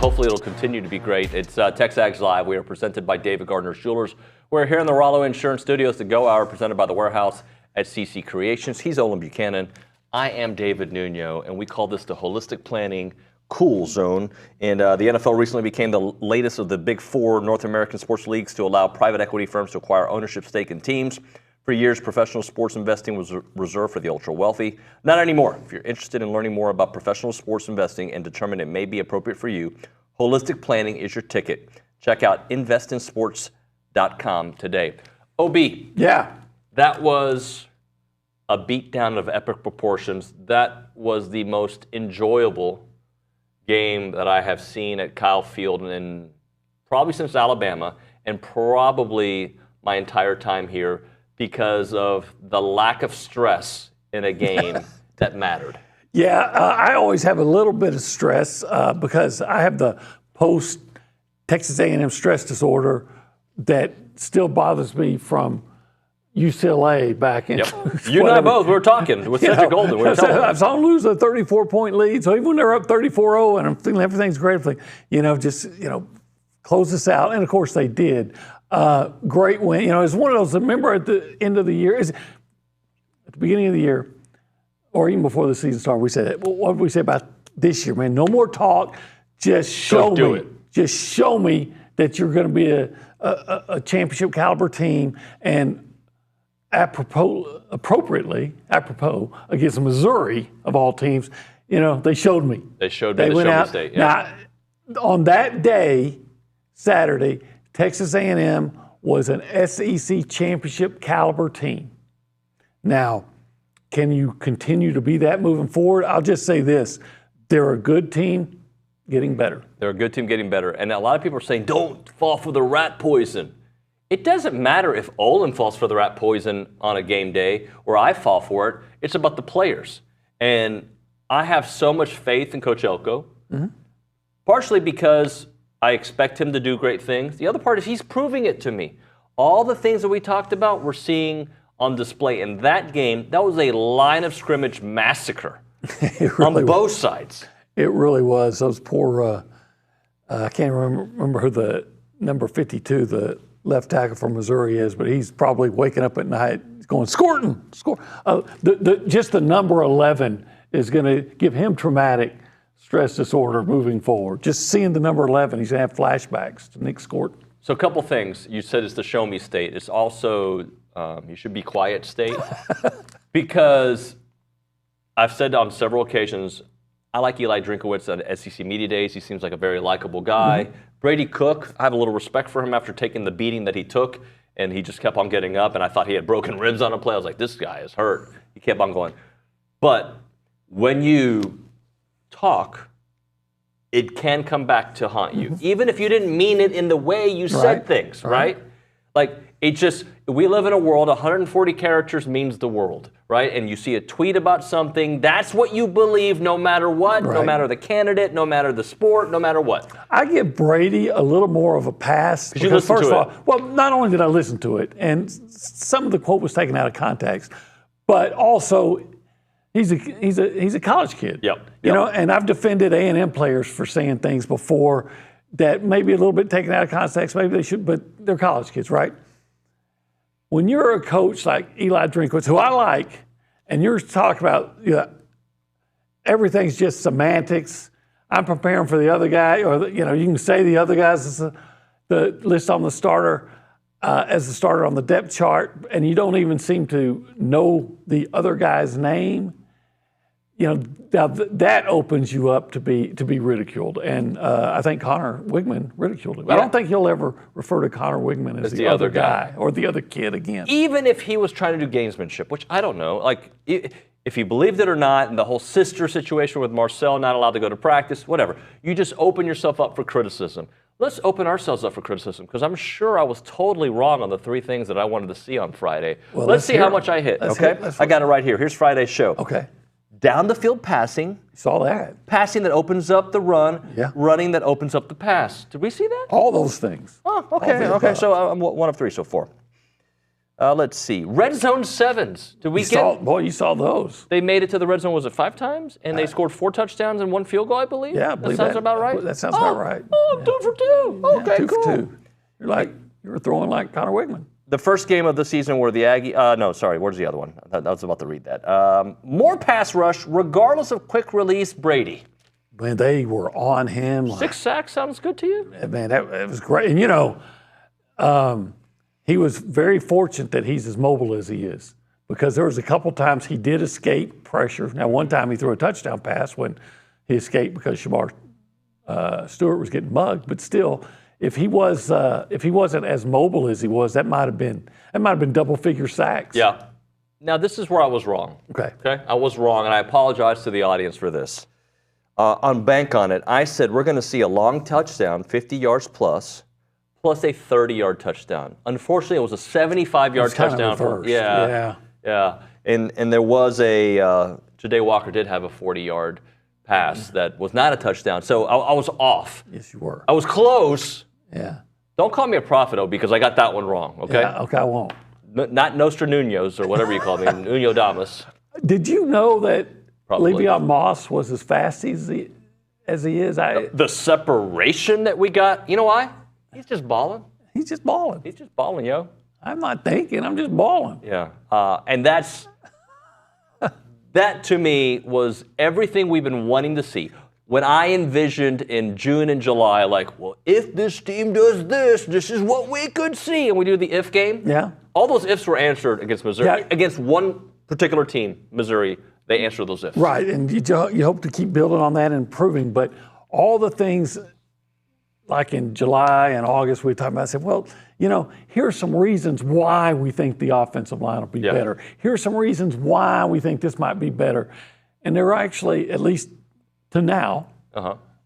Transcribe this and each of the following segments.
hopefully it'll continue to be great. It's TexAgs Live. We are presented by David Gardner Jewelers. We're here in the Rollo Insurance Studios, the Go Hour, presented by The Warehouse at CC Creations. He's Olin Buchanan. I am David Nuño, and we call this the Holistic Planning Cool Zone. And the NFL recently became the latest of the big four North American sports leagues to allow private equity firms to acquire ownership stake in teams. For years, professional sports investing was reserved for the ultra-wealthy. Not anymore. If you're interested in learning more about professional sports investing and determine it may be appropriate for you, Holistic Planning is your ticket. Check out investinsports.com today. OB. Yeah. That was a beatdown of epic proportions. That was the most enjoyable game that I have seen at Kyle Field in probably since Alabama, and probably my entire time here, because of the lack of stress in a game that mattered. Yeah, I always have a little bit of stress because I have the post-Texas A&M stress disorder that still bothers me from UCLA back in. Yep. You and I both. We were talking with Cedric Golden. We were I saw them lose a 34-point lead. So even when they're up 34-0 and I'm thinking everything's great, I'm like, close this out. And of course they did. Great win. It's one of those, remember at the end of the year, at the beginning of the year, or even before the season started, we said, what did we say about this year, man? No more talk. Just show me. It. Just show me that you're going to be a championship caliber team. And apropos against Missouri of all teams, they showed me. They showed me the show me state. Yeah. Now, on that day, Saturday, Texas A&M was an SEC championship caliber team. Now, can you continue to be that moving forward? I'll just say this. They're a good team getting better. They're a good team getting better. And a lot of people are saying, don't fall for the rat poison. It doesn't matter if Olin falls for the rat poison on a game day or I fall for it. It's about the players. And I have so much faith in Coach Elko, partially because I expect him to do great things. The other part is he's proving it to me. All the things that we talked about, we're seeing on display in that game. That was a line of scrimmage massacre on both sides. It really was. Those poor, I can't remember who the number 52, the left tackle from Missouri is, but he's probably waking up at night going, score. Just the number 11 is going to give him traumatic stress disorder moving forward. Just seeing the number 11, he's going to have flashbacks to Nick Scort. So a couple things. You said it's the show me state. It's also, you should be quiet state, because I've said on several occasions, I like Eli Drinkowitz at SEC Media Days. He seems like a very likable guy. Brady Cook, I have a little respect for him after taking the beating that he took, and he just kept on getting up, and I thought he had broken ribs on a play. I was like, this guy is hurt. He kept on going. But when you talk, it can come back to haunt you, even if you didn't mean it in the way you said things, right? Like, we live in a world, 140 characters means the world, right? And you see a tweet about something, that's what you believe no matter what, no matter the candidate, no matter the sport, no matter what. I give Brady a little more of a pass. Because first of all, well, not only did I listen to it, and some of the quote was taken out of context, but also he's a college kid. Yep. And I've defended A&M players for saying things before that maybe a little bit taken out of context, maybe they should, but they're college kids, right? When you're a coach like Eli Drinkowitz, who I like, and you're talking about everything's just semantics, I'm preparing for the other guy, or you can say the other guys as the list on the starter, as the starter on the depth chart, and you don't even seem to know the other guy's name. Now that opens you up to be ridiculed, and I think Connor Wigman ridiculed him. Yeah. I don't think he'll ever refer to Connor Wigman as the other guy or the other kid again. Even if he was trying to do gamesmanship, which I don't know, like if you believed it or not, and the whole sister situation with Marcel not allowed to go to practice, whatever, you just open yourself up for criticism. Let's open ourselves up for criticism, because I'm sure I was totally wrong on the three things that I wanted to see on Friday. Well, let's see how much I hit. I got it right here. Here's Friday's show. Okay. Down the field passing. Saw that. Passing that opens up the run. Yeah. Running that opens up the pass. Did we see that? All those things. Oh, okay. Okay. So I'm one of three, so four. Let's see. Red zone sevens. Did we You saw those. They made it to the red zone, was it 5 times? And they scored 4 touchdowns and 1 field goal, I believe? Yeah, I believe that sounds about right? That sounds about right. Oh, 2 for 2. Okay, 2 cool. for 2. You were throwing like Connor Wigman. The first game of the season were the Aggie. No, sorry. Where's the other one? I was about to read that. More pass rush, regardless of quick release. Brady. Man, they were on him. 6 sacks sounds good to you? Man, that was great. And he was very fortunate that he's as mobile as he is, because there was a couple times he did escape pressure. Now, one time he threw a touchdown pass when he escaped because Shamar Stewart was getting mugged, but still. If he wasn't as mobile as he was, that might have been double-figure sacks. Yeah. Now this is where I was wrong. Okay. I was wrong, and I apologize to the audience for this. On Bank on It, I said we're going to see a long touchdown, 50 yards plus a 30-yard touchdown. Unfortunately, it was a 75-yard touchdown. Yeah. And there was Ja'Day Walker did have a 40-yard pass that was not a touchdown. So I was off. Yes, you were. I was close. Yeah. Don't call me a prophet, though, because I got that one wrong, okay? Yeah, okay, I won't. Not Nostradamus or whatever you call me, Nuño Damas. Did you know that Probably. Le'Veon Moss was as fast as he is? The separation that we got, you know why? He's just balling. He's just balling. He's just balling, yo. I'm not thinking, I'm just balling. Yeah. And that to me was everything we've been wanting to see. When I envisioned in June and July, like, well, if this team does this, this is what we could see. And we do the if game. Yeah. All those ifs were answered against Missouri. Yeah. Against one particular team, Missouri, they answered those ifs. Right, and you hope to keep building on that and improving. But all the things, like in July and August, we were talking about, I said, well, here are some reasons why we think the offensive line will be better. Here are some reasons why we think this might be better. And they're actually, at least to now,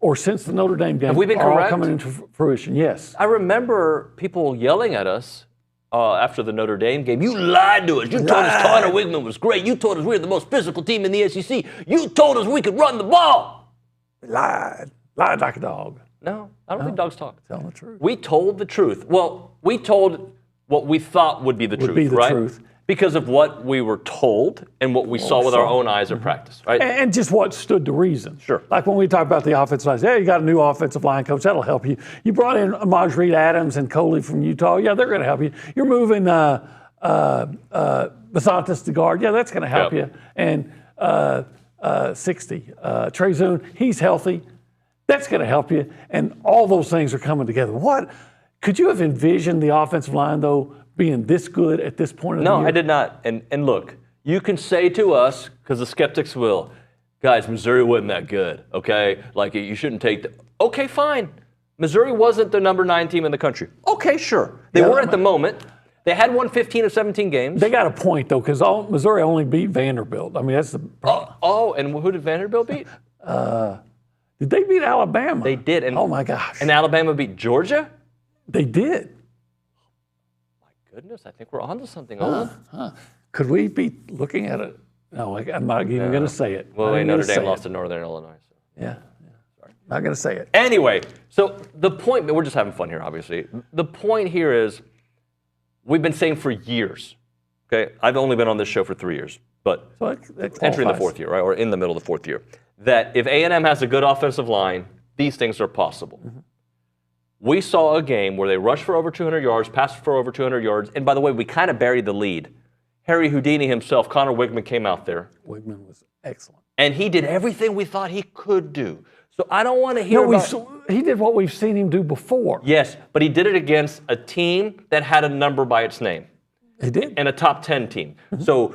or since the Notre Dame game, have we been are all correct? coming into fruition. Yes. I remember people yelling at us after the Notre Dame game. You lied to us. You told us Connor Wigman was great. You told us we were the most physical team in the SEC. You told us we could run the ball. Lied like a dog. No, I don't think dogs talk. Telling the truth. We told the truth. Well, we told what we thought would be the truth, right? Truth. Because of what we were told and what we saw with our own eyes at practice, right? And just what stood to reason. Sure. Like when we talk about the offensive line, you got a new offensive line coach, that'll help you. You brought in Amaj Adams and Coley from Utah, yeah, they're going to help you. You're moving Basantis to guard, yeah, that's going to help you. And 60, Trey Zoon, he's healthy, that's going to help you. And all those things are coming together. What? Could you have envisioned the offensive line, though, being this good at this point of the year? No, I did not. And look, you can say to us, because the skeptics will, guys, Missouri wasn't that good, okay? Like, you shouldn't take the... Okay, fine. Missouri wasn't the number 9 team in the country. Okay, sure. They were at the moment. They had won 15 of 17 games. They got a point, though, because Missouri only beat Vanderbilt. I mean, that's the problem. And who did Vanderbilt beat? Did they beat Alabama? They did. And, oh, my gosh. And Alabama beat Georgia? They did. Goodness, I think we're onto something, Olin. Could we be looking at it? No, I'm not even going to say it. Well, Notre Dame lost to Northern Illinois. So. Yeah. Sorry. Not going to say it. Anyway, so the point, we're just having fun here, obviously. The point here is we've been saying for years, okay? I've only been on this show for 3 years, but so entering the 4th year, right, or in the middle of the 4th year, that if A&M has a good offensive line, these things are possible. Mm-hmm. We saw a game where they rushed for over 200 yards, passed for over 200 yards, and by the way, we kind of buried the lead. Harry Houdini himself, Connor Wigman, came out there. Wigman was excellent. And he did everything we thought he could do. So I don't want to hear he did what we've seen him do before. Yes, but he did it against a team that had a number by its name. He did. And a top 10 team. Mm-hmm. So,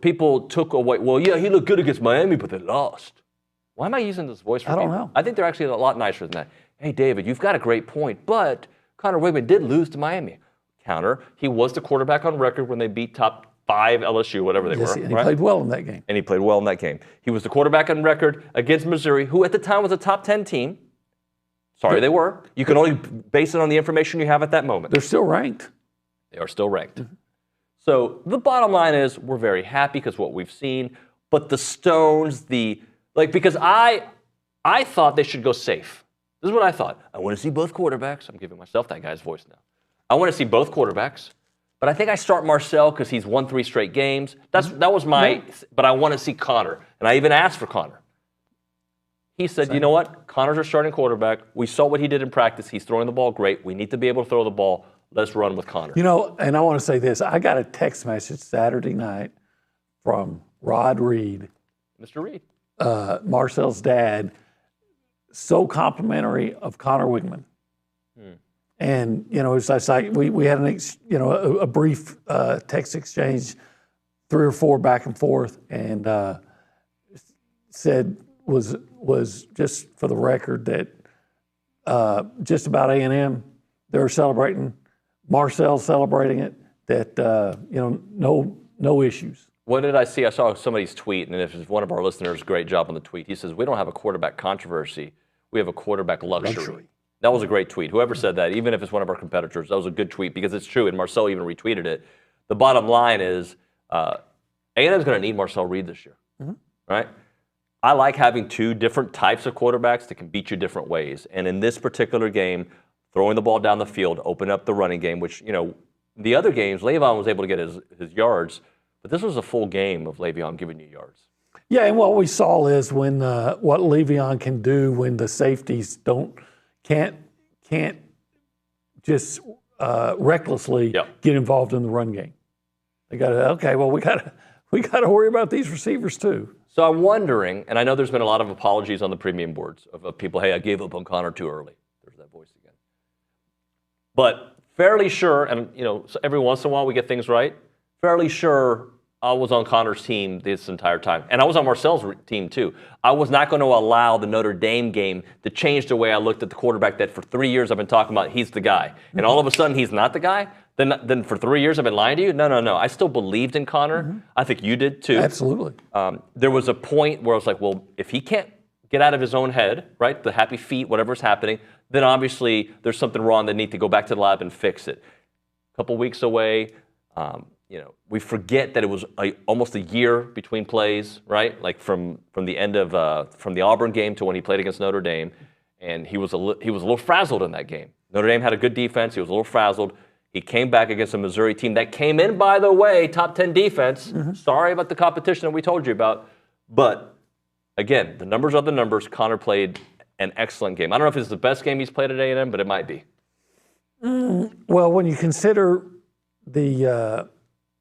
people took away, well, yeah, he looked good against Miami, but they lost. Why am I using this voice for I don't know. I think they're actually a lot nicer than that. Hey, David, you've got a great point, but Connor Wigman did lose to Miami. Counter, he was the quarterback on record when they beat top 5 LSU, whatever they were. And he played well in that game. And he played well in that game. He was the quarterback on record against Missouri, who at the time was a top 10 team. Sorry, they were. You can only base it on the information you have at that moment. They're still ranked. They are still ranked. Mm-hmm. So the bottom line is we're very happy because what we've seen, but the stones, because I thought they should go safe. This is what I thought. I want to see both quarterbacks. I'm giving myself that guy's voice now. I want to see both quarterbacks. But I think I start Marcel because he's won 3 straight games. That was my, but I want to see Connor. And I even asked for Connor. He said, you know what? Connor's our starting quarterback. We saw what he did in practice. He's throwing the ball great. We need to be able to throw the ball. Let's run with Connor. You know, and I want to say this. I got a text message Saturday night from Rod Reed. Mr. Reed. Marcel's dad, so complimentary of Connor Wigman. And, you know, it's like we had a brief text exchange, 3 or 4 back and forth, and said was just for the record that just about A&M, they're celebrating, Marcel's celebrating it, that, you know, no issues. What did I see? I saw somebody's tweet, and if it's one of our listeners, great job on the tweet. He says, we don't have a quarterback controversy. We have a quarterback luxury. That was a great tweet. Whoever said that, even if it's one of our competitors, that was a good tweet because it's true, and Marcel even retweeted it. The bottom line is A&M's going to need Marcel Reed this year, right? I like having 2 different types of quarterbacks that can beat you different ways. And in this particular game, throwing the ball down the field, open up the running game, which, you know, the other games, Le'Veon was able to get his yards, but this was a full game of Le'Veon giving you yards. Yeah, and what we saw is when what Le'Veon can do when the safeties can't just recklessly get involved in the run game. They got to we got to worry about these receivers too. So I'm wondering, and I know there's been a lot of apologies on the premium boards of people, hey, I gave up on Connor too early. There's that voice again. But fairly sure, and you know, so every once in a while we get things right. Fairly sure I was on Connor's team this entire time. And I was on Marcel's team too. I was not going to allow the Notre Dame game to change the way I looked at the quarterback that for 3 years I've been talking about, he's the guy. And all of a sudden he's not the guy? Then for 3 years I've been lying to you? No. I still believed in Connor. I think you did too. Absolutely. There was a point where I was like, well, if he can't get out of his own head, right, the happy feet, whatever's happening, then obviously there's something wrong that need to go back to the lab and fix it. A couple weeks away, you know, we forget that it was almost a year between plays, right? Like from the end of from the Auburn game to when he played against Notre Dame, and he was a little frazzled in that game. Notre Dame had a good defense. He was a little frazzled. He came back against a Missouri team that came in, by the way, top 10 defense. Sorry about the competition that we told you about, but again, the numbers are the numbers. Connor played an excellent game. I don't know if it's the best game he's played at A&M, but it might be. Well, when you consider the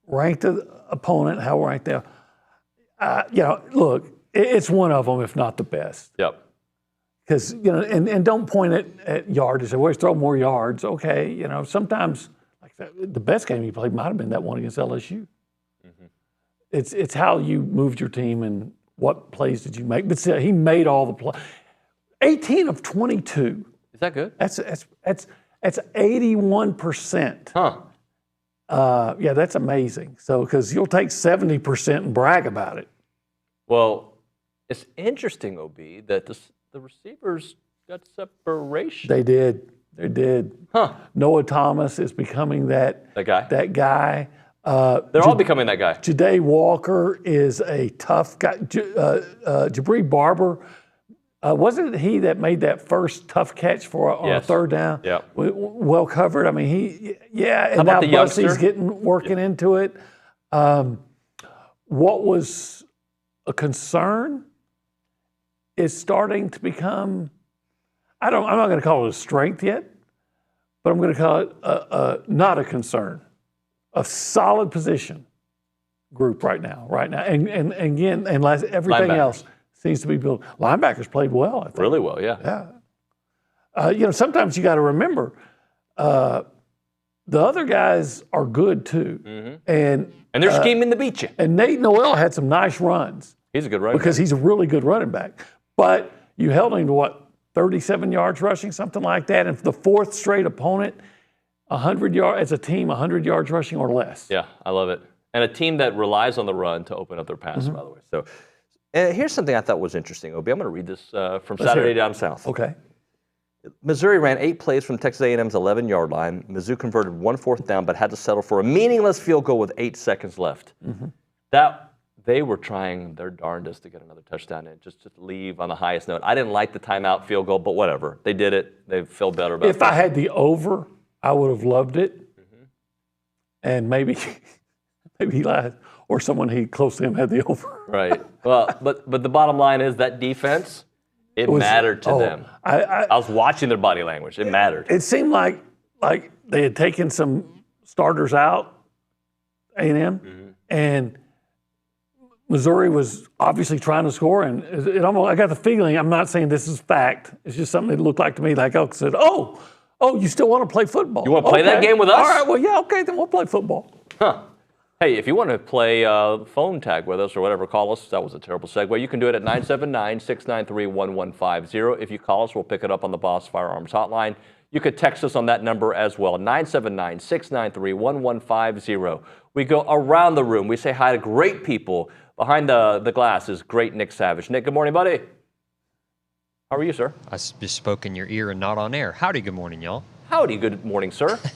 ranked opponent, how ranked they are. You know, look, it's one of them, if not the best. Yep. Because, you know, and don't point at yardage. Say, well, throw more yards. Okay, you know, sometimes like the best game he played might have been that one against LSU. It's how you moved your team and what plays did you make. But see, he made all the plays. 18 of 22. Is that good? That's 81%. Huh. Yeah, that's amazing. So, because you'll take 70% and brag about it. Well, it's interesting, OB, that the receivers got separation. They did. Huh. Noah Thomas is becoming that guy. They're all becoming that guy. Ja'Day Walker is a tough guy. Jabri Barber, wasn't it he that made that first tough catch on a third down? Yeah. Well covered. I mean, and how about now Bussey's working into it. What was a concern is starting to become, I'm not going to call it a strength yet, but I'm going to call it not a concern. A solid position group right now. And again, everything else seems to be built. Linebackers played well, I think. Really well, yeah. Yeah. You know, sometimes you got to remember the other guys are good too. And they're scheming to beat you. And Nate Noel had some nice runs. He's a good running back. Because he's a really good running back. But you held him to 37 yards rushing, something like that. And for the 4th straight opponent, 100 yards as a team, 100 yards rushing or less. Yeah, I love it. And a team that relies on the run to open up their pass, by the way. So here's something I thought was interesting, OB. I'm going to read this from Saturday Down South. Okay. Missouri ran 8 plays from Texas A&M's 11-yard line. Mizzou converted 1 4th down, but had to settle for a meaningless field goal with 8 seconds left. They were trying their darndest to get another touchdown in, just to leave on the highest note. I didn't like the timeout field goal, but whatever. They did it. They feel better about it. If I had the over, I would have loved it. and maybe Eli or someone close to him had the over. Right. Well, but the bottom line is that defense, it mattered to them. I was watching their body language. It mattered. It seemed like they had taken some starters out, A&M, and Missouri was obviously trying to score, and it almost, I got the feeling, I'm not saying this is fact, it's just something that looked like to me, like Elk said, oh, you still want to play football? You want to play that game with us? All right, well, yeah, okay, then we'll play football. Huh. Hey, if you want to play phone tag with us or whatever, call us. That was a terrible segue. You can do it at 979-693-1150. If you call us, we'll pick it up on the Boss Firearms Hotline. You could text us on that number as well, 979-693-1150. We go around the room. We say hi to great people. Behind the glass is great Nick Savage. Nick, good morning, buddy. How are you, sir? I just spoke in your ear and not on air. Howdy, good morning, y'all. Howdy, good morning, sir. How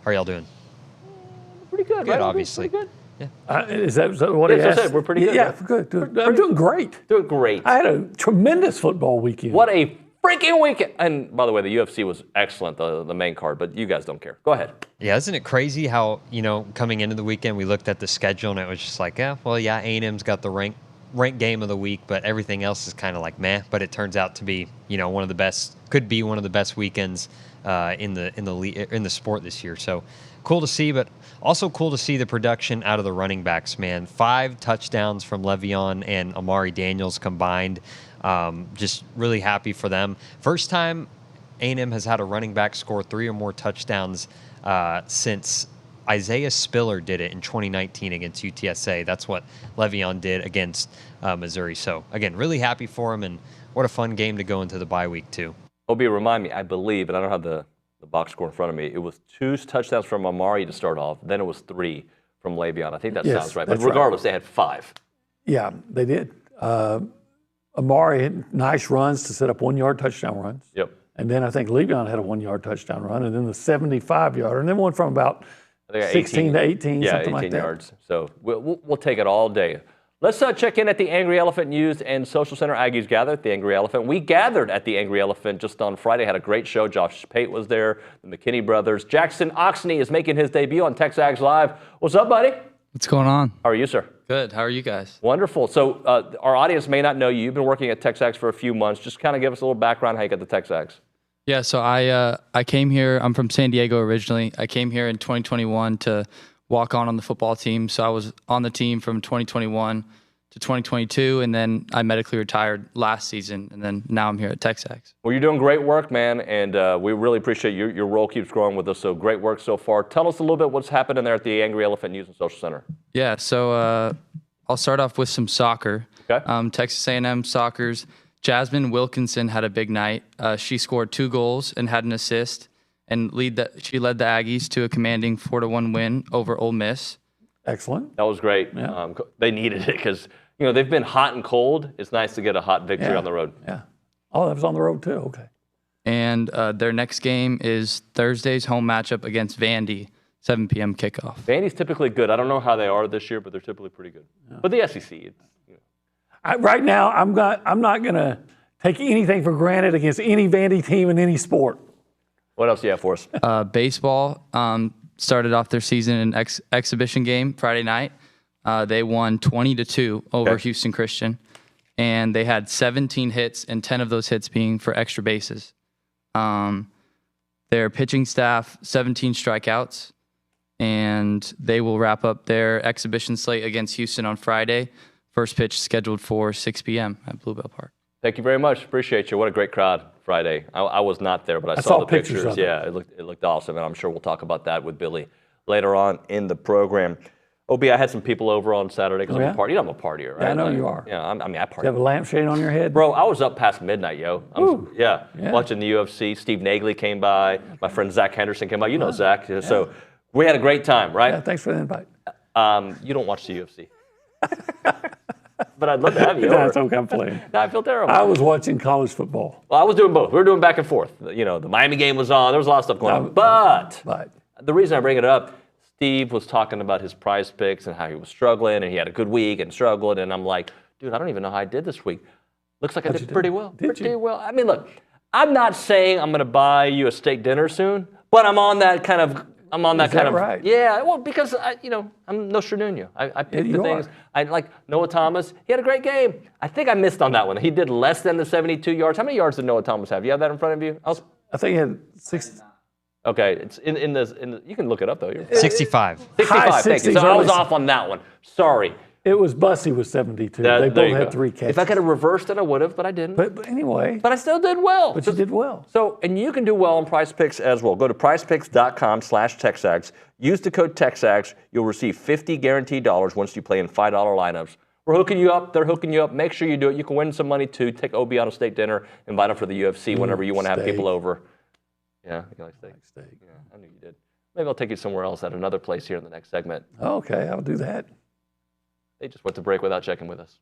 are y'all doing? Pretty good, Good, right? obviously. Pretty good. Yeah. Is that what he Yes, I asked? said we're pretty good. Yeah, good. I'm doing great. Doing great. I had a tremendous football weekend. What a freaking weekend. And by the way, the UFC was excellent, the main card, but you guys don't care. Go ahead. Yeah, isn't it crazy how, coming into the weekend, we looked at the schedule and it was just like, A&M's got the ranked game of the week, but everything else is kind of like meh. But it turns out to be, one of the best, could be one of the best weekends in the sport this year. So cool to see, but also cool to see the production out of the running backs, man. 5 touchdowns from Le'Veon and Amari Daniels combined. Just really happy for them. First time A&M has had a running back score 3 or more touchdowns since Isaiah Spiller did it in 2019 against UTSA. That's what Le'Veon did against Missouri. So, again, really happy for him, and what a fun game to go into the bye week, too. Obi, remind me, I believe, and I don't have the box score in front of me, it was 2 touchdowns from Amari to start off, then it was 3 from Le'Veon. I think that sounds right. But regardless, they had 5. Yeah, they did. Amari had nice runs to set up 1-yard touchdown runs. Yep. And then I think Le'Veon had a 1-yard touchdown run, and then the 75-yarder, and then one from about 16 to 18, yeah, something 18 like that. yards. So we'll take it all day. Let's check in at the Angry Elephant News and Social Center. Aggies gathered at the Angry Elephant. We gathered at the Angry Elephant just on Friday. Had a great show. Josh Pate was there, the McKinney brothers. Jackson Oxney is making his debut on TexAgs Live. What's up, buddy? What's going on? How are you, sir? Good. How are you guys? Wonderful. So our audience may not know you. You've been working at TexAgs for a few months. Just kind of give us a little background how you got the TexAgs. Yeah, so I came here. I'm from San Diego originally. I came here in 2021 to walk on the football team. So I was on the team from 2021 to 2022, and then I medically retired last season, and then now I'm here at TexAgs. Well, you're doing great work, man, and we really appreciate your role keeps growing with us, so great work so far. Tell us a little bit what's happening there at the Angry Elephant News and Social Center. Yeah, so I'll start off with some soccer. Okay. Texas A&M soccer's Jasmine Wilkinson had a big night. She scored 2 goals and had an assist, and she led the Aggies to a commanding 4-1 win over Ole Miss. Excellent. That was great. Yeah. They needed it because they've been hot and cold. It's nice to get a hot victory on the road. Yeah. Oh, that was on the road too. Okay. And their next game is Thursday's home matchup against Vandy, 7 p.m. kickoff. Vandy's typically good. I don't know how they are this year, but they're typically pretty good. Yeah. But the SEC, right now, I'm not going to take anything for granted against any Vandy team in any sport. What else do you have for us? Baseball started off their season in an exhibition game Friday night. They won 20-2 over Houston Christian, and they had 17 hits, and 10 of those hits being for extra bases. Their pitching staff, 17 strikeouts, and they will wrap up their exhibition slate against Houston on Friday. First pitch scheduled for 6 p.m. at Bluebell Park. Thank you very much. Appreciate you. What a great crowd Friday. I was not there, but I saw the pictures. Of yeah, it looked awesome, and I'm sure we'll talk about that with Billy later on in the program. Ob, I had some people over on Saturday because I'm a party. I'm a partier, right? Yeah, I know you are. Yeah, I party. You have a lampshade on your head? Bro, I was up past midnight, yo. Watching the UFC. Steve Naegeli came by. My friend Zach Henderson came by. You know Zach. Yeah. So we had a great time, right? Yeah, thanks for the invite. You don't watch the UFC. But I'd love to have you over. That's okay, I'm playing. No, I feel terrible. I was watching college football. Well, I was doing both. We were doing back and forth. The Miami game was on. There was a lot of stuff going on. But the reason I bring it up, Steve was talking about his prize picks and how he was struggling, and he had a good week and struggled. And I'm like, dude, I don't even know how I did this week. Looks like I did pretty well. Pretty well. I mean, look, I'm not saying I'm going to buy you a steak dinner soon, but I'm on that kind of I'm on that Is kind that of right? Yeah. Well, because I'm Nuño. I picked Yeah, the you things. are. I like Noah Thomas. He had a great game. I think I missed on that one. He did less than the 72 yards. How many yards did Noah Thomas have? You have that in front of you? I think he had 6. Okay, it's in the. You can look it up though. You're 65. 65. High Thank you. 60s, So I was early- off on that one. Sorry. It was Bussy with 72. There They you both go. had 3 catches. If I could have reversed it, I would have, but I didn't. But anyway, But I still did well. but you did well. So, and you can do well on Prize Picks as well. Go to prizepicks.com/TexAgs. Use the code TexAgs. You'll receive $50 guaranteed once you play in $5 lineups. We're hooking you up. They're hooking you up. Make sure you do it. You can win some money too. Take OB on a steak dinner. Invite them for the UFC whenever you want to have steak. people over. Yeah, you like steak. Steak. Yeah, I knew you did. Maybe I'll take you somewhere else at another place here in the next segment. Okay, I'll do that. They just went to break without checking with us.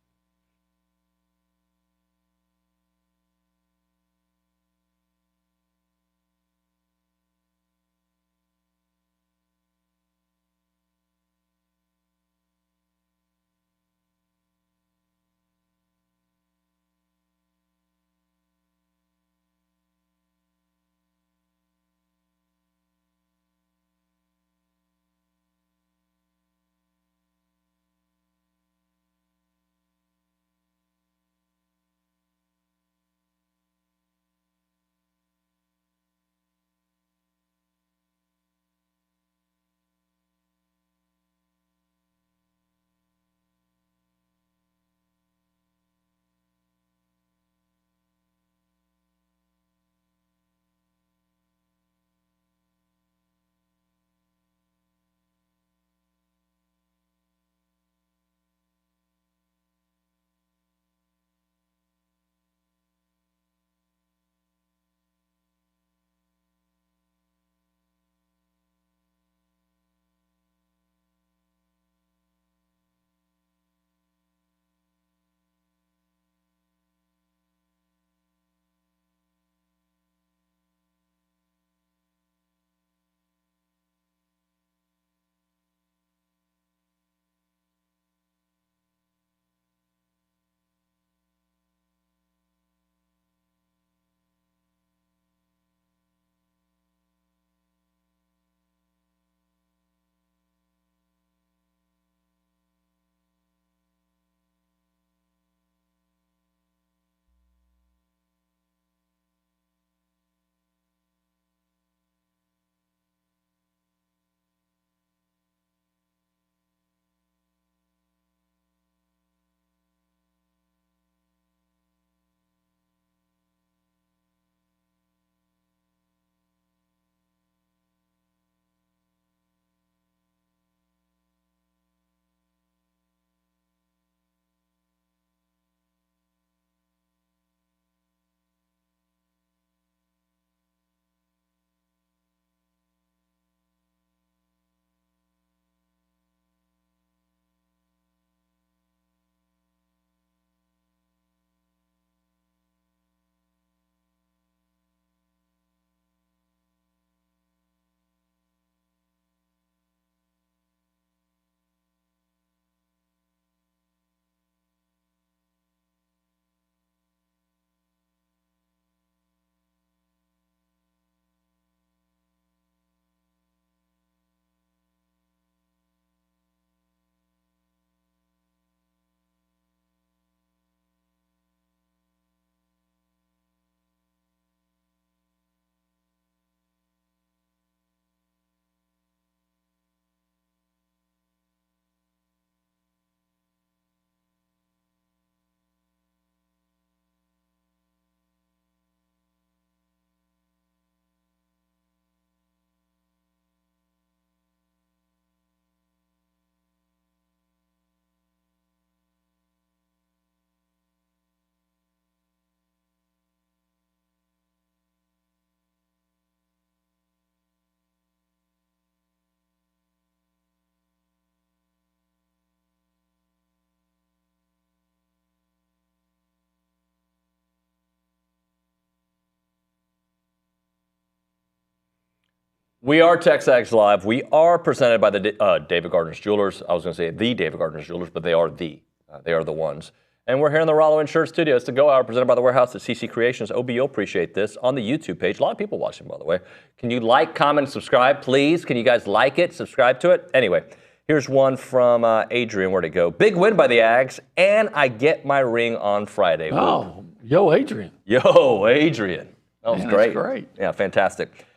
We are TexAgs Live. We are presented by the David Gardner's Jewelers. I was going to say the David Gardner's Jewelers, but they are the ones. And we're here in the Rollo Insurance Studio. It's the Go Hour presented by the Warehouse at CC Creations. OB, you'll appreciate this on the YouTube page. A lot of people watching, by the way. Can you like, comment, and subscribe, please? Can you guys like it, subscribe to it? Anyway, here's one from Adrian. Where'd it go? Big win by the Ags, and I get my ring on Friday. Oh, yo, Adrian. Yo, Adrian. That was great. That's great. Yeah, fantastic.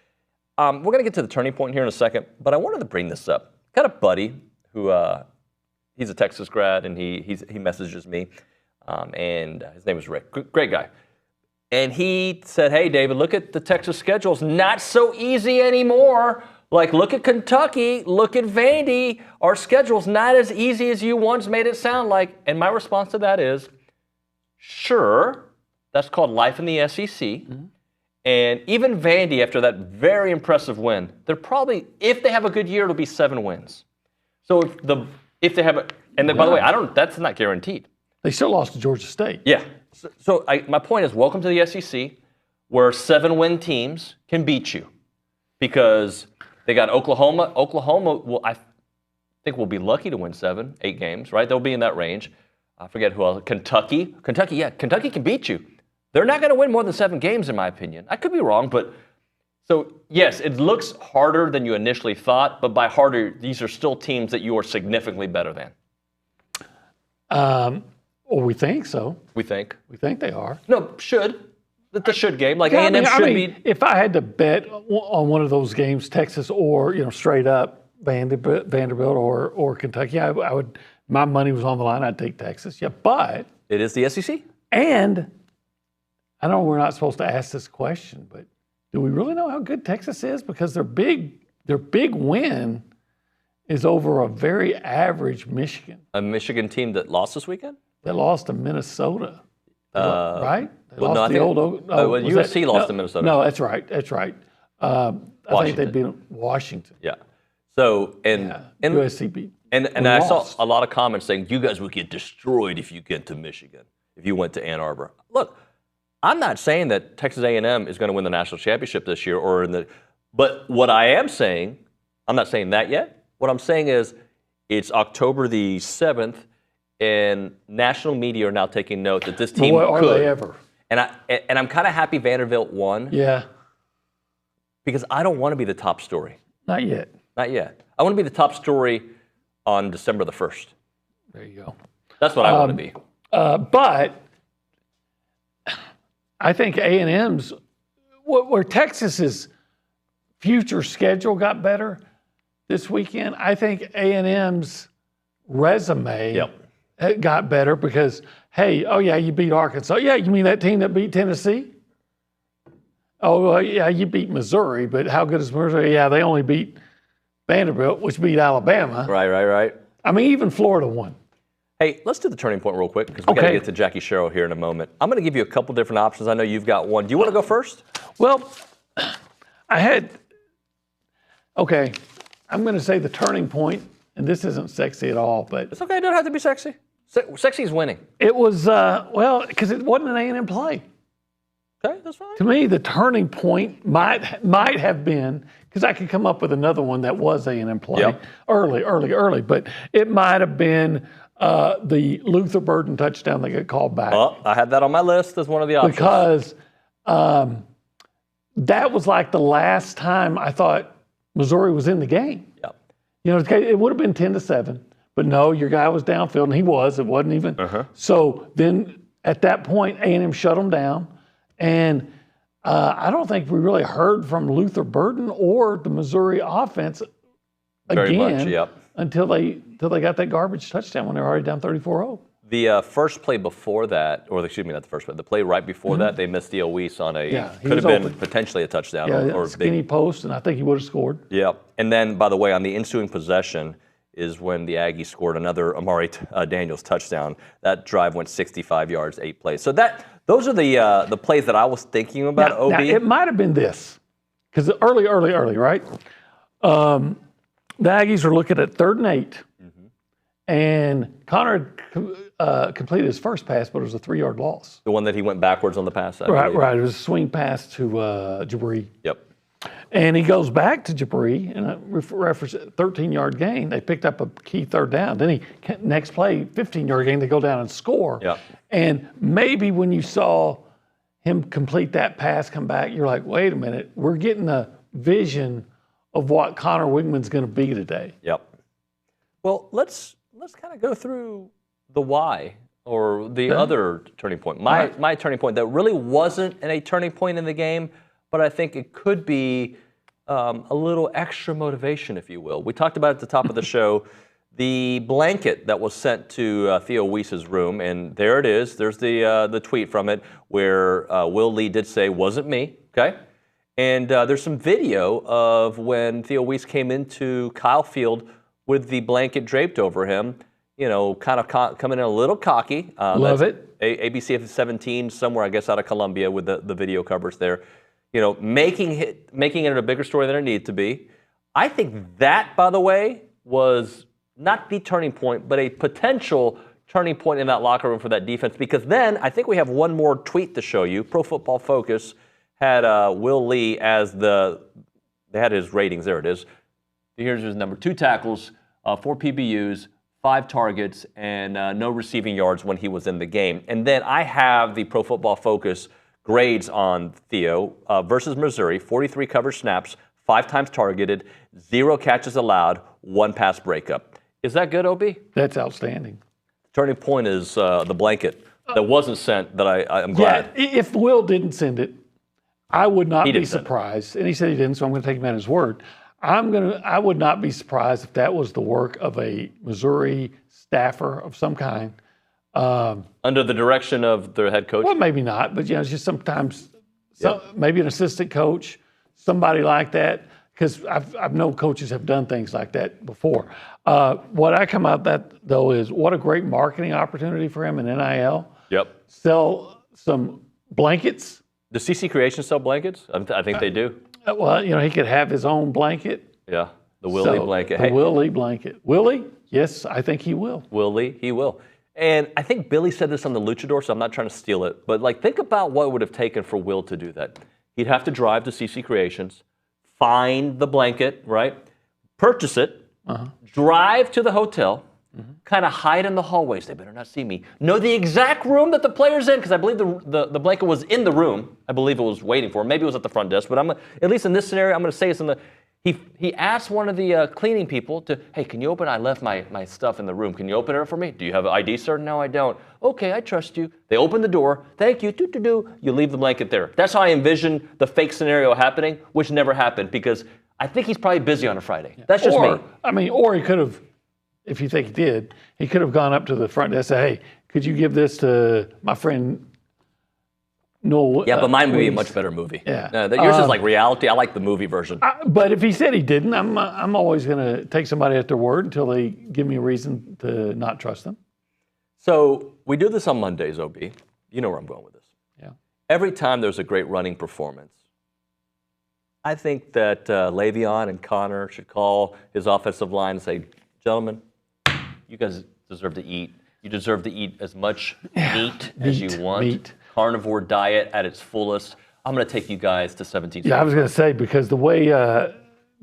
We're going to get to the turning point here in a second, but I wanted to bring this up. Got a buddy who he's a Texas grad, and he messages me, and his name is Rick. Great guy. And he said, hey, David, look at the Texas schedule. It's not so easy anymore. Like, look at Kentucky, look at Vandy. Our schedule's not as easy as you once made it sound like. And my response to that is, sure, that's called life in the SEC. Mm-hmm. And even Vandy, after that very impressive win, they're probably, if they have a good year, it'll be 7 wins. So if they have a, and then, by the way, that's not guaranteed. They still lost to Georgia State. Yeah. So my point is, welcome to the SEC, where 7-win teams can beat you, because they got Oklahoma. Oklahoma, I think, will be lucky to win 8 games, right? They'll be in that range. I forget who else. Kentucky, Kentucky can beat you. They're not going to win more than 7 games, in my opinion. I could be wrong, but so yes, it looks harder than you initially thought, but by harder, these are still teams that you are significantly better than. Well, we think so. We think. We think they are. No, should. The should game, like A&M should be. If I had to bet on one of those games, Texas or straight up Vanderbilt or Kentucky, I would. My money was on the line. I'd take Texas. Yeah, but it is the SEC. And I know we're not supposed to ask this question, but do we really know how good Texas is? Because their big win is over a very average Michigan. A Michigan team that lost this weekend? They lost to Minnesota, right? They lost USC lost to Minnesota. No, that's right. That's right. I think they beat Washington. Yeah. So and USC beat. And I saw a lot of comments saying you guys would get destroyed if you get to Michigan, if you went to Ann Arbor. Look, I'm not saying that Texas A&M is going to win the national championship this year, but what I am saying, I'm not saying that yet. What I'm saying is, it's October the 7th, and national media are now taking note that this team could. Are they ever? And I'm kind of happy Vanderbilt won. Yeah. Because I don't want to be the top story. Not yet. Not yet. I want to be the top story on December the 1st. There you go. That's what I want to be. But I think A&M's, where Texas's future schedule got better this weekend, I think A&M's resume got better because, hey, oh yeah, you beat Arkansas. Yeah, you mean that team that beat Tennessee? Oh, well, yeah, you beat Missouri, but how good is Missouri? Yeah, they only beat Vanderbilt, which beat Alabama. Right. I mean, even Florida won. Hey, let's do the turning point real quick because we got to get to Jackie Sherrill here in a moment. I'm going to give you a couple different options. I know you've got one. Do you want to go first? Well, I'm going to say the turning point, and this isn't sexy at all, but it's okay. It doesn't have to be sexy. Sexy is winning. It was, because it wasn't an A&M play. Okay, that's fine. To me, the turning point might have been, because I could come up with another one that was A&M play early, but it might have been the Luther Burden touchdown that got called back. Oh, I had that on my list as one of the options. Because that was like the last time I thought Missouri was in the game. Yep. It would have been 10-7, but no, your guy was downfield, and he was. It wasn't even. So then at that point, A&M shut them down. And I don't think we really heard from Luther Burden or the Missouri offense again until they got that garbage touchdown when they were already down 34-0. The first play before that, or excuse me, not the first play, the play right before that, they missed the Oise on could have been potentially a touchdown. or skinny post, and I think he would have scored. Yeah, and then, by the way, on the ensuing possession is when the Aggies scored another Amari Daniels touchdown. That drive went 65 yards, 8 plays. So those are the plays that I was thinking about, OB. Now, it might have been this, because early, right? The Aggies are looking at 3rd and 8, and Connor completed his first pass, but it was a 3-yard loss. The one that he went backwards on the pass. Right. It was a swing pass to Jabri. Yep. And he goes back to Jabri and reference 13-yard gain. They picked up a key third down. Then next play, 15-yard gain, they go down and score. Yeah. And maybe when you saw him complete that pass, come back, you're like, wait a minute, we're getting a vision of what Connor Wigman's going to be today. Yep. Well, let's kind of go through the why or the other turning point. My turning point that really wasn't a turning point in the game, but I think it could be a little extra motivation, if you will. We talked about at the top of the show the blanket that was sent to Theo Weiss's room, and there it is. There's the tweet from it where Will Lee did say, "Wasn't me." Okay, and there's some video of when Theo Weiss came into Kyle Field with the blanket draped over him. You know, kind of coming in a little cocky. Love it. ABC 17 somewhere, I guess, out of Columbia with the video covers there. You know, making it a bigger story than it needed to be. I think that, by the way, was not the turning point, but a potential turning point in that locker room for that defense. Because then I think we have one more tweet to show you. Pro Football Focus had Will Lee as they had his ratings. There it is. Here's his number: 2 tackles, 4 PBUs, 5 targets, and no receiving yards when he was in the game. And then I have the Pro Football Focus grades on Theo versus Missouri: 43 coverage snaps, 5 times targeted, 0 catches allowed, 1 pass breakup. Is that good, OB? That's outstanding. Turning point is the blanket that wasn't sent that I'm glad. Yeah, if Will didn't send it, I would not be surprised. And he said he didn't, so I'm going to take him at his word. I would not be surprised if that was the work of a Missouri staffer of some kind. Under the direction of their head coach? Well, maybe not, but it's just sometimes maybe an assistant coach, somebody like that, because I've known coaches have done things like that before. What I come out that, though, is what a great marketing opportunity for him in NIL. Yep. Sell some blankets. Does CC Creation sell blankets? I think they do. Well, he could have his own blanket. Yeah, the Will Lee blanket. The Will Lee blanket. Will he? Yes, I think he will. Will Lee? He will. And I think Billy said this on the Luchador, so I'm not trying to steal it. But think about what it would have taken for Will to do that. He'd have to drive to CC Creations, find the blanket, right? Purchase it, drive to the hotel, kind of hide in the hallways. They better not see me. Know the exact room that the player's in, because I believe the blanket was in the room. I believe it was waiting for him. Maybe it was at the front desk. But at least in this scenario, I'm going to say it's in the. He asked one of the cleaning people to, hey, can you open? I left my stuff in the room. Can you open it for me? Do you have an ID, sir? No, I don't. Okay, I trust you. They open the door. Thank you. You leave the blanket there. That's how I envision the fake scenario happening, which never happened because I think he's probably busy on a Friday. That's just me. Or he could have, if you think he did, he could have gone up to the front desk and said, hey, could you give this to my friend Noel? Yeah, but mine would be a much better movie. Yeah. Yours is like reality. I like the movie version. But if he said he didn't, I'm always going to take somebody at their word until they give me a reason to not trust them. So we do this on Mondays, OB. You know where I'm going with this. Yeah. Every time there's a great running performance, I think that Le'Veon and Connor should call his offensive line and say, gentlemen, you guys deserve to eat. You deserve to eat as much meat as you want. Meat. Carnivore diet at its fullest. I'm going to take you guys to 17. Yeah, I was going to say, because the way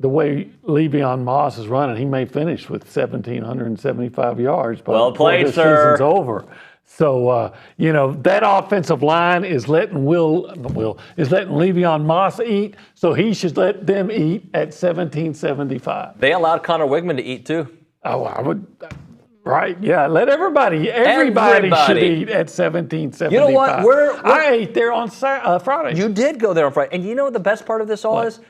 Le'Veon Moss is running, he may finish with 1,775 yards. Well played, the sir. Season's over. So, that offensive line is letting Le'Veon Moss eat, so he should let them eat at 1,775. They allowed Connor Wigman to eat too. Oh, I would. Right, yeah. Let everybody should eat at 1,775. You know what? I ate there on Friday. You did go there on Friday. And you know what the best part of this all is?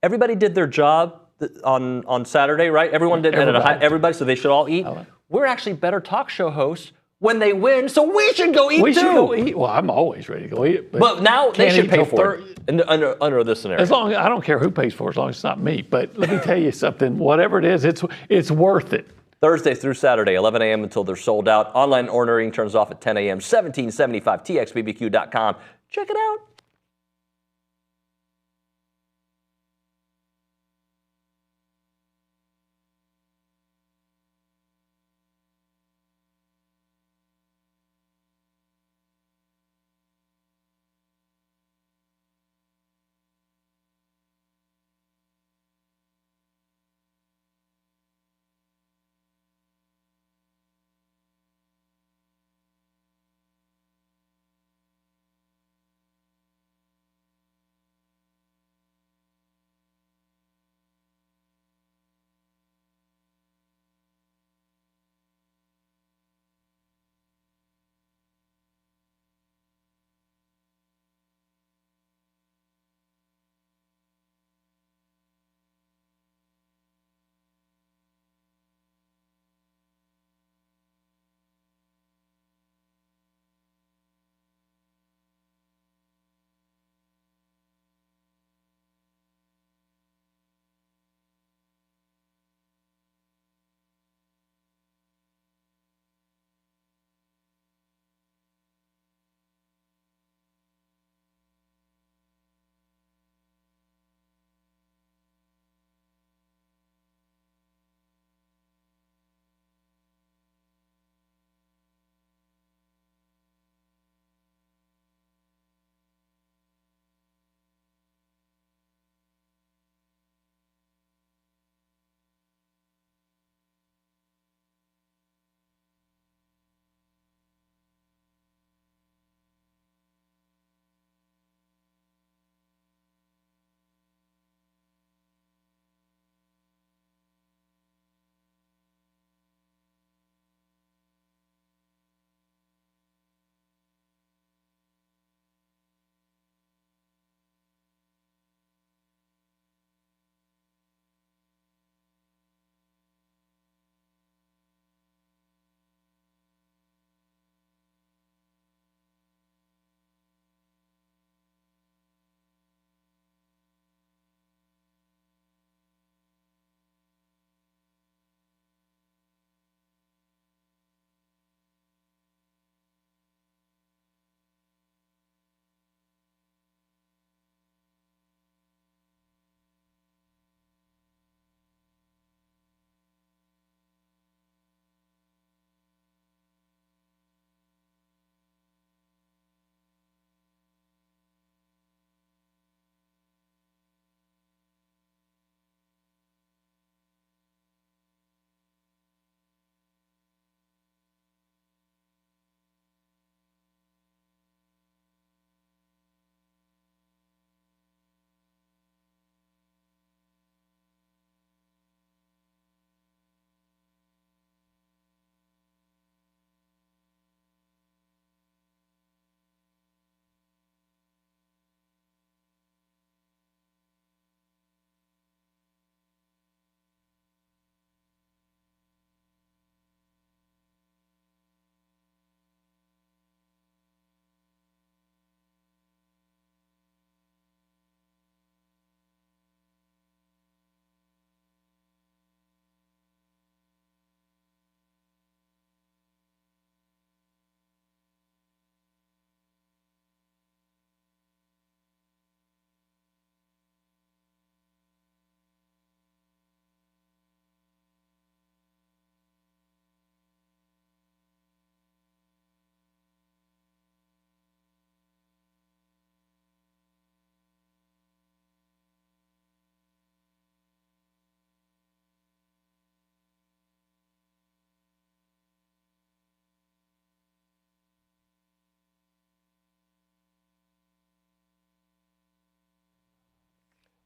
Everybody did their job on Saturday, right? Everyone did everybody, so they should all eat. We're actually better talk show hosts when they win, so we should go eat too. We should go eat. Well, I'm always ready to go eat. But now they should pay for it under this scenario. As long as I don't care who pays for it, as long as it's not me. But let me tell you something. Whatever it is, it's worth it. Thursday through Saturday, 11 a.m. until they're sold out. Online ordering turns off at 10 a.m. 1775 txbbq.com. Check it out.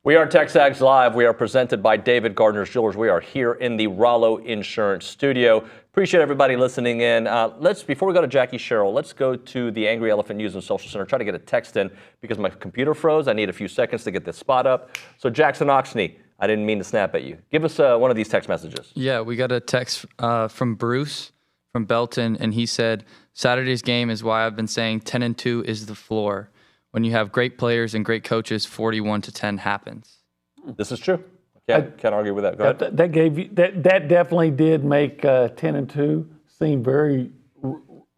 We are TexAgs Live. We are presented by David Gardner's Jewelers. We are here in the Rollo Insurance Studio. Appreciate everybody listening in. Before we go to Jackie Sherrill, let's go to the Angry Elephant News and Social Center. Try to get a text in because my computer froze. I need a few seconds to get this spot up. So Jackson Oxney, I didn't mean to snap at you. Give us one of these text messages. Yeah, we got a text from Bruce from Belton, and he said, Saturday's game is why I've been saying 10-2 is the floor. When you have great players and great coaches, 41-10 happens. This is true. Can't argue with that. Go ahead. That definitely did make 10-2 seem very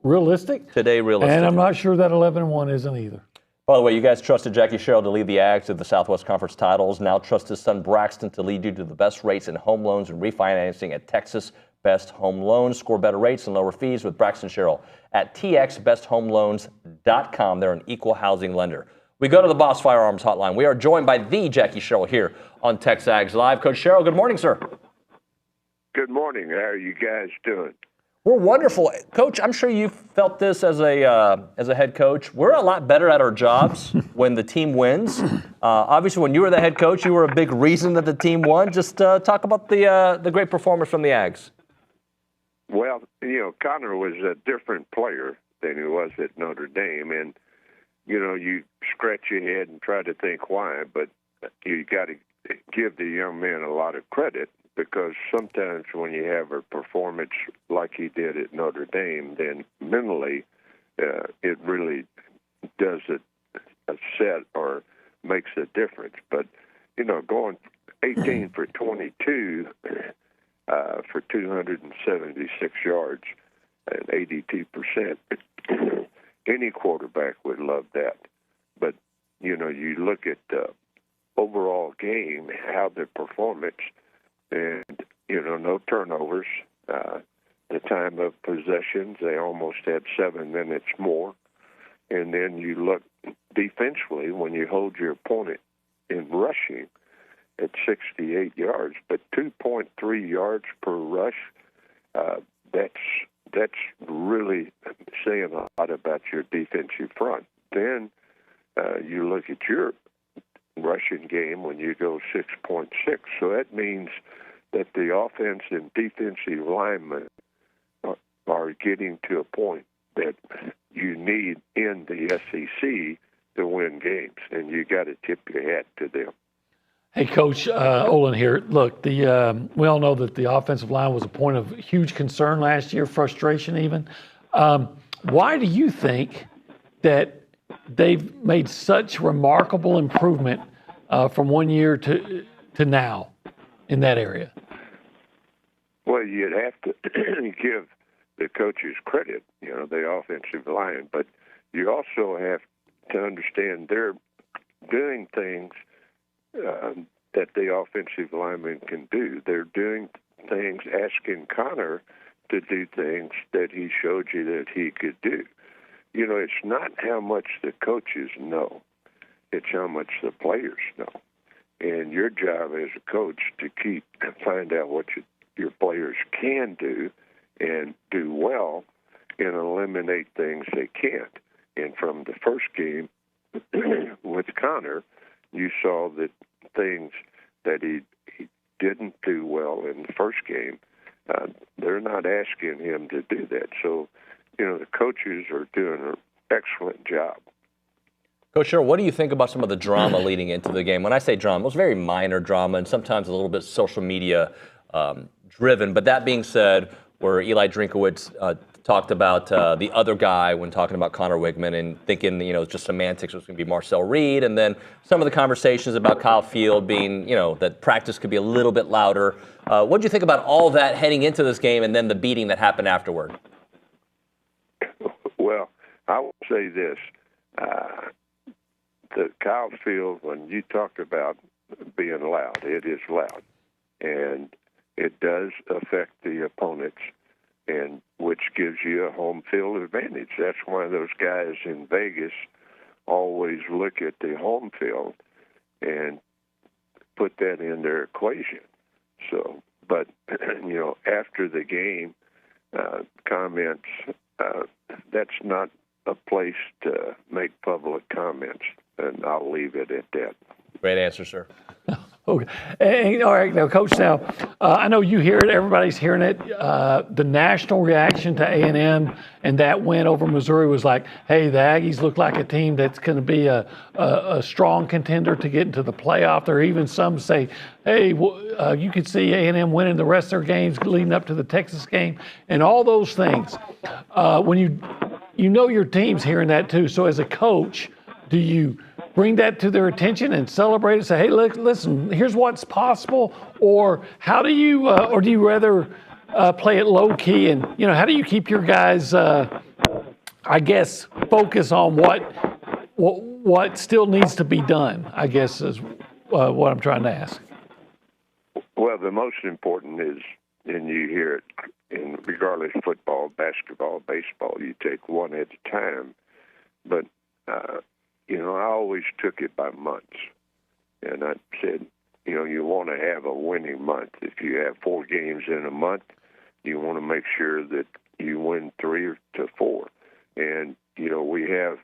realistic. Today, realistic. And I'm not sure that 11-1 isn't either. By the way, you guys trusted Jackie Sherrill to lead the Aggies to the Southwest Conference titles. Now trust his son Braxton to lead you to the best rates in home loans and refinancing at Texas Best Home Loans. Score better rates and lower fees with Braxton Sherrill at txbesthomeloans.com. They're an equal housing lender. We go to the Boss Firearms Hotline. We are joined by the Jackie Sherrill here on TexAgs Live. Coach Sherrill, good morning, sir. Good morning. How are you guys doing? We're wonderful. Coach, I'm sure you felt this as a head coach. We're a lot better at our jobs when the team wins. Obviously, when you were the head coach, you were a big reason that the team won. Just talk about the great performance from the Aggies. Well, Connor was a different player than he was at Notre Dame. And, you scratch your head and try to think why, but you got to give the young man a lot of credit because sometimes when you have a performance like he did at Notre Dame, then mentally it really does a set or makes a difference. But, going 18 for 22 for 276 yards and 82%, any quarterback would love that. But, you look at the overall game, how the performance, and, no turnovers. The time of possessions, they almost had 7 minutes more. And then you look defensively when you hold your opponent in rushing at 68 yards, but 2.3 yards per rush, that's really saying a lot about your defensive front. Then you look at your rushing game when you go 6.6. So that means that the offense and defensive linemen are getting to a point that you need in the SEC to win games, and you got to tip your hat to them. Hey, Coach, Olin here. Look, we all know that the offensive line was a point of huge concern last year, frustration even. Why do you think that they've made such remarkable improvement from one year to now in that area? Well, you'd have to give the coaches credit, the offensive line, but you also have to understand they're doing things that the offensive lineman can do. They're doing things, asking Connor to do things that he showed you that he could do. It's not how much the coaches know. It's how much the players know. And your job as a coach to find out what your players can do and do well and eliminate things they can't. And from the first game with Connor, you saw that things that he didn't do well in the first game, they're not asking him to do that. So, the coaches are doing an excellent job. Coach Sherrill, what do you think about some of the drama leading into the game? When I say drama, it was very minor drama and sometimes a little bit social media driven. But that being said, where Eli Drinkowitz talked about the other guy when talking about Connor Wigman and thinking, just semantics was going to be Marcel Reed. And then some of the conversations about Kyle Field being, that practice could be a little bit louder. What do you think about all that heading into this game and then the beating that happened afterward? Well, I will say this. The Kyle Field, when you talk about being loud, it is loud. And it does affect the opponents, and which gives you a home field advantage. That's why those guys in Vegas always look at the home field and put that in their equation. So, but, after the game, comments, that's not a place to make public comments, and I'll leave it at that. Great answer, sir. Okay. And, all right, now, Coach, now, I know you hear it. Everybody's hearing it. The national reaction to A&M and that win over Missouri was like, hey, the Aggies look like a team that's going to be a strong contender to get into the playoff. There are even some say, hey, you could see A&M winning the rest of their games leading up to the Texas game and all those things. When you know your team's hearing that too. So as a coach, do you bring that to their attention and celebrate it? Say, hey, look, listen, here's what's possible. Or how do you, or do you rather play it low key? And how do you keep your guys, I guess, focus on what still needs to be done? I guess is what I'm trying to ask. Well, the most important is, and you hear it, in regardless of football, basketball, baseball, you take one at a time. But I always took it by months. And I said, you want to have a winning month. If you have 4 games in a month, you want to make sure that you win 3 to 4. And, we have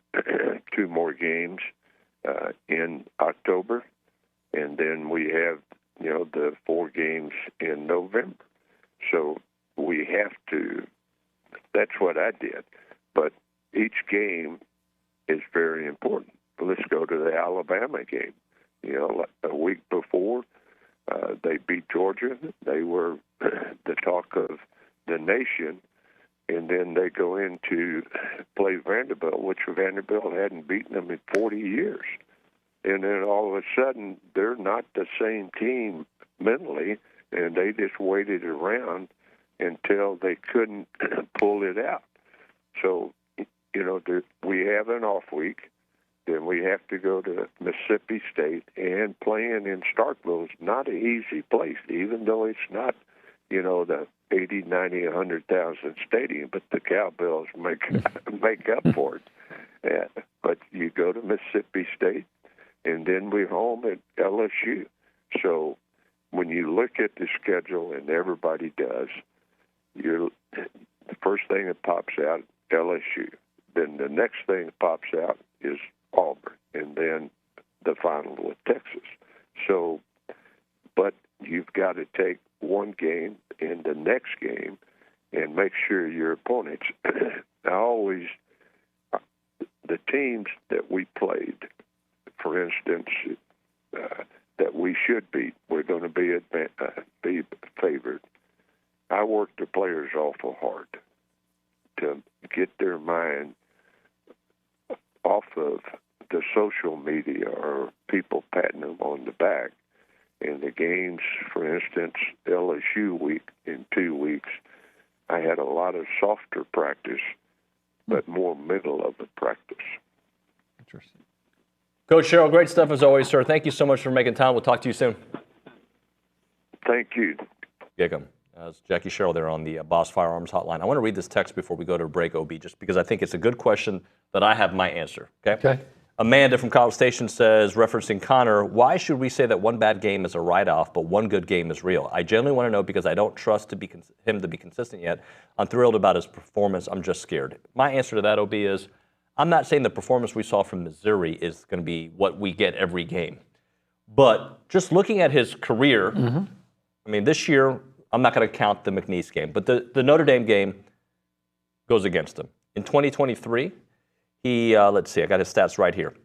2 more games in October, and then we have, the 4 games in November. So we have to, that's what I did. But each game is very important. Let's go to the Alabama game. A week before, they beat Georgia. They were the talk of the nation. And then they go in to play Vanderbilt, which Vanderbilt hadn't beaten them in 40 years. And then all of a sudden, they're not the same team mentally, and they just waited around until they couldn't pull it out. So, we have an off week. Then we have to go to Mississippi State, and playing in Starkville is not an easy place, even though it's not, the 80, 90, 100,000 stadium, but the Cowbells make up for it. Yeah. But you go to Mississippi State, and then we're home at LSU. So when you look at the schedule, and everybody does, the first thing that pops out, LSU. Then the next thing that pops out is Auburn, and then the final with Texas. So, but you've got to take one game and the next game and make sure your opponents. The teams that we played, for instance, that we should beat, we're going to be favored. I worked the players awful hard to get their mind off of the social media or people patting them on the back. In the games, for instance, LSU week, in 2 weeks, I had a lot of softer practice, but more middle of the practice. Interesting. Coach Sherrill, great stuff as always, sir. Thank you so much for making time. We'll talk to you soon. Thank you. Gig'em. That's Jackie Sherrill there on the Boss Firearms Hotline. I want to read this text before we go to a break, OB, just because I think it's a good question that I have my answer. Okay. Amanda from College Station says, referencing Connor, why should we say that one bad game is a write-off, but one good game is real? I genuinely want to know because I don't trust him to be consistent yet. I'm thrilled about his performance. I'm just scared. My answer to that, OB, is I'm not saying the performance we saw from Missouri is going to be what we get every game. But just looking at his career, I mean, this year, I'm not going to count the McNeese game, but the Notre Dame game goes against him. In 2023, he, let's see, I got his stats right here.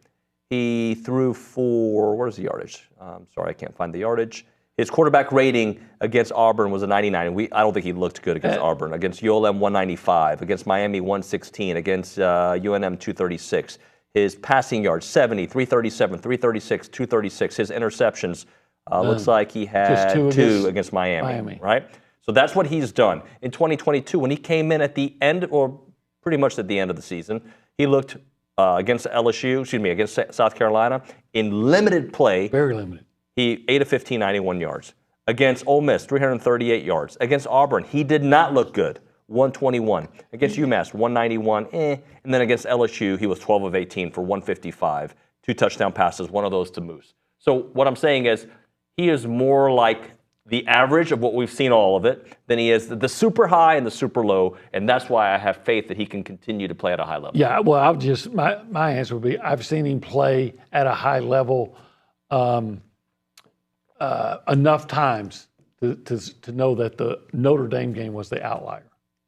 He threw for, where's the yardage? Sorry, I can't find the yardage. His quarterback rating against Auburn was a 99. I don't think he looked good against Auburn. Against ULM, 195. Against Miami, 116. Against UNM, 236. His passing yards, 70, 337, 336, 236. His interceptions, looks like he had two against Miami, right? So that's what he's done. In 2022, when he came in at the end, or pretty much at the end of the season, he looked against against South Carolina, in limited play. Very limited. He 8 of 15, 91 yards. Against Ole Miss, 338 yards. Against Auburn, he did not look good, 121. Against UMass, 191, And then against LSU, he was 12 of 18 for 155. 2 touchdown passes, one of those to Moose. So what I'm saying is, he is more like the average of what we've seen all of it than he is the super high and the super low, and that's why I have faith that he can continue to play at a high level. Yeah, well, my answer would be I've seen him play at a high level enough times to know that the Notre Dame game was the outlier.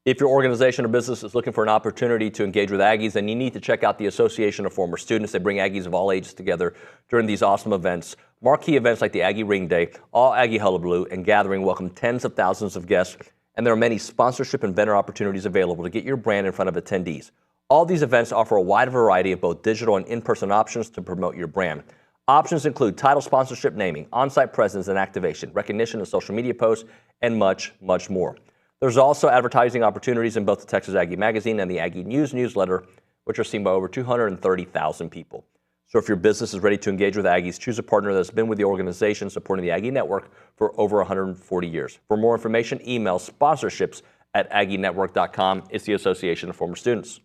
If your organization or business is looking for an opportunity to engage with Aggies, then you need to check out the Association of Former Students. They bring Aggies of all ages together during these awesome events. Marquee events like the Aggie Ring Day, All Aggie Hullabaloo, and Gathering welcome tens of thousands of guests, and there are many sponsorship and vendor opportunities available to get your brand in front of attendees. All these events offer a wide variety of both digital and in-person options to promote your brand. Options include title sponsorship, naming, on-site presence and activation, recognition of social media posts, and much, much more. There's also advertising opportunities in both the Texas Aggie Magazine and the Aggie News newsletter, which are seen by over 230,000 people. So if your business is ready to engage with Aggies, choose a partner that's been with the organization supporting the Aggie Network for over 140 years. For more information, email sponsorships@aggienetwork.com. It's the Association of Former Students.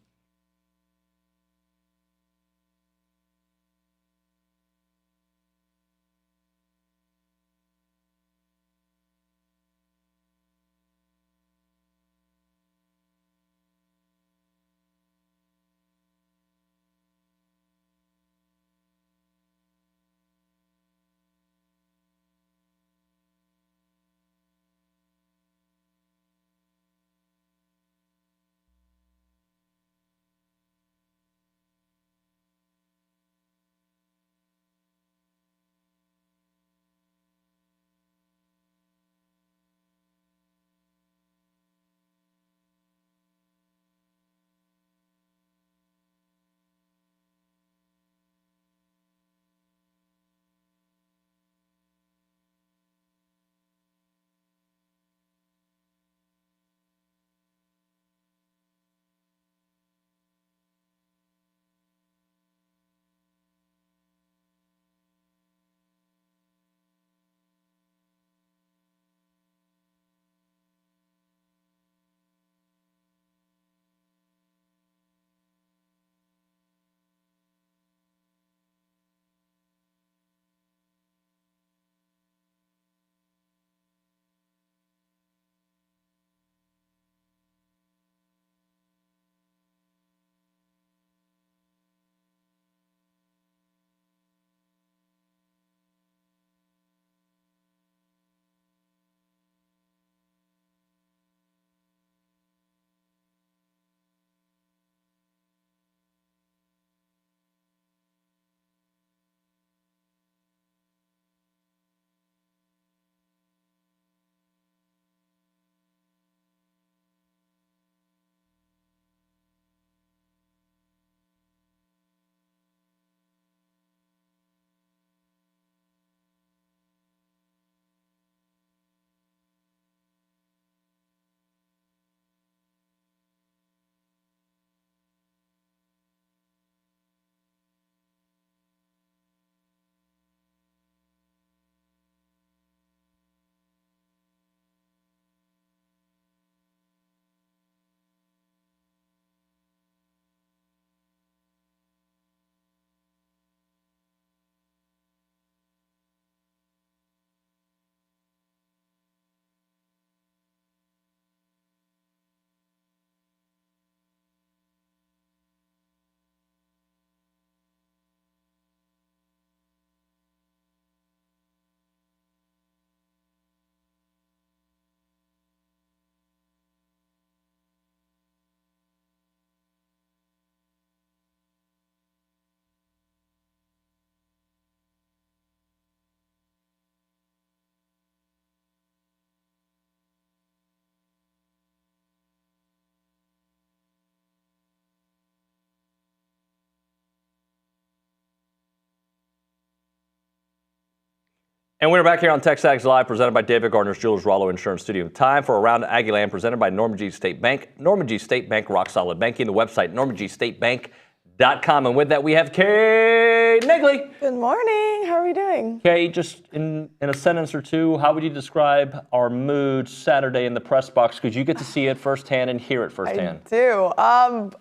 And we're back here on TexAgs Live, presented by David Gardner's Jewelers Rollo Insurance Studio. Time for Around Aggieland, presented by Norman G. State Bank. Norman G. State Bank, rock solid banking. The website, normangstatebank.com. And with that, we have Kay Naegeli. Good morning. How are we doing? Kay, just in a sentence or two, how would you describe our mood Saturday in the press box? Because you get to see it firsthand and hear it firsthand. I do.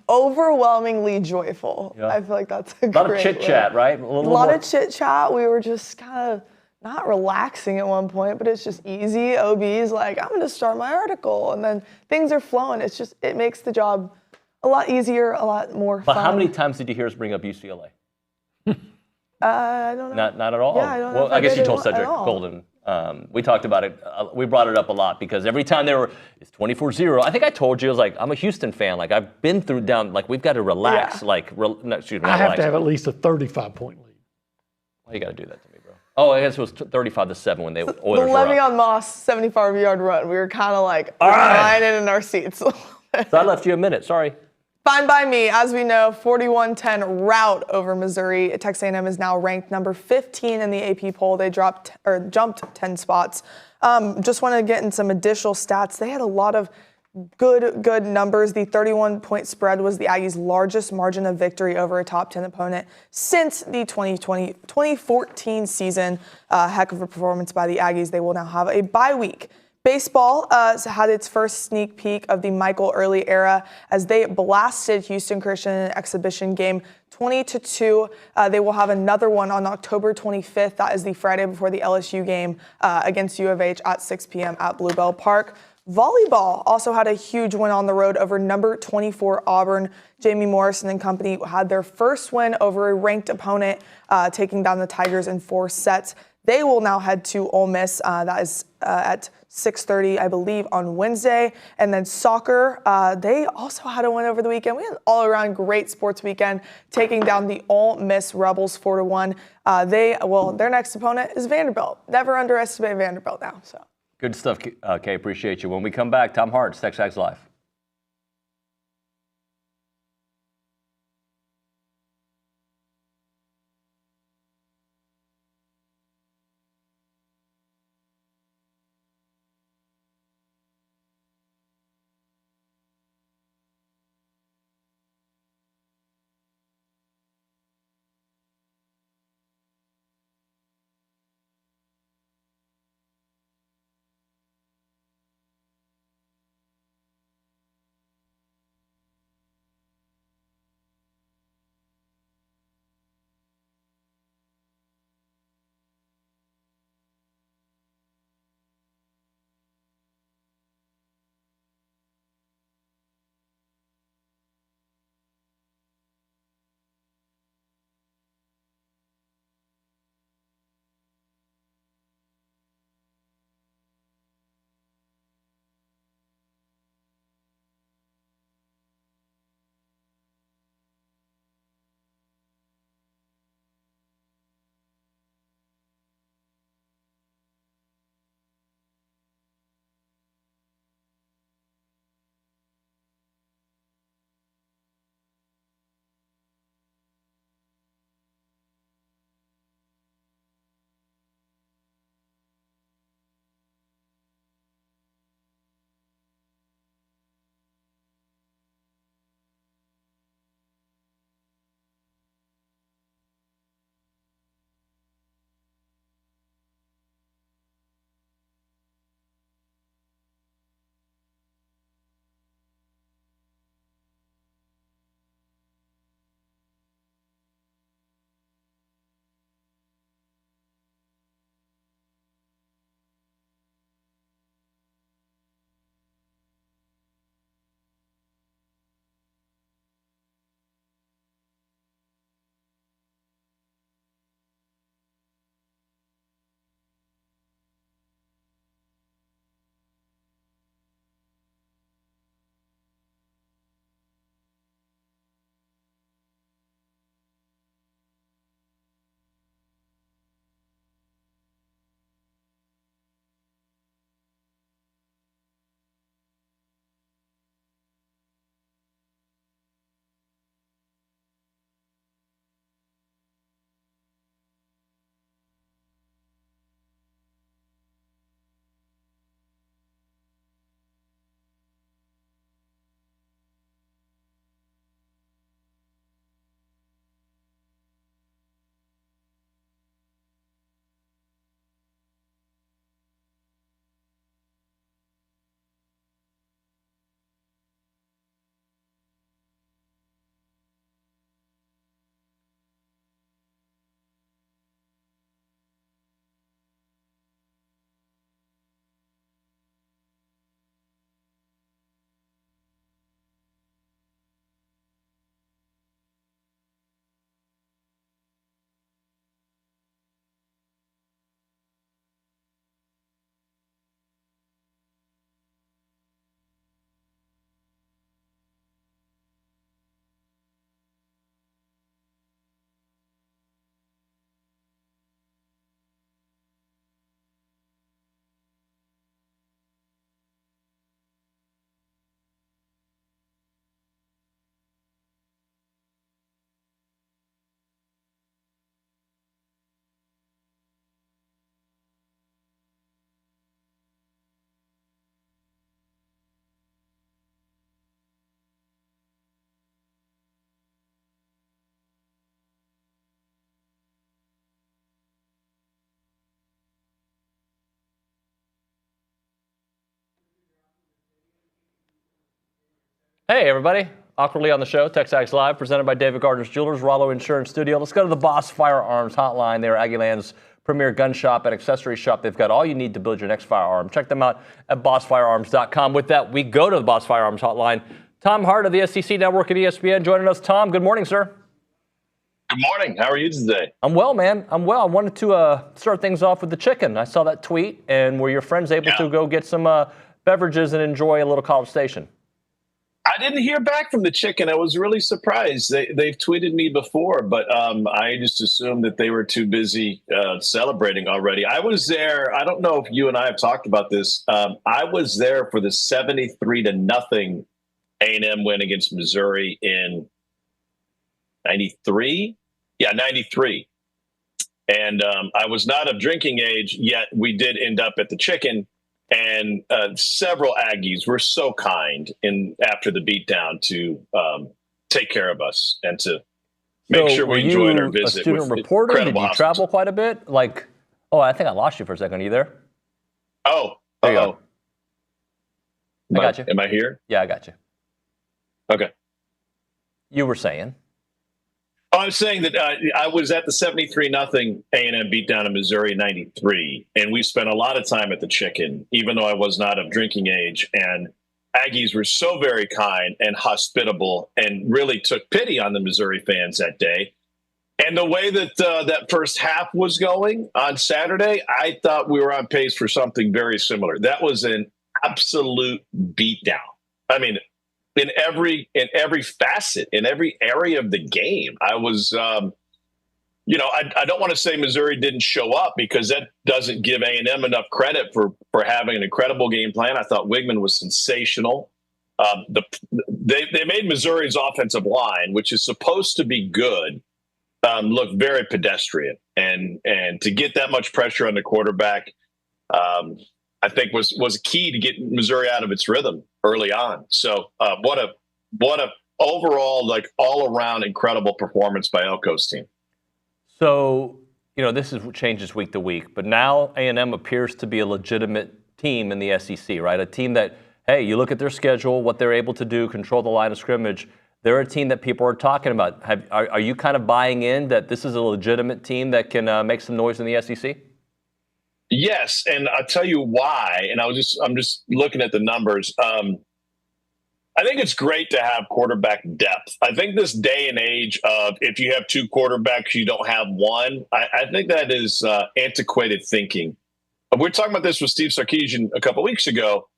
Overwhelmingly joyful. Yeah. I feel like that's a lot of chit chat, right? A lot of chit chat. We were just kind of not relaxing at one point, but it's just easy. OB's like, I'm going to start my article. And then things are flowing. It makes the job a lot easier, a lot more fun. But how many times did you hear us bring up UCLA? I don't know. Not at all. Yeah, I don't know Well, if I I guess did you it told at Cedric all. Golden. We talked about it. We brought it up a lot because every time it's 24-0. I think I told you, I was like, I'm a Houston fan. Like, I've been through down, like, we've got to relax. Yeah. Like, no, excuse me, I not have relax. to have at least a 35-point lead. Why you got to do that to me, bro? Oh, I guess it was 35-7 when they The Oilers were up. Le'Veon Moss 75-yard run. We were kind of like right. reclining in our seats. So I left you a minute. Sorry. Fine by me. As we know, 41-10 rout over Missouri. Texas A&M is now ranked number 15 in the AP poll. They jumped 10 spots. Just want to get in some additional stats. They had a lot of good numbers. The 31-point spread was the Aggies' largest margin of victory over a top 10 opponent since the 2014 season. Heck of a performance by the Aggies. They will now have a bye week. Baseball had its first sneak peek of the Michael Early era as they blasted Houston Christian in an exhibition game 20-2. They will have another one on October 25th. That is the Friday before the LSU game against U of H at 6 p.m. at Bluebell Park. Volleyball also had a huge win on the road over number 24 Auburn. Jamie Morrison and company had their first win over a ranked opponent, taking down the Tigers in 4 sets. They will now head to Ole Miss. That is at 6:30, I believe, on Wednesday. And then soccer, they also had a win over the weekend. We had an all-around great sports weekend, taking down the Ole Miss Rebels 4-1. Their next opponent is Vanderbilt. Never underestimate Vanderbilt now. So Good stuff, Kay. Appreciate you. When we come back, Tom Hart, TexAgs Live. Hey, everybody. Awkwardly on the show, TexAgs Live, presented by David Gardner's Jewelers, Rollo Insurance Studio. Let's go to the Boss Firearms Hotline. They're Aggieland's premier gun shop and accessory shop. They've got all you need to build your next firearm. Check them out at bossfirearms.com. With that, we go to the Boss Firearms Hotline. Tom Hart of the SEC Network at ESPN joining us. Tom, good morning, sir. Good morning. How are you today? I'm well, man. I'm well. I wanted to start things off with the chicken. I saw that tweet, and were your friends able to go get some beverages and enjoy a little College Station? I didn't hear back from the chicken. I was really surprised. They've tweeted me before, but I just assumed that they were too busy celebrating already. I was there. I don't know if you and I have talked about this. I was there for the 73-0 A&M win against Missouri in 93. Yeah, 93. And I was not of drinking age, yet we did end up at the chicken. And several Aggies were so kind after the beatdown to take care of us and to make sure we enjoyed our visit. A student reporter? Did you travel quite a bit? I think I lost you for a second. Are you there? Oh, there you go. I got you. Am I here? Yeah, I got you. Okay. You were saying? I was saying that I was at the 73-0 A&M beatdown in Missouri in 93, and we spent a lot of time at the chicken, even though I was not of drinking age. And Aggies were so very kind and hospitable and really took pity on the Missouri fans that day. And the way that that first half was going on Saturday, I thought we were on pace for something very similar. That was an absolute beatdown. I mean, in every facet, in every area of the game. I was, I don't want to say Missouri didn't show up because that doesn't give A&M enough credit for having an incredible game plan. I thought Wigman was sensational. They made Missouri's offensive line, which is supposed to be good, look very pedestrian. And to get that much pressure on the quarterback, I think was key to get Missouri out of its rhythm early on. So what a overall, all around incredible performance by Elko's team. So, this changes week to week, but now A&M appears to be a legitimate team in the SEC, right? A team that, hey, you look at their schedule, what they're able to do, control the line of scrimmage. They're a team that people are talking about. Are you kind of buying in that this is a legitimate team that can make some noise in the SEC? Yes, and I'll tell you why. And I'm just looking at the numbers. I think it's great to have quarterback depth. I think this day and age of if you have two quarterbacks, you don't have one. I think that is antiquated thinking. We were talking about this with Steve Sarkisian a couple of weeks ago,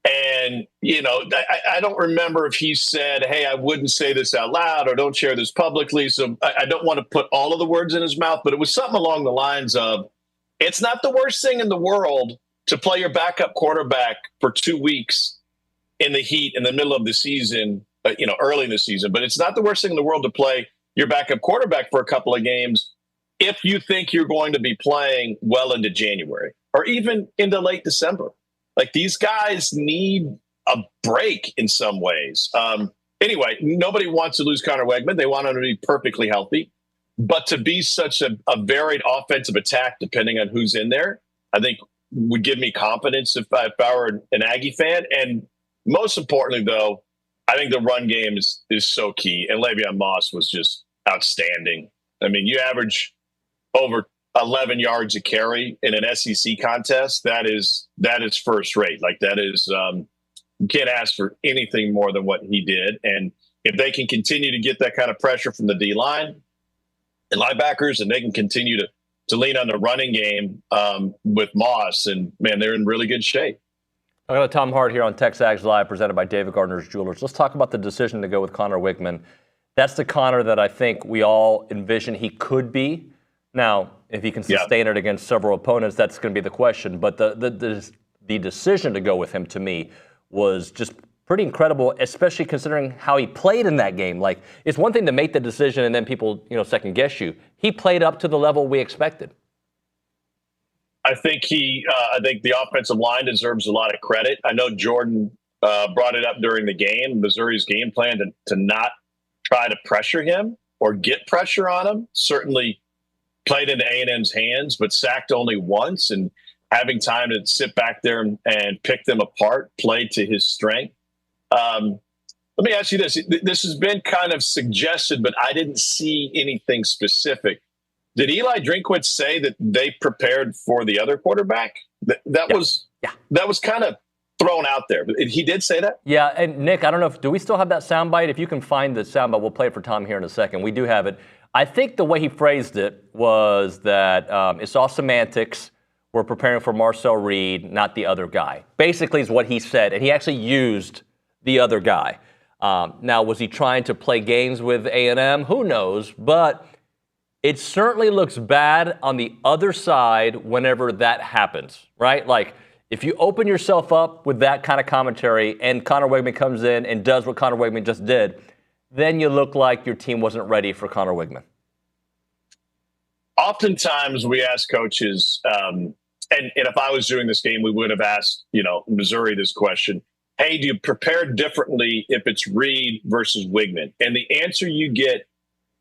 and I don't remember if he said, "Hey, I wouldn't say this out loud" or "Don't share this publicly." So I don't want to put all of the words in his mouth, but it was something along the lines of, it's not the worst thing in the world to play your backup quarterback for 2 weeks in the heat in the middle of the season, early in the season. But it's not the worst thing in the world to play your backup quarterback for a couple of games if you think you're going to be playing well into January or even into late December. These guys need a break in some ways. Anyway, nobody wants to lose Connor Wegman. They want him to be perfectly healthy. But to be such a varied offensive attack, depending on who's in there, I think would give me confidence if I were an Aggie fan. And most importantly, though, I think the run game is so key. And Le'Veon Moss was just outstanding. I mean, you average over 11 yards a carry in an SEC contest. That is first rate. That is, you can't ask for anything more than what he did. And if they can continue to get that kind of pressure from the D-line and linebackers, and they can continue to lean on the running game with Moss, and man, they're in really good shape. I got Tom Hart here on TexAgs Live, presented by David Gardner's Jewelers. Let's talk about the decision to go with Connor Wigman. That's the Connor that I think we all envision he could be. Now, if he can sustain it against several opponents, that's going to be the question. But the decision to go with him, to me, was just pretty incredible, especially considering how he played in that game. It's one thing to make the decision and then people, second guess you. He played up to the level we expected. I think I think the offensive line deserves a lot of credit. I know Jordan brought it up during the game, Missouri's game plan to not try to pressure him or get pressure on him. Certainly played into A&M's hands, but sacked only once, and having time to sit back there and pick them apart, played to his strength. Let me ask you this. This has been kind of suggested, but I didn't see anything specific. Did Eli Drinkwitz say that they prepared for the other quarterback? That was kind of thrown out there. He did say that? Yeah, and Nick, I don't know, do we still have that soundbite? If you can find the soundbite, we'll play it for Tom here in a second. We do have it. I think the way he phrased it was that it's all semantics. We're preparing for Marcel Reed, not the other guy. Basically is what he said, and he actually used the other guy. Now, was he trying to play games with A&M? Who knows? But it certainly looks bad on the other side whenever that happens, right? Like, if you open yourself up with that kind of commentary and Connor Wigman comes in and does what Connor Wigman just did, then you look like your team wasn't ready for Connor Wigman. Oftentimes we ask coaches, and if I was doing this game, we would have asked, Missouri this question. Hey, do you prepare differently if it's Reed versus Wigman? And the answer you get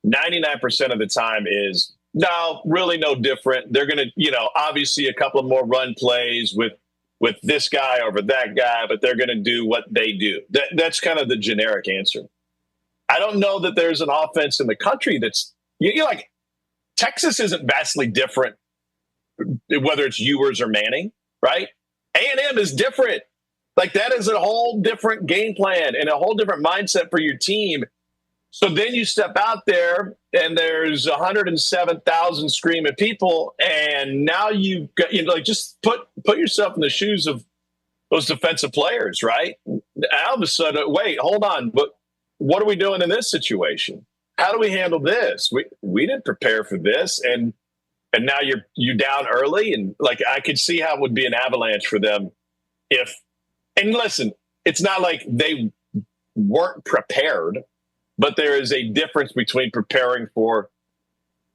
99% of the time is, no, really no different. They're going to, obviously a couple of more run plays with this guy over that guy, but they're going to do what they do. That's kind of the generic answer. I don't know that there's an offense in the country that's, like, Texas isn't vastly different, whether it's Ewers or Manning, right? A&M is different. Like, that is a whole different game plan and a whole different mindset for your team. So then you step out there and there's 107,000 screaming people, and now you've got, just put yourself in the shoes of those defensive players, right? All of a sudden, wait, hold on, but what are we doing in this situation? How do we handle this? We didn't prepare for this, and now you're down early, and like I could see how it would be an avalanche for them if. And listen, it's not like they weren't prepared, but there is a difference between preparing for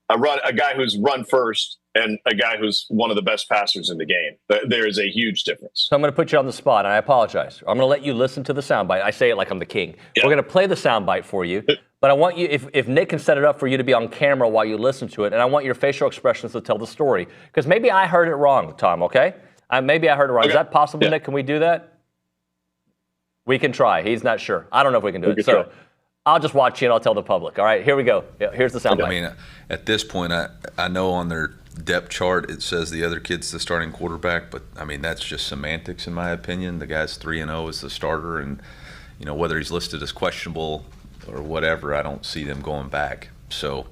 a guy who's run first and a guy who's one of the best passers in the game. There is a huge difference. So I'm going to put you on the spot, and I apologize. I'm going to let you listen to the soundbite. I say it like I'm the king. Yeah. We're going to play the soundbite for you, but I want you, if Nick can set it up for you to be on camera while you listen to it, and I want your facial expressions to tell the story. Because maybe I heard it wrong, Tom, okay? Maybe I heard it wrong. Okay. Is that possible, Nick? Can we do that? We can try. He's not sure. I don't know if we can do it. So I'll just watch you and I'll tell the public. All right, here we go. Yeah, here's the soundbite. I mean, at this point, I know on their depth chart it says the other kid's the starting quarterback, but I mean that's just semantics in my opinion. The guy's 3-0 as the starter, and whether he's listed as questionable or whatever, I don't see them going back. So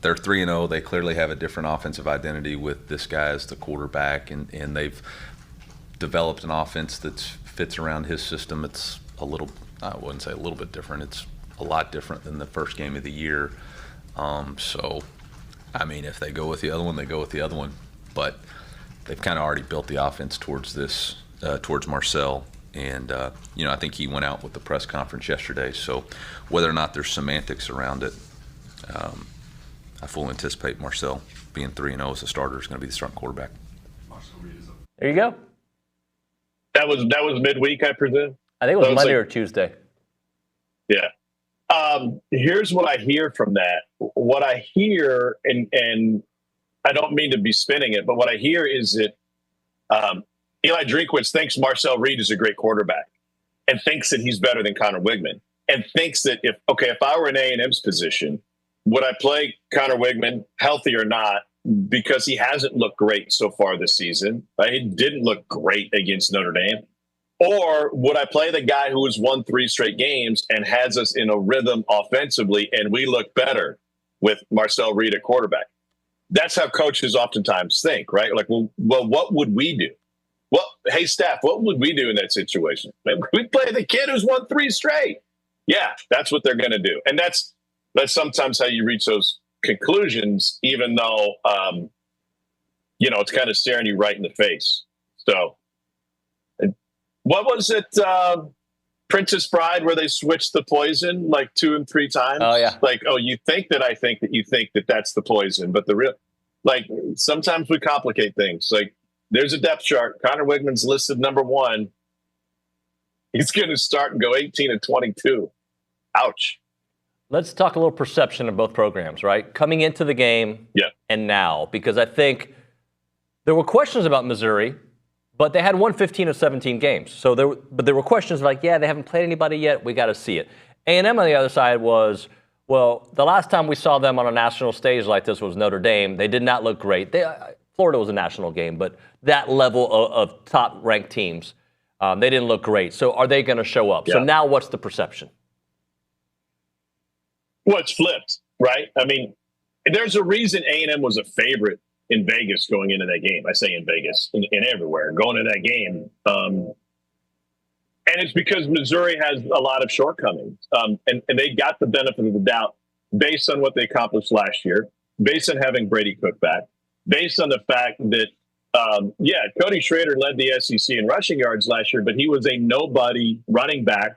they're 3-0. They clearly have a different offensive identity with this guy as the quarterback, and they've developed an offense that fits around his system. It's a little, I wouldn't say a little bit different. It's a lot different than the first game of the year. So, I mean, if they go with the other one, they go with the other one. But they've kind of already built the offense towards this, towards Marcel. And, I think he went out with the press conference yesterday. So whether or not there's semantics around it, I fully anticipate Marcel being 3-0 as a starter is going to be the starting quarterback. There you go. That was midweek, I presume? I think it was Monday or Tuesday. Yeah. Here's what I hear from that. What I hear, and I don't mean to be spinning it, but what I hear is that Eli Drinkwitz thinks Marcel Reed is a great quarterback and thinks that he's better than Connor Wigman, and thinks that if I were in A&M's position, would I play Connor Wigman, healthy or not, because he hasn't looked great so far this season. Right? He didn't look great against Notre Dame. Or would I play the guy who has won 3 straight games and has us in a rhythm offensively, and we look better with Marcel Reed at quarterback? That's how coaches oftentimes think, right? Like, well, what would we do? Well, hey, staff, what would we do in that situation? We play the kid who's won 3 straight. Yeah, that's what they're going to do. And that's sometimes how you reach those conclusions, even though, it's kind of staring you right in the face. So what was it, Princess Bride, where they switched the poison like 2 and 3 times? Oh, yeah. Like, you think that I think that you think that that's the poison, but sometimes we complicate things. Like, there's a depth chart. Connor Wigman's listed number 1. He's going to start and go 18 and 22. Ouch. Let's talk a little perception of both programs, right? Coming into the game and now, because I think there were questions about Missouri, but they had won 15 of 17 games. So there were questions like, they haven't played anybody yet. We got to see it. A&M on the other side was, well, the last time we saw them on a national stage like this was Notre Dame. They did not look great. Florida was a national game, but that level of top-ranked teams, they didn't look great. So are they going to show up? Yeah. So now what's the perception? Well, it's flipped, right? I mean, there's a reason A&M was a favorite in Vegas going into that game. I say in Vegas, in everywhere, going into that game. And it's because Missouri has a lot of shortcomings. And they got the benefit of the doubt based on what they accomplished last year, based on having Brady Cook back, based on the fact that, Cody Schrader led the SEC in rushing yards last year, but he was a nobody running back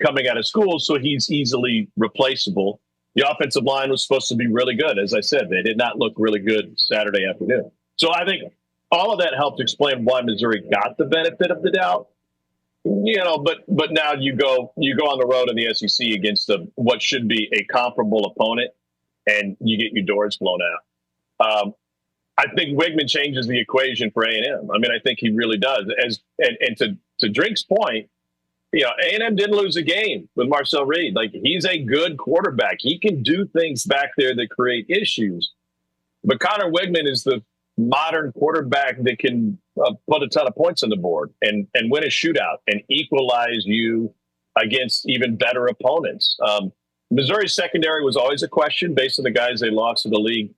coming out of school, so he's easily replaceable. The offensive line was supposed to be really good. As I said, they did not look really good Saturday afternoon. So I think all of that helped explain why Missouri got the benefit of the doubt. But now you go on the road in the SEC against what should be a comparable opponent, and you get your doors blown out. I think Wigman changes the equation for A&M. I mean, I think he really does. And to Drink's point, A&M didn't lose a game with Marcel Reed. Like, he's a good quarterback. He can do things back there that create issues. But Connor Wigman is the modern quarterback that can put a ton of points on the board and win a shootout and equalize you against even better opponents. Missouri's secondary was always a question based on the guys they lost to the league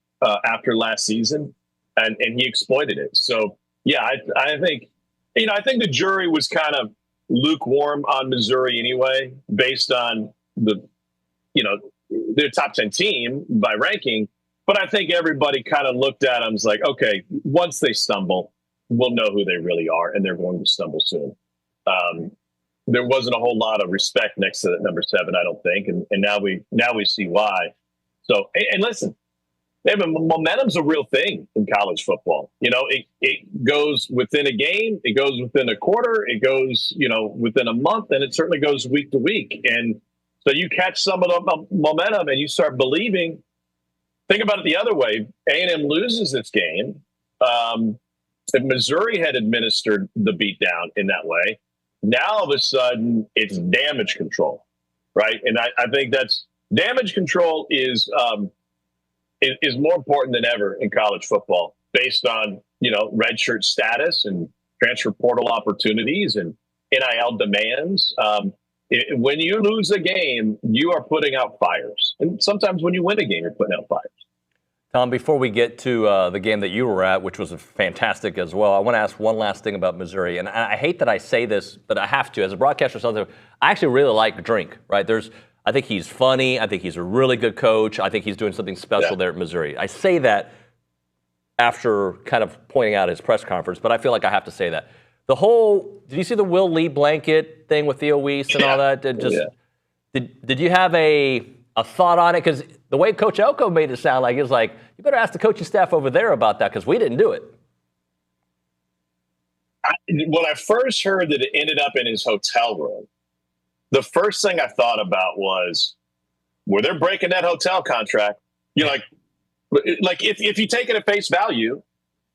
after last season, and he exploited it. So, yeah, I think the jury was kind of lukewarm on Missouri anyway, based on their top 10 team by ranking. But I think everybody kind of looked at them and was like, okay, once they stumble, we'll know who they really are, and they're going to stumble soon. There wasn't a whole lot of respect next to that number 7, I don't think, and now we see why. So, and listen, momentum's a real thing in college football. It goes within a game, it goes within a quarter, it goes within a month, and it certainly goes week to week. And so you catch some of the momentum and you start believing. Think about it the other way. A&M loses this game. If Missouri had administered the beatdown in that way, now all of a sudden it's damage control, right? And I think that's damage control is more important than ever in college football, based on redshirt status and transfer portal opportunities and NIL demands. When you lose a game, you are putting out fires, and sometimes when you win a game, you're putting out fires. Tom, before we get to the game that you were at, which was fantastic as well, I want to ask one last thing about Missouri. And I hate that I say this, but I have to. As a broadcaster, I actually really like Drink, right? I think he's funny. I think he's a really good coach. I think he's doing something special there at Missouri. I say that after kind of pointing out his press conference, but I feel like I have to say that. Did you see the Will Lee blanket thing with Theo Weiss and all that? Did you have a thought on it? Because the way Coach Elko made it sound like, it was like, you better ask the coaching staff over there about that, because we didn't do it. When I first heard that it ended up in his hotel room, the first thing I thought about was, were they breaking that hotel contract? Like if you take it at face value,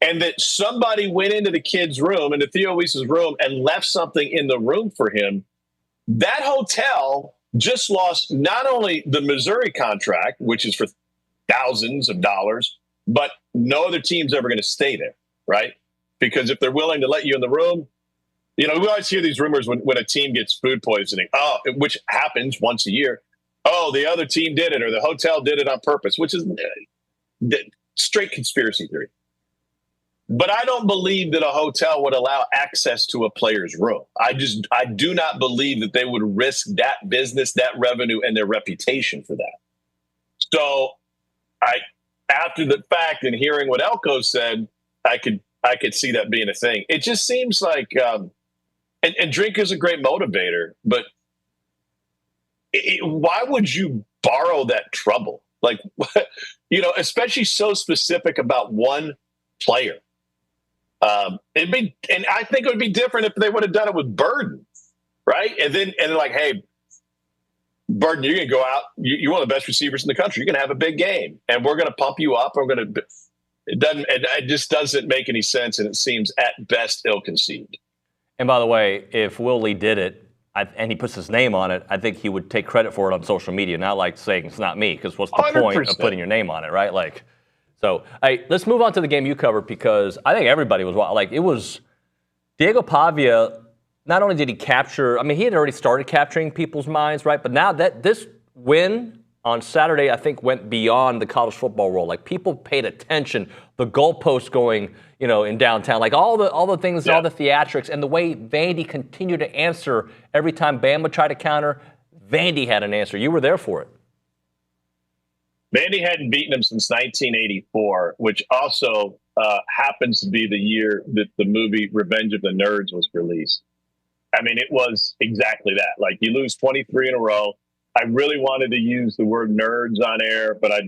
and that somebody went into the kid's room, into Theo Weiss's room, and left something in the room for him, that hotel just lost not only the Missouri contract, which is for thousands of dollars, but no other team's ever going to stay there, right? Because if they're willing to let you in the room, we always hear these rumors when a team gets food poisoning, which happens once a year. Oh, the other team did it, or the hotel did it on purpose, which is straight conspiracy theory. But I don't believe that a hotel would allow access to a player's room. I do not believe that they would risk that business, that revenue, and their reputation for that. So after the fact and hearing what Elko said, I could see that being a thing. It just seems like, and Drink is a great motivator, but why would you borrow that trouble? Like, especially so specific about one player. And I think it would be different if they would have done it with Burden, right? And then like, hey, Burden, you're going to go out. You're one of the best receivers in the country. You're going to have a big game, and we're going to pump you up. It just doesn't make any sense, and it seems at best ill-conceived. And by the way, if Will Lee did it, and he puts his name on it, I think he would take credit for it on social media, not like saying it's not me, because what's the point of 100%. putting your name on it, right? Like, so hey, let's move on to the game you covered, because I think everybody was like, it was Diego Pavia. Not only did he capture, I mean, he had already started capturing people's minds, right? But now that this win on Saturday, I think, went beyond the college football world. Like, people paid attention. The goalposts going, in downtown, like all the things, all the theatrics, and the way Vandy continued to answer every time Bama tried to counter. Vandy had an answer. You were there for it. Vandy hadn't beaten them since 1984, which also happens to be the year that the movie Revenge of the Nerds was released. I mean, it was exactly that. Like, you lose 23 in a row. I really wanted to use the word nerds on air, but I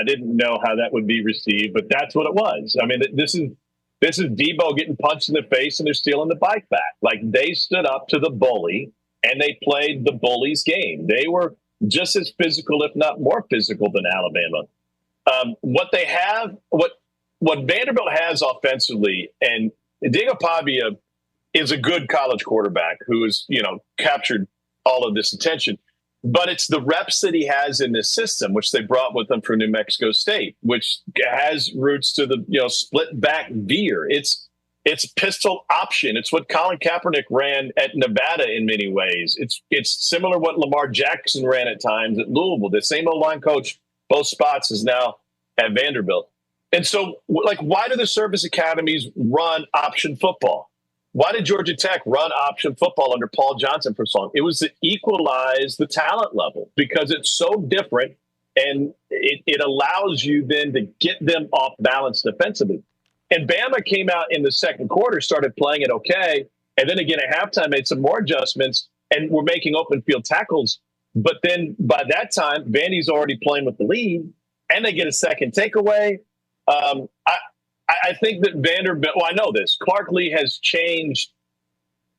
didn't know how that would be received. But that's what it was. I mean, this is Debo getting punched in the face and they're stealing the bike back. Like, they stood up to the bully and they played the bully's game. They were just as physical, if not more physical, than Alabama. What Vanderbilt has offensively, and Diego Pavia is a good college quarterback who has, captured all of this attention. But it's the reps that he has in this system, which they brought with them from New Mexico State, which has roots to the, split back veer. It's pistol option. It's what Colin Kaepernick ran at Nevada in many ways. It's similar to what Lamar Jackson ran at times at Louisville. The same O-line coach, both spots, is now at Vanderbilt. And so, why do the service academies run option football? Why did Georgia Tech run option football under Paul Johnson for so long? It was to equalize the talent level, because it's so different, and it allows you then to get them off balance defensively. And Bama came out in the second quarter, started playing it okay, and then again at halftime made some more adjustments, and were making open field tackles. But then by that time, Vandy's already playing with the lead, and they get a second takeaway. I think that Vanderbilt, I know this, Clark Lee has changed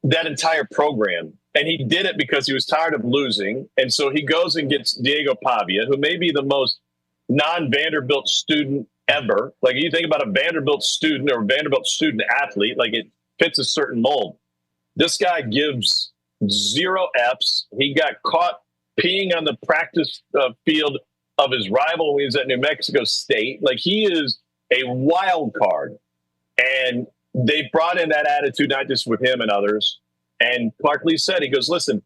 that entire program, and he did it because he was tired of losing. And so he goes and gets Diego Pavia, who may be the most non-Vanderbilt student ever. Like, you think about a Vanderbilt student or a Vanderbilt student athlete, like, it fits a certain mold. This guy gives 0 Fs. He got caught peeing on the practice field of his rival when he was at New Mexico State. Like, he is a wild card. And they brought in that attitude, not just with him and others. And Clark Lee said, he goes, listen,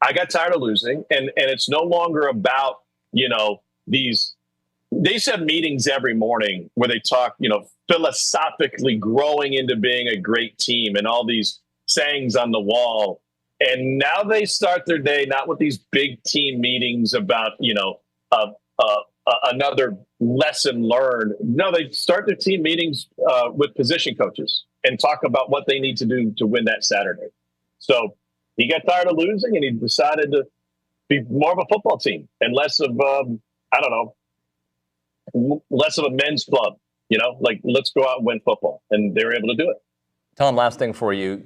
I got tired of losing. And it's no longer about, these, they said meetings every morning where they talk, philosophically growing into being a great team and all these sayings on the wall. And now they start their day not with these big team meetings about, another lesson learned. No, they start their team meetings with position coaches and talk about what they need to do to win that Saturday. So he got tired of losing, and he decided to be more of a football team and less of, less of a men's club, let's go out and win football. And they were able to do it. Tom, last thing for you.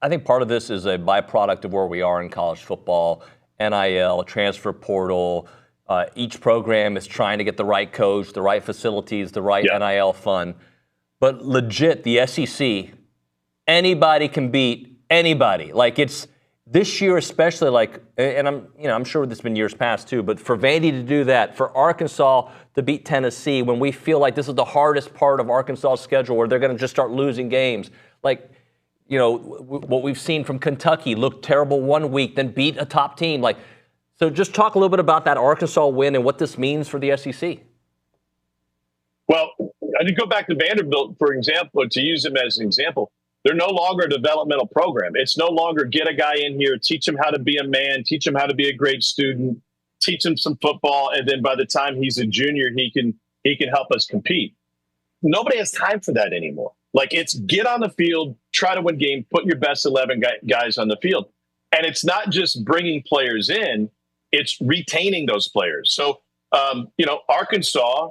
I think part of this is a byproduct of where we are in college football, NIL, transfer portal. Each program is trying to get the right coach, the right facilities, the right NIL fund. But legit, the SEC, anybody can beat anybody. Like, it's this year especially, like, and I'm sure this has been years past too, but for Vandy to do that, for Arkansas to beat Tennessee when we feel like this is the hardest part of Arkansas' schedule where they're going to just start losing games. Like, what we've seen from Kentucky, looked terrible one week, then beat a top team. Like, so just talk a little bit about that Arkansas win and what this means for the SEC. Well, I did go back to Vanderbilt, for example, to use them as an example. They're no longer a developmental program. It's no longer get a guy in here, teach him how to be a man, teach him how to be a great student, teach him some football, and then by the time he's a junior, he can help us compete. Nobody has time for that anymore. Like, it's get on the field, try to win game, put your best 11 guys on the field. And it's not just bringing players in, it's retaining those players. So, Arkansas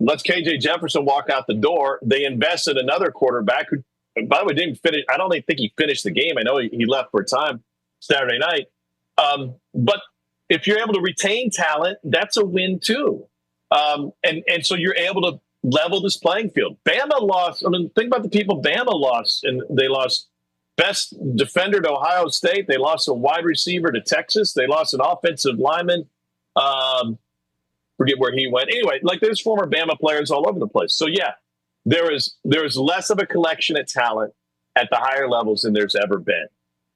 lets KJ Jefferson walk out the door. They invested another quarterback who, by the way, didn't finish. I don't think he finished the game. I know he left for a time Saturday night. But if you're able to retain talent, that's a win too. And so you're able to level this playing field. Bama lost. I mean, think about the people Bama lost, and they lost best defender to Ohio State. They lost a wide receiver to Texas. They lost an offensive lineman. Forget where he went. Anyway, like there's former Bama players all over the place. So yeah, there is less of a collection of talent at the higher levels than there's ever been.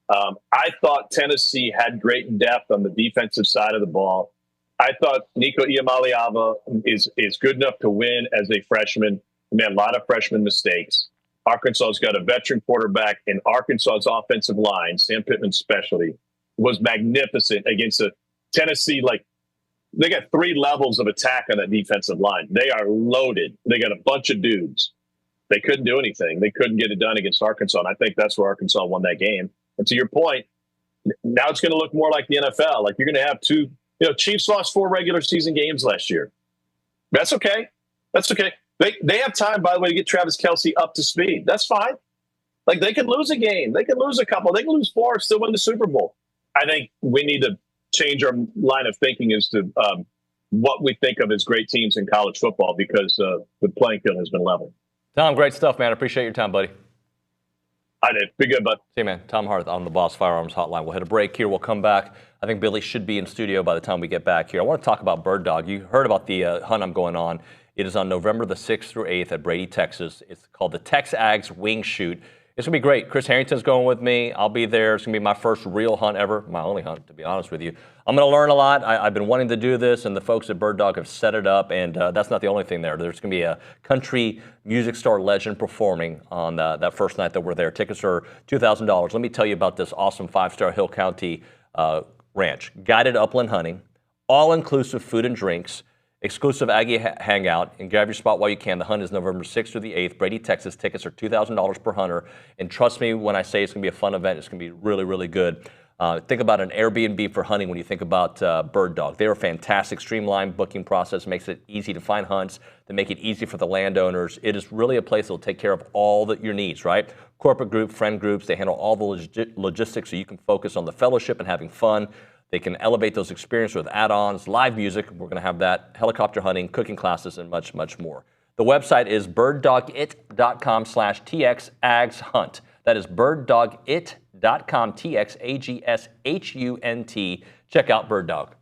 I thought Tennessee had great depth on the defensive side of the ball. I thought Nico Iamaleava is good enough to win as a freshman. He made a lot of freshman mistakes. Arkansas's got a veteran quarterback, and Arkansas's offensive line, Sam Pittman's specialty, was magnificent against a Tennessee. Like, they got 3 levels of attack on that defensive line. They are loaded. They got a bunch of dudes. They couldn't do anything. They couldn't get it done against Arkansas, and I think that's where Arkansas won that game. And to your point, now it's going to look more like the NFL. Like, you're going to have 2 Chiefs lost 4 regular season games last year. That's okay. That's okay. They have time, by the way, to get Travis Kelce up to speed. That's fine. Like, they could lose a game. They could lose a couple. They can lose 4, still win the Super Bowl. I think we need to change our line of thinking as to what we think of as great teams in college football, because the playing field has been leveled. Tom, great stuff, man. I appreciate your time, buddy. I did. Be good, bud. See you, man. Tom Hart on the Boss Firearms Hotline. We'll hit a break here. We'll come back. I think Billy should be in studio by the time we get back here. I want to talk about Bird Dog. You heard about the hunt I'm going on. It is on November the 6th through 8th at Brady, Texas. It's called the TexAgs Wing Shoot. It's going to be great. Chris Harrington's going with me. I'll be there. It's going to be my first real hunt ever, my only hunt, to be honest with you. I'm going to learn a lot. I've been wanting to do this, and the folks at Bird Dog have set it up, and that's not the only thing there. There's going to be a country music star legend performing on that first night that we're there. Tickets are $2,000. Let me tell you about this awesome 5-star Hill County ranch. Guided upland hunting, all-inclusive food and drinks, exclusive Aggie hangout, and grab your spot while you can. The hunt is November 6th through the 8th. Brady, Texas. Tickets are $2,000 per hunter. And trust me when I say it's going to be a fun event. It's going to be really, really good. Think about an Airbnb for hunting when you think about Bird Dog. They're a fantastic, streamlined booking process. Makes it easy to find hunts. They make it easy for the landowners. It is really a place that will take care of all your needs, right? Corporate group, friend groups. They handle all the logistics so you can focus on the fellowship and having fun. They can elevate those experiences with add-ons, live music. We're going to have that, helicopter hunting, cooking classes, and much, much more. The website is birddogit.com/TXAgsHunt. That is birddogit.com, TXAGSHUNT. Check out Bird Dog.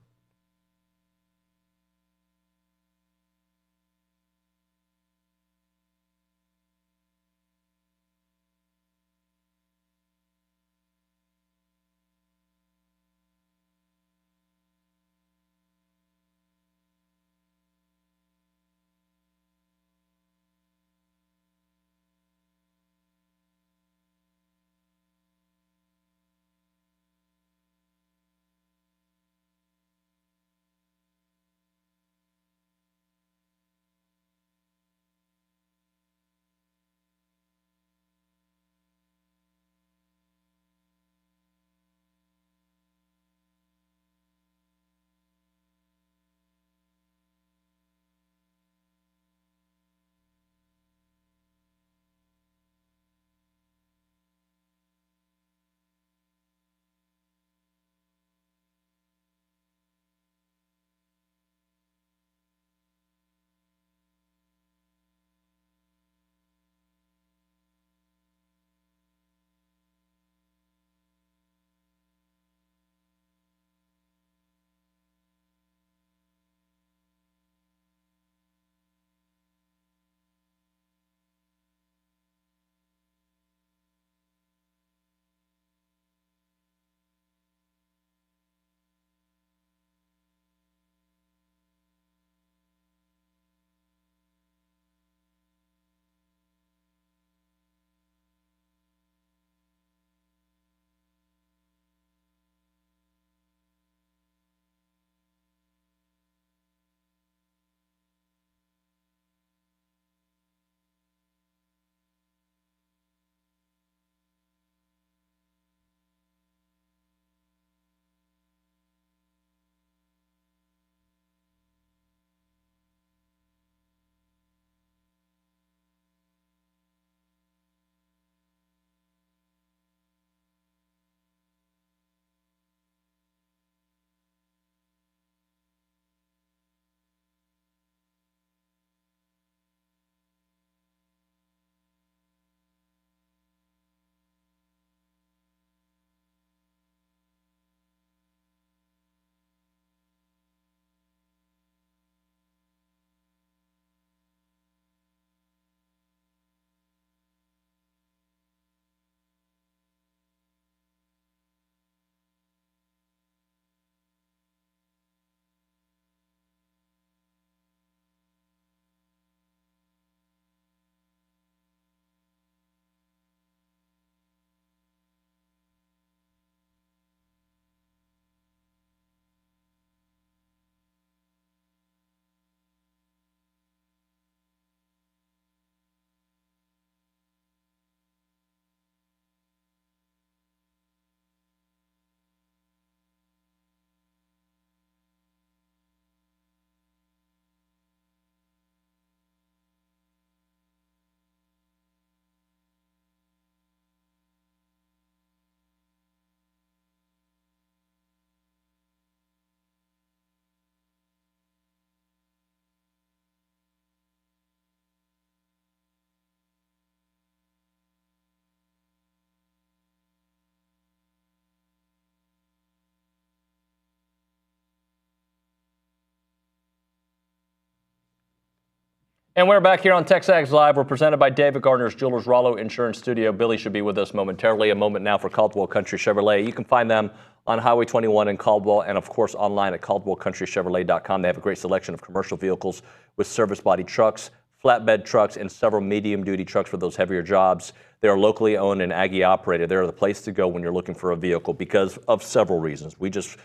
And we're back here on TexAgs Live. We're presented by David Gardner's Jewelers Rollo Insurance Studio. Billy should be with us momentarily. A moment now for Caldwell Country Chevrolet. You can find them on Highway 21 in Caldwell and, of course, online at caldwellcountrychevrolet.com. They have a great selection of commercial vehicles with service body trucks, flatbed trucks, and several medium-duty trucks for those heavier jobs. They are locally owned and Aggie operated. They're the place to go when you're looking for a vehicle because of several reasons. We just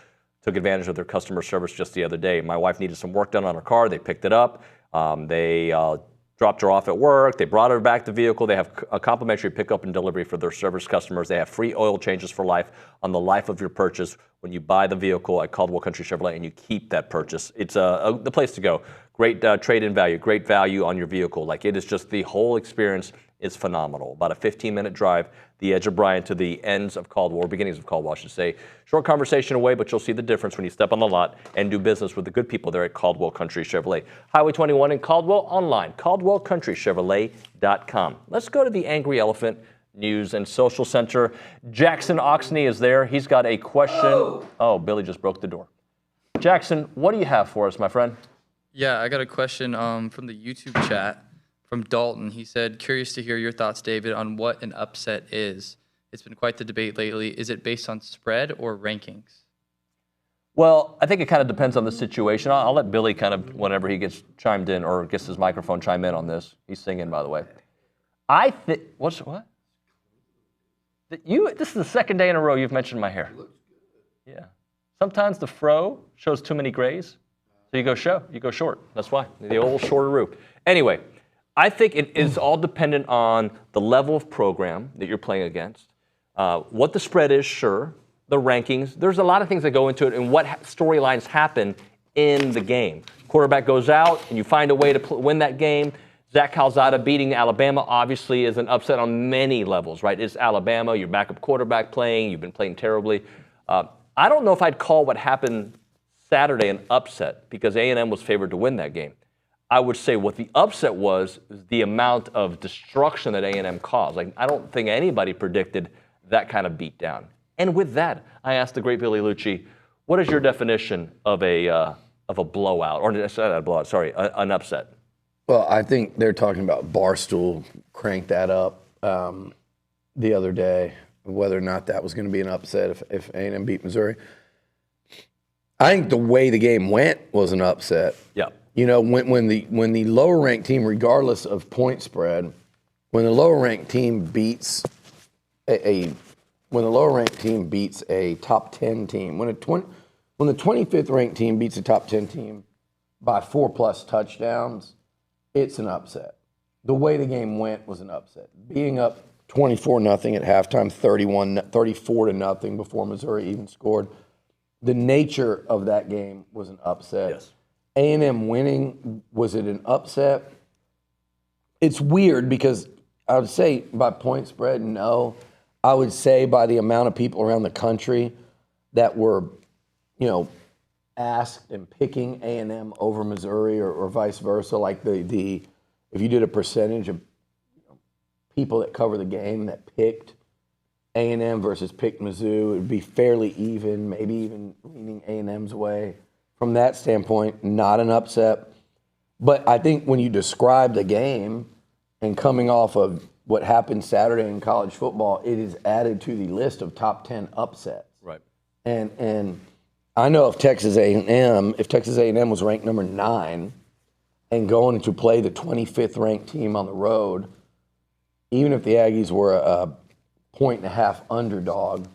took advantage of their customer service just the other day. My wife needed some work done on her car. They picked it up. They dropped her off at work. They brought her back the vehicle. They have a complimentary pickup and delivery for their service customers. They have free oil changes for life on the life of your purchase when you buy the vehicle at Caldwell Country Chevrolet and you keep that purchase. It's the place to go. Great trade-in value, great value on your vehicle. Like, it is just, the whole experience is phenomenal. About a 15-minute drive, the edge of Bryan to the ends of Caldwell, or beginnings of Caldwell, I should say. Short conversation away, but you'll see the difference when you step on the lot and do business with the good people there at Caldwell Country Chevrolet. Highway 21 in Caldwell, online, caldwellcountrychevrolet.com. Let's go to the Angry Elephant News and Social Center. Jackson Oxney is there. He's got a question. Oh, Billy just broke the door. Jackson, what do you have for us, my friend? Yeah, I got a question from the YouTube chat from Dalton. He said, curious to hear your thoughts, David, on what an upset is. It's been quite the debate lately. Is it based on spread or rankings? Well, I think it kind of depends on the situation. I'll let Billy kind of, whenever he gets chimed in or gets his microphone, chime in on this. He's singing, by the way. I think, what? This is the second day in a row you've mentioned my hair. Yeah. Sometimes the fro shows too many grays, so you go short. That's why, the old shorteroo. Anyway, I think it is all dependent on the level of program that you're playing against, what the spread is, sure, the rankings. There's a lot of things that go into it and what storylines happen in the game. Quarterback goes out and you find a way to win that game. Zach Calzada beating Alabama obviously is an upset on many levels, right? It's Alabama, your backup quarterback playing, you've been playing terribly. I don't know if I'd call what happened Saturday an upset because A&M was favored to win that game. I would say what the upset was the amount of destruction that A&M caused. Like, I don't think anybody predicted that kind of beatdown. And with that, I asked the great Billy Liucci, what is your definition of a blowout, or not a blowout, sorry, an upset? Well, I think they're talking about Barstool cranked that up the other day, whether or not that was going to be an upset if A&M beat Missouri. I think the way the game went was an upset. Yeah. You know, when the lower ranked team, regardless of point spread, when the lower ranked team beats a top 10 team, when the 25th ranked team beats a top 10 team by 4+ touchdowns, it's an upset. The way the game went was an upset. Being up 24-0 at halftime, 34-0 before Missouri even scored. The nature of that game was an upset. Yes. A&M winning, was it an upset? It's weird because I would say by point spread, no. I would say by the amount of people around the country that were, asked and picking A&M over Missouri or vice versa, like if you did a percentage of people that cover the game that picked A&M versus picked Mizzou, it would be fairly even, maybe even leaning A&M's way. From that standpoint, not an upset. But I think when you describe the game and coming off of what happened Saturday in college football, it is added to the list of top 10 upsets. Right. And I know if Texas A&M was ranked number 9 and going to play the 25th ranked team on the road, even if the Aggies were a 1.5 underdog,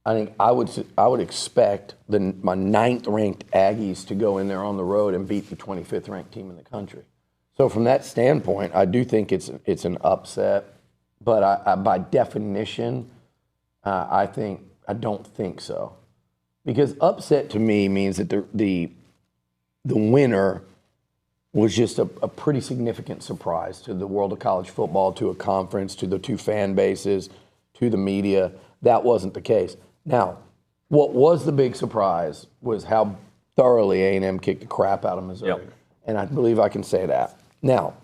I think I would expect my 9th ranked Aggies to go in there on the road and beat the 25th ranked team in the country. So from that standpoint, I do think it's an upset, but I by definition, I don't think so, because upset to me means that the winner was just a pretty significant surprise to the world of college football, to a conference, to the two fan bases, to the media. That wasn't the case. Now, what was the big surprise was how thoroughly A&M kicked the crap out of Missouri. Yep. And I believe I can say that. Now,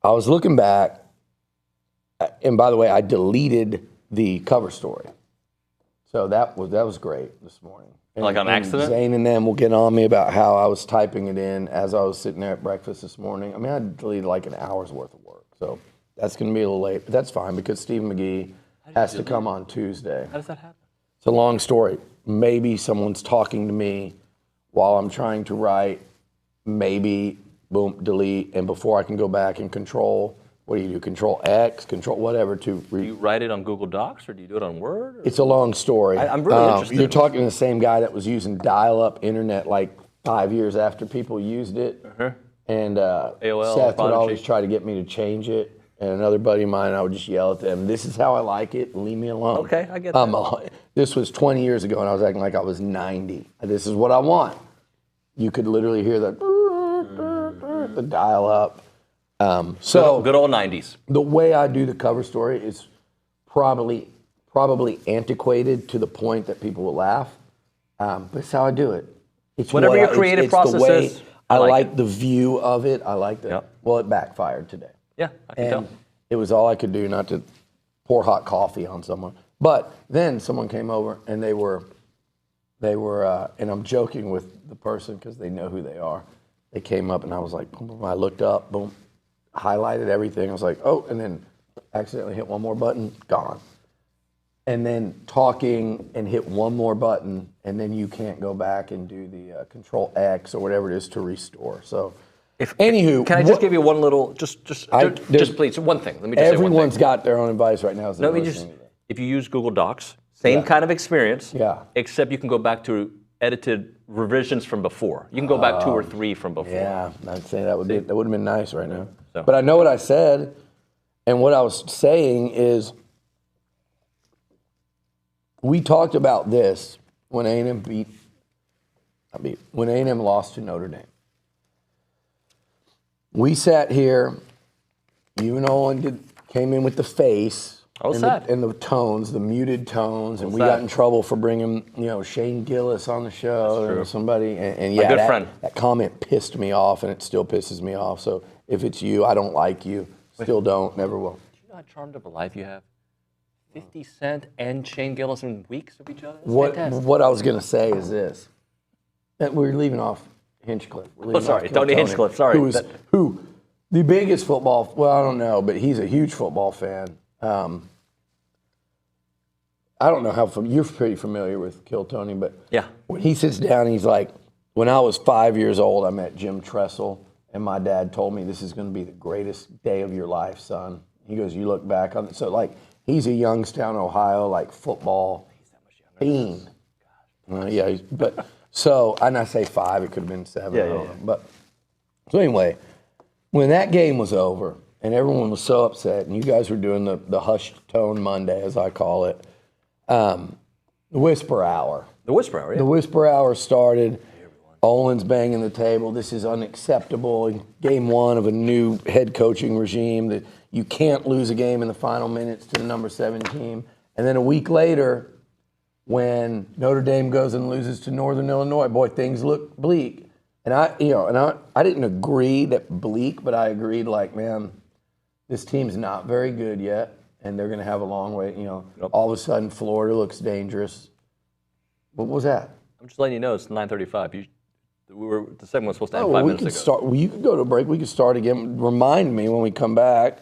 I was looking back, and by the way, I deleted the cover story. So that was great this morning. Like on accident? Zane and them will get on me about how I was typing it in as I was sitting there at breakfast this morning. I mean, I deleted like an hour's worth of work. So that's going to be a little late, but that's fine because Steve McGee has to come on Tuesday. How does that happen? It's a long story. Maybe someone's talking to me while I'm trying to write. Maybe, boom, delete. And before I can go back and control, what do you do? Control X, control whatever to Do you write it on Google Docs or do you do it on Word? Or? It's a long story. I'm really interested. You're talking to the same guy that was using dial-up internet like 5 years after people used it. And AOL, Seth would Prodigy. always try to get me to change it. And another buddy of mine, I would just yell at them, "This is how I like it, leave me alone." Okay, I get that. This was 20 years ago, and I was acting like I was 90. This is what I want. You could literally hear the dial-up. So good old 90s. the way I do the cover story is probably antiquated to the point that people will laugh. But it's how I do it. It's Whatever what your creative it's process the way is, I I like like it. the view of it. I like the. Yep. Well, it backfired today. Yeah, I can And tell. it was all I could do not to pour hot coffee on someone. But then someone came over and they were, and I'm joking with the person because they know who they are. They came up and I was like, boom, boom, I looked up, boom, highlighted everything. I was like, oh, and then accidentally hit one more button, gone. And then talking and hit one more button, and then you can't go back and do the Control X or whatever it is to restore. So, anywho, Can I just give you one little, just please, one thing. Let me just say one thing. everyone's got their own advice right now. As they're Let me just, listening to this. if you use Google Docs, same kind of experience, Yeah. except you can go back to edited revisions from before. You can go back 2 or 3 from before. Yeah, I'd say that would have been nice right now. So. But I know what I said, and what I was saying is, we talked about this when A&M when A&M lost to Notre Dame. We sat here, you and Olin came in with the face. I was and sad. and the tones, the muted tones, and we sad. got in trouble for bringing, Shane Gillis on the show. That's true. Somebody, and yeah, good that, friend. that comment pissed me off, and it still pisses me off. So if it's you, I don't like you. Still don't, never will. Do you know how charmed of a life you have? 50 Cent and Shane Gillis in weeks of each other? That's fantastic. What I was going to say is this. That we're leaving off Hinchcliffe. We're leaving sorry, off Tony Hinchcliffe, sorry. Who, the biggest football, well, I don't know, but he's a huge football fan. I don't know how, you're pretty familiar with Kill Tony, but Yeah. when he sits down, he's like, when I was 5 years old, I met Jim Tressel, and my dad told me, this is going to be the greatest day of your life, son. He goes, you look back on it. So, like, he's a Youngstown, Ohio, like, football fiend. Yeah, but, so, and I say 5, it could have been 7. I don't know. But, so anyway, when that game was over, and everyone was so upset, and you guys were doing the hushed tone Monday, as I call it, the whisper hour. The Whisper Hour, yeah. The whisper hour started. Olin's banging the table. This is unacceptable. In game 1 of a new head coaching regime, that you can't lose a game in the final minutes to the number 7 team. And then a week later, when Notre Dame goes and loses to Northern Illinois, boy, things look bleak. And I didn't agree that bleak, but I agreed, like, man, this team's not very good yet, and they're going to have a long way. All of a sudden, Florida looks dangerous. What was that? I'm just letting you know it's 9:35. The segment was supposed to end Oh, 5 we minutes could ago. start. Well, you could go to a break. We could start again. Remind me when we come back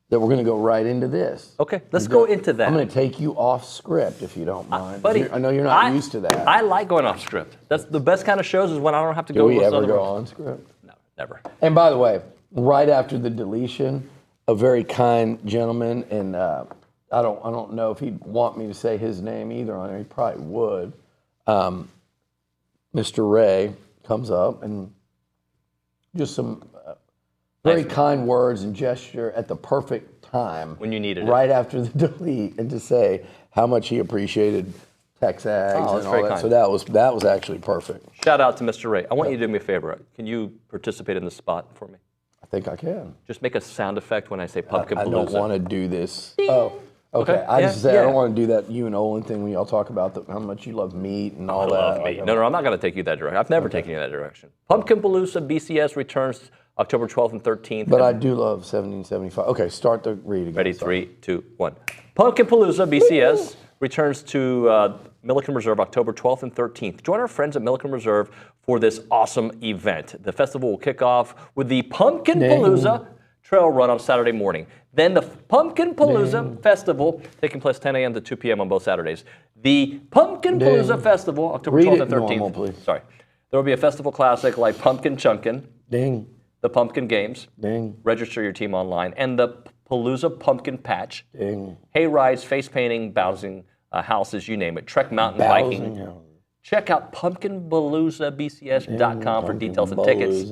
that we're going to go right into this. Okay, let's go into that. I'm going to take you off script if you don't mind. Buddy, I know you're not used to that. I like going off script. That's the best kind of shows is when I don't have to Do go. we with ever other go ones. on script? No, never. And by the way, right after the deletion, a very kind gentleman, and I don't know if he'd want me to say his name either on there. He probably would. Mr. Ray comes up and just some very kind words and gesture at the perfect time. When you needed it. Right after the delete, and to say how much he appreciated TexAgs Oh, that's and all very that. kind. So that was actually perfect. Shout out to Mr. Ray. I want you to do me a favor. Can you participate in the spot for me? I think I can. Just make a sound effect when I say Pumpkin I Palooza. don't want to do this. Oh, okay. Okay. I Yeah, just say I yeah. don't want to do that you and Olin thing when y'all talk about how much you love meat and all I that. love me. Like, No, I'm not going to take you that direction. I've never taken you that direction. Pumpkin Palooza BCS returns October 12th and 13th. But I do love 1775. Okay, start the read again. Ready, Sorry. 3, 2, 1. Pumpkin Palooza BCS returns to Milliken Reserve October 12th and 13th. Join our friends at Milliken Reserve for this awesome event. The festival will kick off with the Pumpkin Palooza Trail Run on Saturday morning. Then the Pumpkin Palooza Festival, taking place 10 a.m. to 2 p.m. on both Saturdays. The Pumpkin Palooza Festival, October 12th and 13th. Normal, please. Sorry. There will be a festival classic like Pumpkin Chunkin', Ding. the Pumpkin Games, Ding. register your team online, and the Palooza Pumpkin Patch, Ding. hay rides, face painting, bouncing houses, you name it, trek mountain biking. Check out pumpkinpaloozabcs.com for details and tickets.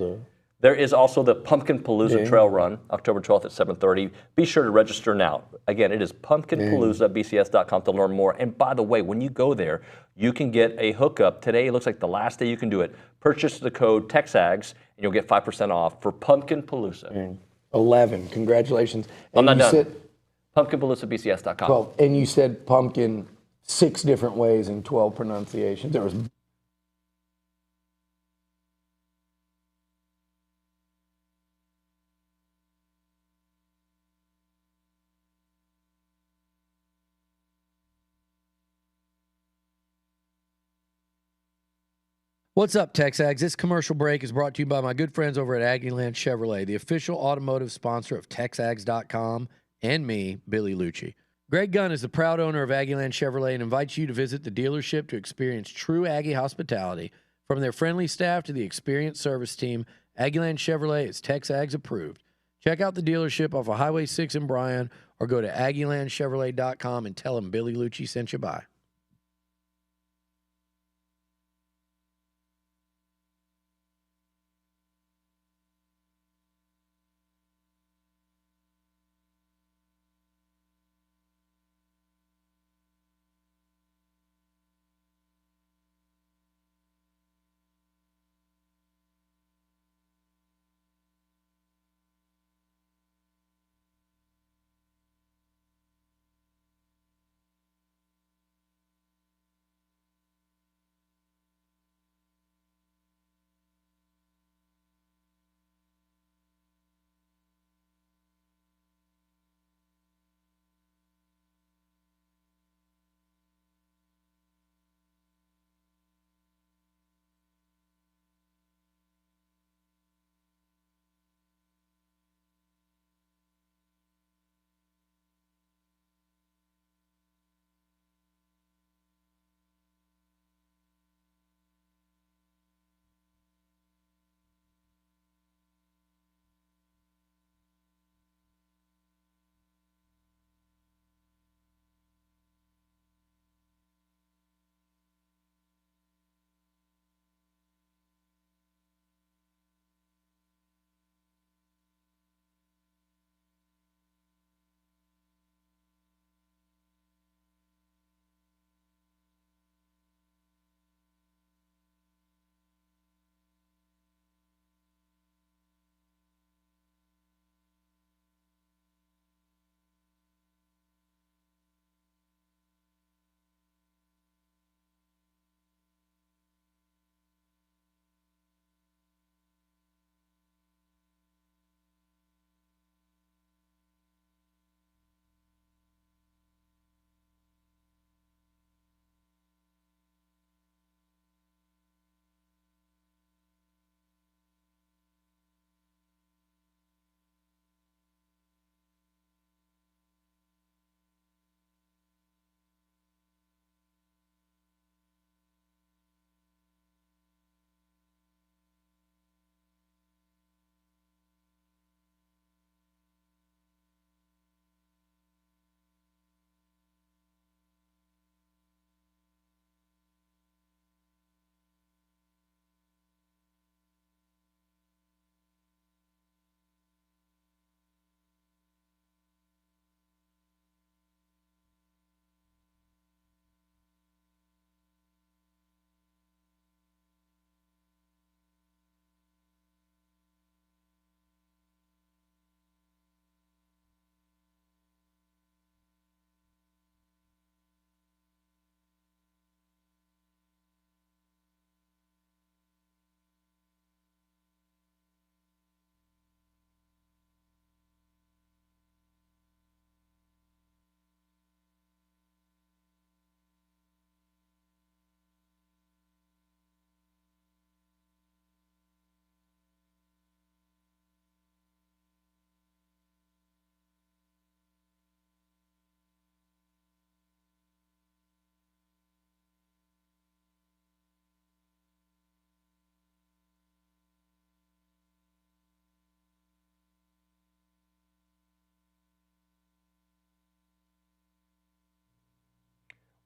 There is also the Pumpkin Palooza Trail Run, October 12th at 7:30. Be sure to register now. Again, it is pumpkinpaloozabcs.com to learn more. And by the way, when you go there, you can get a hookup. Today looks like the last day you can do it. Purchase the code TexAgs, and you'll get 5% off for Pumpkin Palooza. 11. Congratulations. I'm not done. Said, pumpkinpaloozabcs.com. 12. And you said pumpkin 6 different ways in 12 pronunciations. There was What's up, TexAgs? This commercial break is brought to you by my good friends over at Aggieland Chevrolet, the official automotive sponsor of TexAgs.com and me, Billy Liucci. Greg Gunn is the proud owner of Aggieland Chevrolet and invites you to visit the dealership to experience true Aggie hospitality. From their friendly staff to the experienced service team, Aggieland Chevrolet is TexAgs approved. Check out the dealership off of Highway 6 in Bryan or go to AggielandChevrolet.com and tell them Billy Liucci sent you by.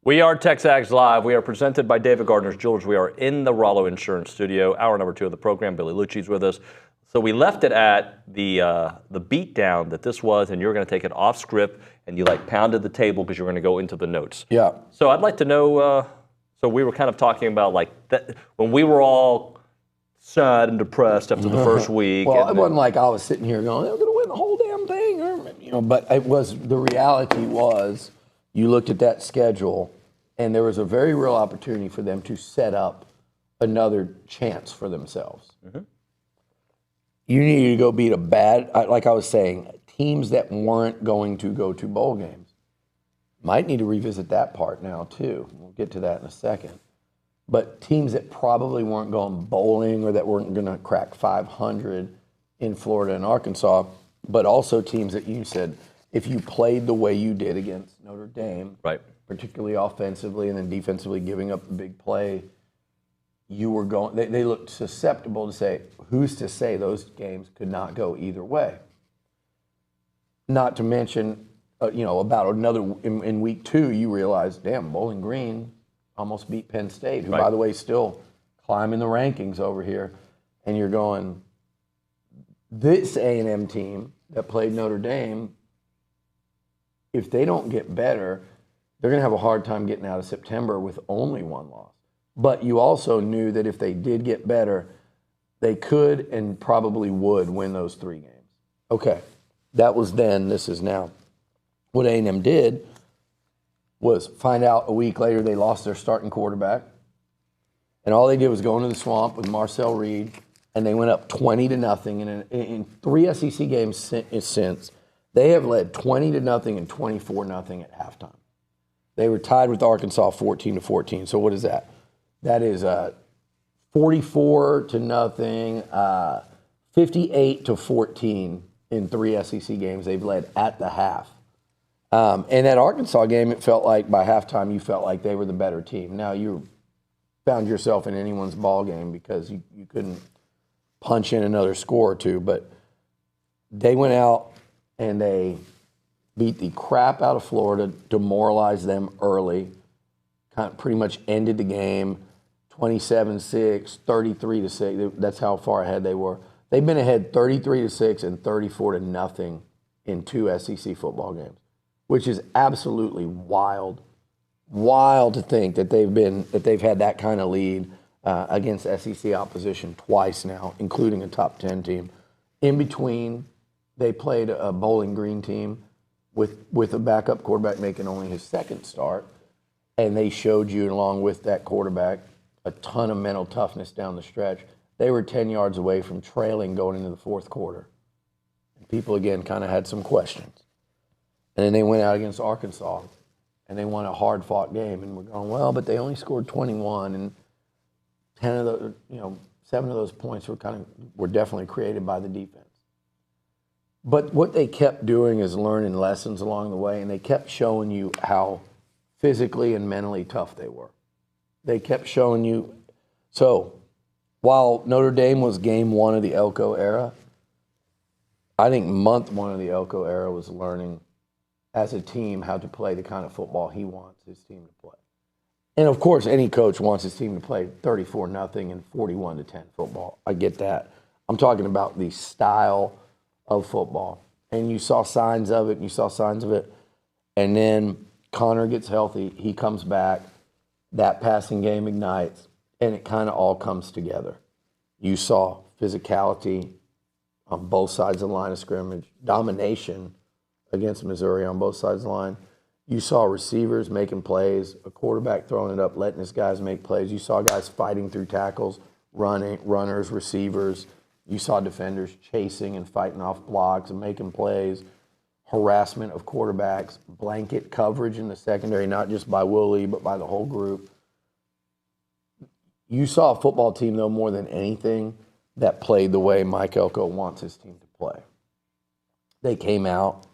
We are TexAgs Live. We are presented by David Gardner's Jewelers. We are in the Rollo Insurance Studio. Hour number 2 of the program. Billy Liucci's with us. So we left it at the beatdown that this was, and you were going to take it off script, and you like pounded the table because you were going to go into the notes. Yeah. So I'd like to know. So we were kind of talking about like that when we were all sad and depressed after the first week. Well, it wasn't like I was sitting here going, "They're going to win the whole damn thing," But it was, the reality was, you looked at that schedule, and there was a very real opportunity for them to set up another chance for themselves. Mm-hmm. You needed to go beat like I was saying, teams that weren't going to go to bowl games. Might need to revisit that part now too. We'll get to that in a second. But teams that probably weren't going bowling or that weren't going to crack 500 in Florida and Arkansas, but also teams that you said, if you played the way you did against Notre Dame, right, particularly offensively and then defensively giving up the big play, you were going. They looked susceptible to say, who's to say those games could not go either way? Not to mention, about another in week 2, you realize, damn, Bowling Green almost beat Penn State, who, by the way, still climbing the rankings over here, and you're going, this A&M team that played Notre Dame, if they don't get better, they're going to have a hard time getting out of September with only 1 loss. But you also knew that if they did get better, they could and probably would win those 3 games. Okay, that was then, this is now. What A&M did was find out a week later they lost their starting quarterback, and all they did was go into the swamp with Marcel Reed, and they went up 20-0. In 3 SEC games since, they have led 20-0 and 24-0 at halftime. They were tied with Arkansas 14-14. So what is that? That is 44-0, 58-14 in 3 SEC games they've led at the half. And that Arkansas game, it felt like by halftime you felt like they were the better team. Now you found yourself in anyone's ball game because you couldn't punch in another score or 2, but they went out and they beat the crap out of Florida, demoralized them early, kind of pretty much ended the game, 27-6, 33-6. That's how far ahead they were. They've been ahead 33-6 and 34-0 in 2 SEC football games, which is absolutely wild. Wild to think that they've had that kind of lead against SEC opposition twice now, including a top 10 team. In between, they played a Bowling Green team with a backup quarterback making only his 2nd start, and they showed you, along with that quarterback, a ton of mental toughness down the stretch. They were 10 yards away from trailing going into the 4th quarter. And people, again, kind of had some questions. And then they went out against Arkansas, and they won a hard-fought game. And we're going, well, but they only scored 21, and 10 of those, 7 of those points were definitely created by the defense. But what they kept doing is learning lessons along the way, and they kept showing you how physically and mentally tough they were. They kept showing you. So while Notre Dame was game 1 of the Elko era, I think month 1 of the Elko era was learning as a team how to play the kind of football he wants his team to play. And of course, any coach wants his team to play 34-0 and 41-10 football. I get that. I'm talking about the style of football. And you saw signs of it, and then Connor gets healthy, he comes back, that passing game ignites, and it kind of all comes together. You saw physicality on both sides of the line of scrimmage, domination against Missouri on both sides of the line. You saw receivers making plays, a quarterback throwing it up, letting his guys make plays. You saw guys fighting through tackles, runners, receivers. You saw defenders chasing and fighting off blocks and making plays, harassment of quarterbacks, blanket coverage in the secondary, not just by Willie, but by the whole group. You saw a football team, though, more than anything, that played the way Mike Elko wants his team to play. They came out,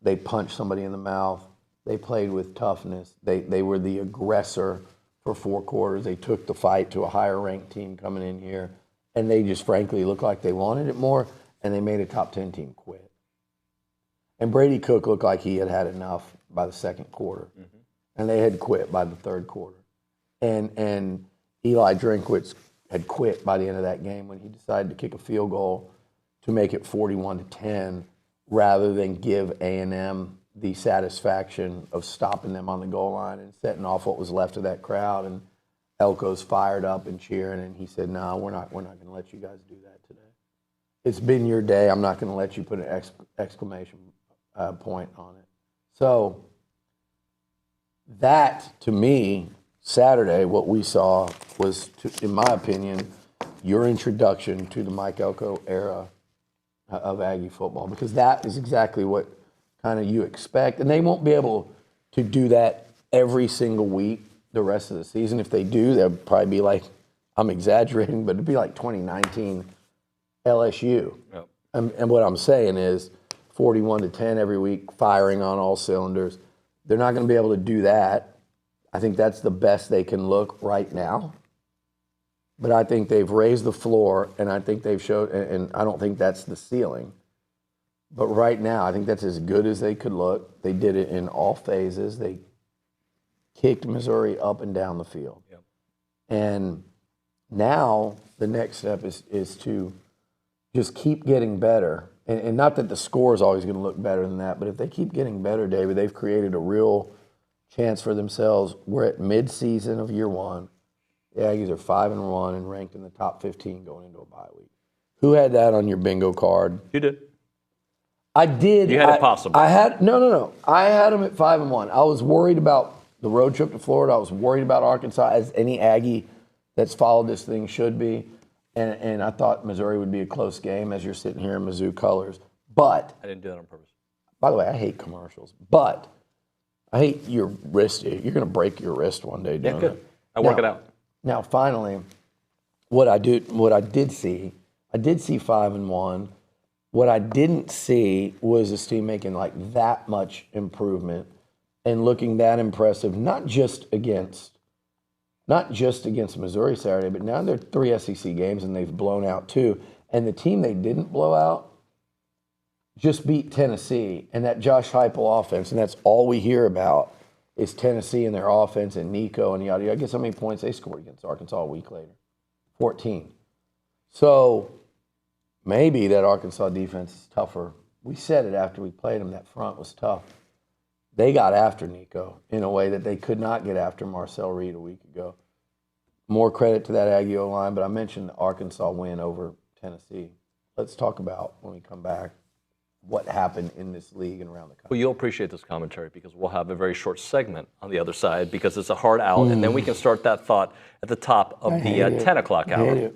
they punched somebody in the mouth, they played with toughness, they were the aggressor for 4 quarters. They took the fight to a higher-ranked team coming in here, and they just frankly looked like they wanted it more, and they made a top 10 team quit. And Brady Cook looked like he had had enough by the 2nd quarter. Mm-hmm. and they had quit by the third quarter. And Eli Drinkwitz had quit by the end of that game when he decided to kick a field goal to make it 41-10 rather than give A&M the satisfaction of stopping them on the goal line and setting off what was left of that crowd. And Elko's fired up and cheering, and he said, "No, we're not going to let you guys do that today. It's been your day. I'm not going to let you put an exclamation point on it." So that, to me, Saturday, what we saw was, in my opinion, your introduction to the Mike Elko era of Aggie football, because that is exactly what kind of you expect. And they won't be able to do that every single week the rest of the season. If they do, they'll probably be like, I'm exaggerating, but it'd be like 2019 LSU. Yep. And what I'm saying is 41-10 every week, firing on all cylinders. They're not going to be able to do that. I think that's the best they can look right now. But I think they've raised the floor, and I think they've showed, and I don't think that's the ceiling. But right now, I think that's as good as they could look. They did it in all phases. They kicked Missouri up and down the field. Yep. And now the next step is to just keep getting better. And not that the score is always going to look better than that, but if they keep getting better, David, they've created a real chance for themselves. We're at mid-season of year one. The Aggies are 5-1 and ranked in the top 15 going into a bye week. Who had that on your bingo card? You did. I did. You had it possible. I had no. I had them at 5-1. I was worried about the road trip to Florida. I was worried about Arkansas, as any Aggie that's followed this thing should be. And I thought Missouri would be a close game as you're sitting here in Mizzou colors. But I didn't do that on purpose. By the way, I hate commercials. But I hate your wrist. You're going to break your wrist one day doing it. I work it out. Now, finally, what I did see 5-1. What I didn't see was this team making like that much improvement and looking that impressive, not just against Missouri Saturday, but now they're 3 SEC games and they've blown out 2. And the team they didn't blow out just beat Tennessee and that Josh Heupel offense, and that's all we hear about is Tennessee and their offense and Nico and yada yada. Guess how many points they scored against Arkansas a week later? 14. So maybe that Arkansas defense is tougher. We said it after we played them, that front was tough. They got after Nico in a way that they could not get after Marcel Reed a week ago. More credit to that Aggie O-line, but I mentioned the Arkansas win over Tennessee. Let's talk about, when we come back, what happened in this league and around the country. Well, you'll appreciate this commentary because we'll have a very short segment on the other side because it's a hard out, and then we can start that thought at the top of the 10 o'clock hour.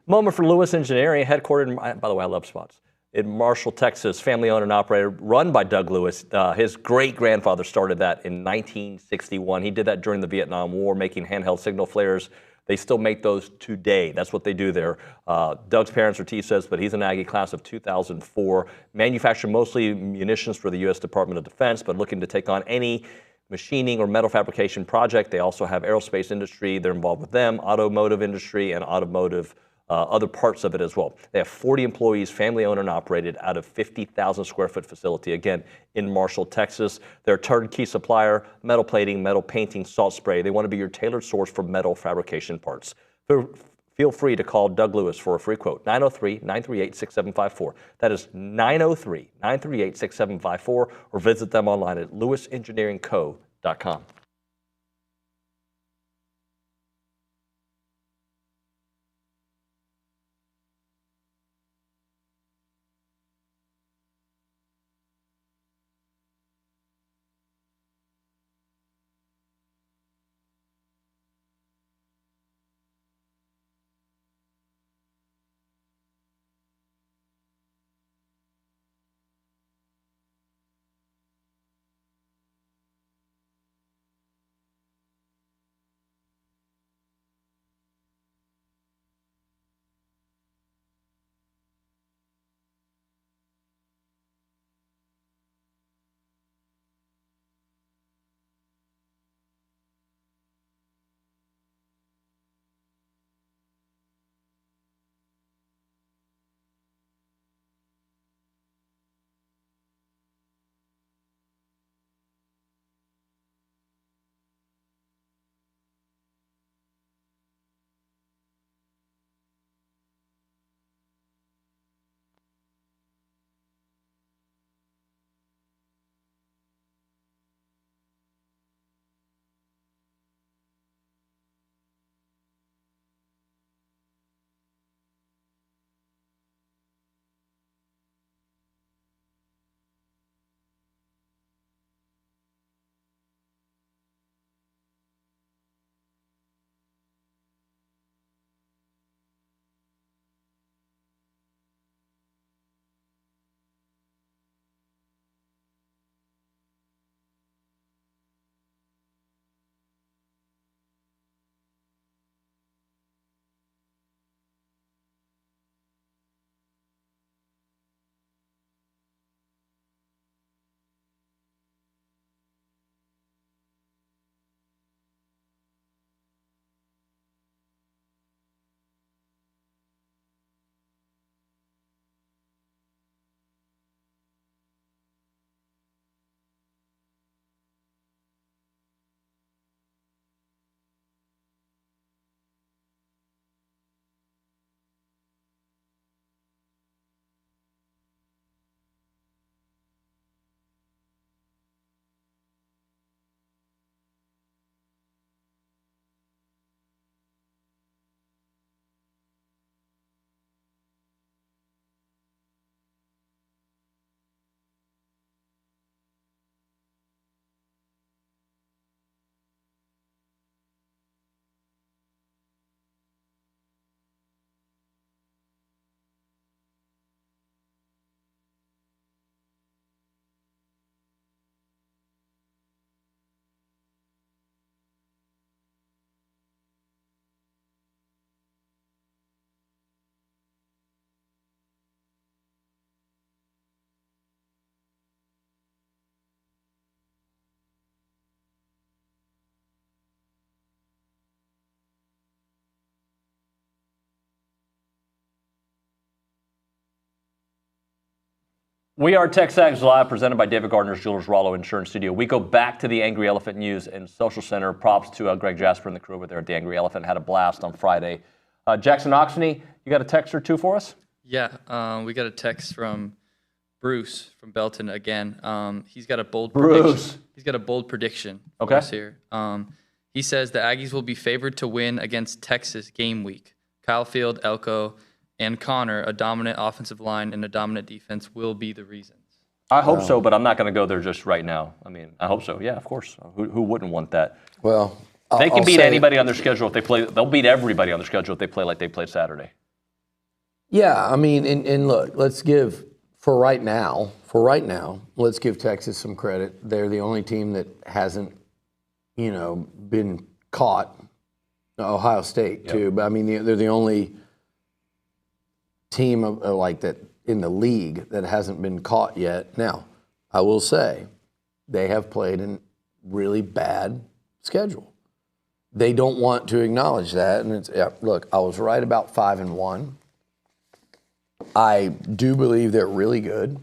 Moment for Lewis Engineering, headquartered in, by the way, I love spots, in Marshall, Texas, family-owned and operated, run by Doug Lewis. His great-grandfather started that in 1961. He did that during the Vietnam War, making handheld signal flares. They still make those today. That's what they do there. Doug's parents are T-says, but he's an Aggie class of 2004. Manufacture mostly munitions for the U.S. Department of Defense, but looking to take on any machining or metal fabrication project. They also have aerospace industry. They're involved with them, automotive industry, and automotive other parts of it as well. They have 40 employees, family-owned and operated, out of 50,000 square foot facility, again, in Marshall, Texas. They're a turnkey supplier, metal plating, metal painting, salt spray. They want to be your tailored source for metal fabrication parts. Feel free to call Doug Lewis for a free quote, 903-938-6754. That is 903-938-6754, or visit them online at lewisengineeringco.com. We are TexAgs Live, presented by David Gardner's Jewelers Rollo Insurance Studio. We go back to the Angry Elephant News and Social Center. Props to Greg Jasper and the crew over there at the Angry Elephant. Had a blast on Friday. Jackson Oxney, you got a text or two for us? Yeah, we got a text from Bruce from Belton again. He's got a bold Bruce. prediction. He's got a bold prediction for us here. He says the Aggies will be favored to win against Texas game week. Kyle Field, Elko, and Connor, a dominant offensive line and a dominant defense, will be the reasons. I hope so, but I'm not going to go there just right now. I mean, I hope so. Yeah, of course. Who wouldn't want that? Well, They can beat anybody on their schedule if they play. They'll beat everybody on their schedule if they play like they played Saturday. Yeah, I mean, and look, let's give for right now, let's give Texas some credit. They're the only team that hasn't, been caught. Ohio State too, but I mean, they're the only team like that in the league that hasn't been caught yet. Now, I will say, they have played a really bad schedule. They don't want to acknowledge that, and look, I was right about 5-1. I do believe they're really good.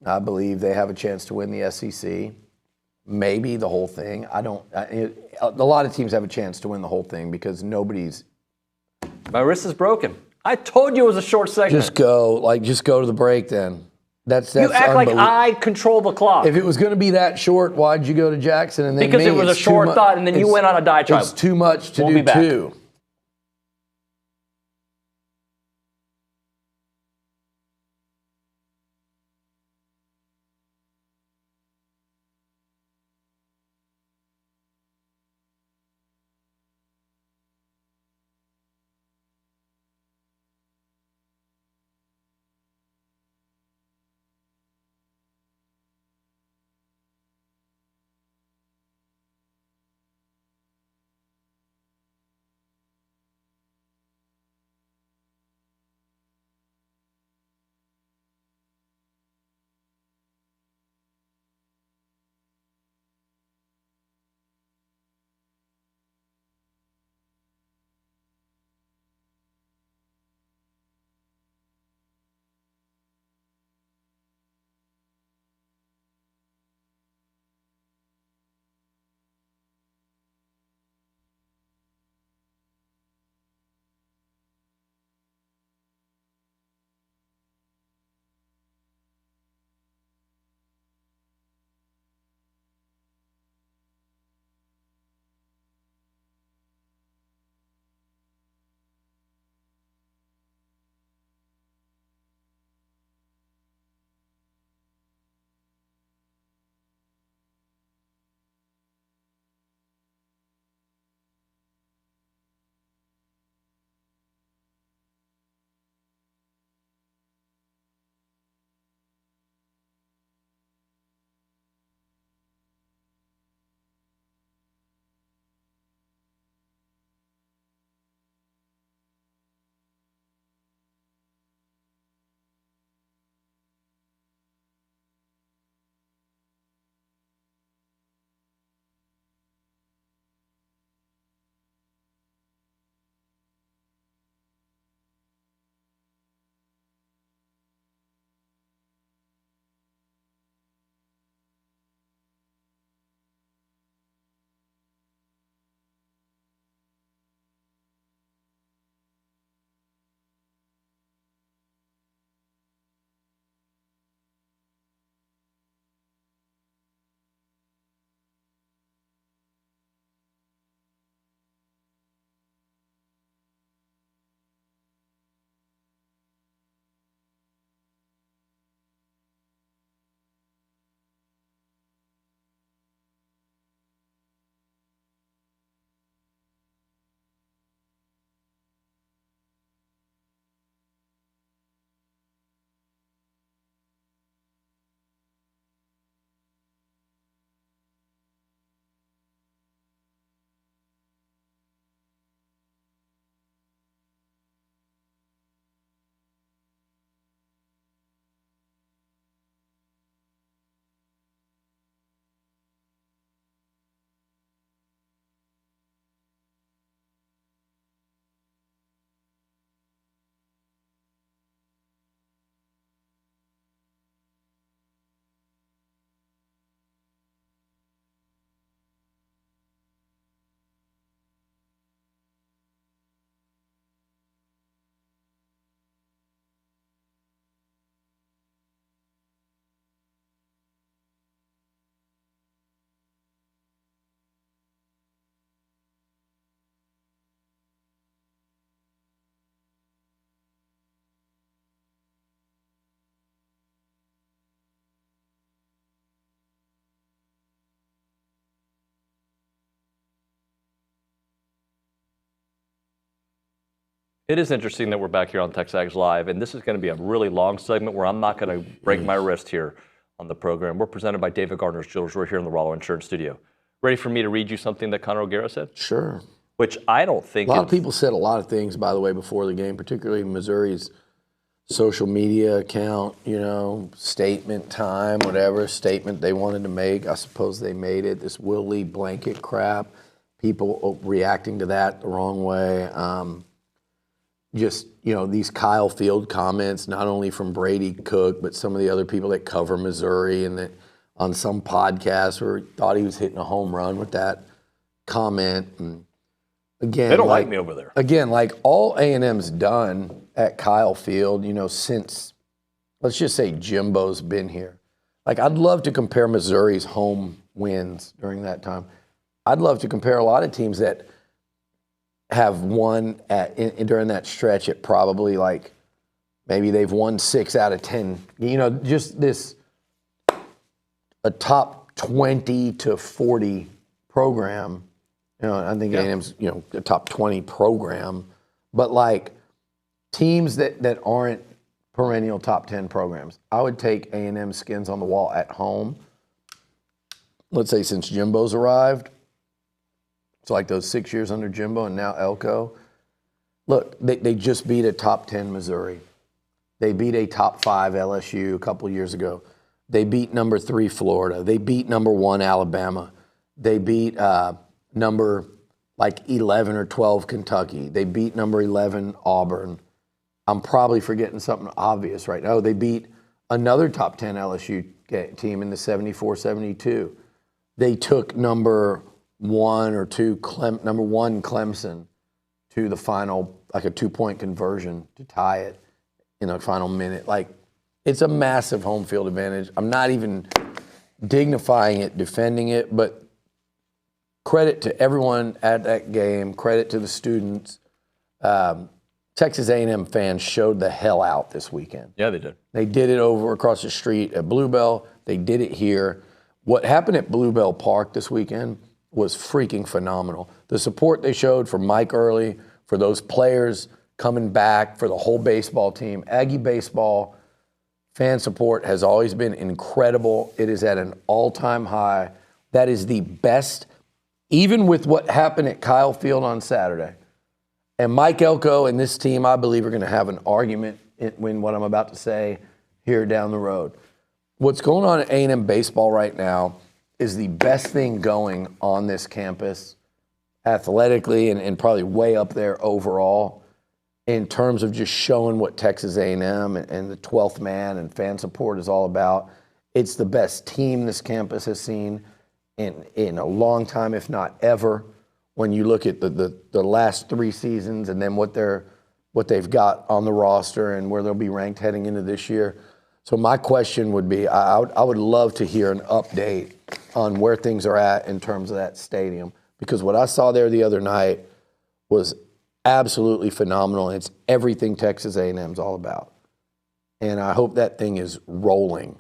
I believe they have a chance to win the SEC, maybe the whole thing. A lot of teams have a chance to win the whole thing because nobody's. My wrist is broken. I told you it was a short segment. Just go to the break then. That's you act like I control the clock. If it was going to be that short, why'd you go to Jackson and then because it was a short thought, and then you went on a diatribe. It's too much to do too. It is interesting that we're back here on TexAgs Live, and this is going to be a really long segment where I'm not going to break my wrist here on the program. We're presented by David Gardner's Jewelers. We're here in the Rollo Insurance Studio. Ready for me to read you something that Conor O'Gara said? Sure. Which I don't think A lot of people said a lot of things, by the way, before the game, particularly Missouri's social media account, statement time, whatever statement they wanted to make. I suppose they made it. This Will Lee blanket crap, people reacting to that the wrong way. These Kyle Field comments, not only from Brady Cook, but some of the other people that cover Missouri, and that on some podcast where thought he was hitting a home run with that comment. And again, they don't like me over there. Again, like all A&M's done at Kyle Field, since, let's just say Jimbo's been here. Like, I'd love to compare Missouri's home wins during that time. I'd love to compare a lot of teams that have won during that stretch at probably maybe they've won 6 out of 10. Just a top 20 to 40 program. I think A&M's a top 20 program, but teams that aren't perennial top 10 programs. I would take A&M skins on the wall at home. Let's say since Jimbo's arrived. It's like those 6 years under Jimbo and now Elko. Look, they just beat a top 10 Missouri. They beat a top 5 LSU a couple years ago. They beat number 3 Florida. They beat number 1 Alabama. They beat number 11 or 12 Kentucky. They beat number 11 Auburn. I'm probably forgetting something obvious right now. They beat another top 10 LSU team in the 74-72. They took number 1 or 2, number 1 Clemson to the final, a 2-point conversion to tie it in the final minute. It's a massive home field advantage. I'm not even dignifying it, defending it, but credit to everyone at that game, credit to the students. Texas A&M fans showed the hell out this weekend. Yeah, they did. They did it over across the street at Bluebell. They did it here. What happened at Bluebell Park this weekend was freaking phenomenal. The support they showed for Mike Early, for those players coming back, for the whole baseball team. Aggie baseball fan support has always been incredible. It is at an all-time high. That is the best, even with what happened at Kyle Field on Saturday. And Mike Elko and this team, I believe, are going to have an argument in what I'm about to say here down the road. What's going on at A&M baseball right now is the best thing going on this campus athletically and probably way up there overall in terms of just showing what Texas A&M and the 12th man and fan support is all about. It's the best team this campus has seen in a long time, if not ever. When you look at the last 3 seasons and then what they've got on the roster and where they'll be ranked heading into this year. So my question would be, I would love to hear an update on where things are at in terms of that stadium, because what I saw there the other night was absolutely phenomenal, and it's everything Texas A&M's all about. And I hope that thing is rolling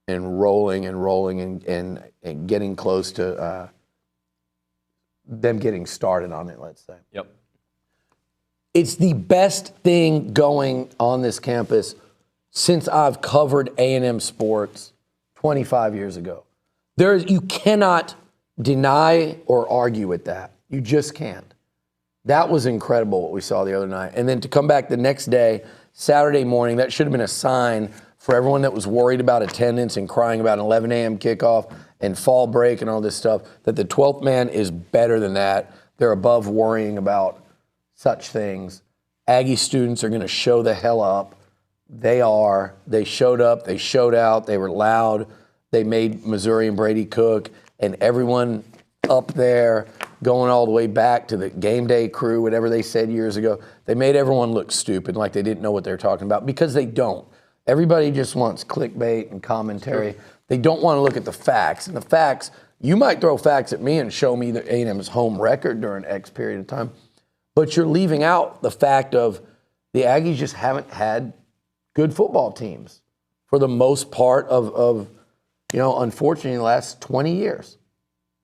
and rolling and rolling and getting close to them getting started on it, let's say. Yep. It's the best thing going on this campus since I've covered A&M sports 25 years ago. You cannot deny or argue with that. You just can't. That was incredible what we saw the other night. And then to come back the next day, Saturday morning, that should have been a sign for everyone that was worried about attendance and crying about an 11 a.m. kickoff and fall break and all this stuff, that the 12th man is better than that. They're above worrying about such things. Aggie students are going to show the hell up. They are. They showed up. They showed out. They were loud. They made Missouri and Brady Cook and everyone up there going all the way back to the game day crew, whatever they said years ago. They made everyone look stupid, like they didn't know what they were talking about, because they don't. Everybody just wants clickbait and commentary. Sure. They don't want to look at the facts. And the facts, you might throw facts at me and show me the A&M's home record during X period of time, but you're leaving out the fact of the Aggies just haven't had good football teams for the most part of unfortunately, the last 20 years.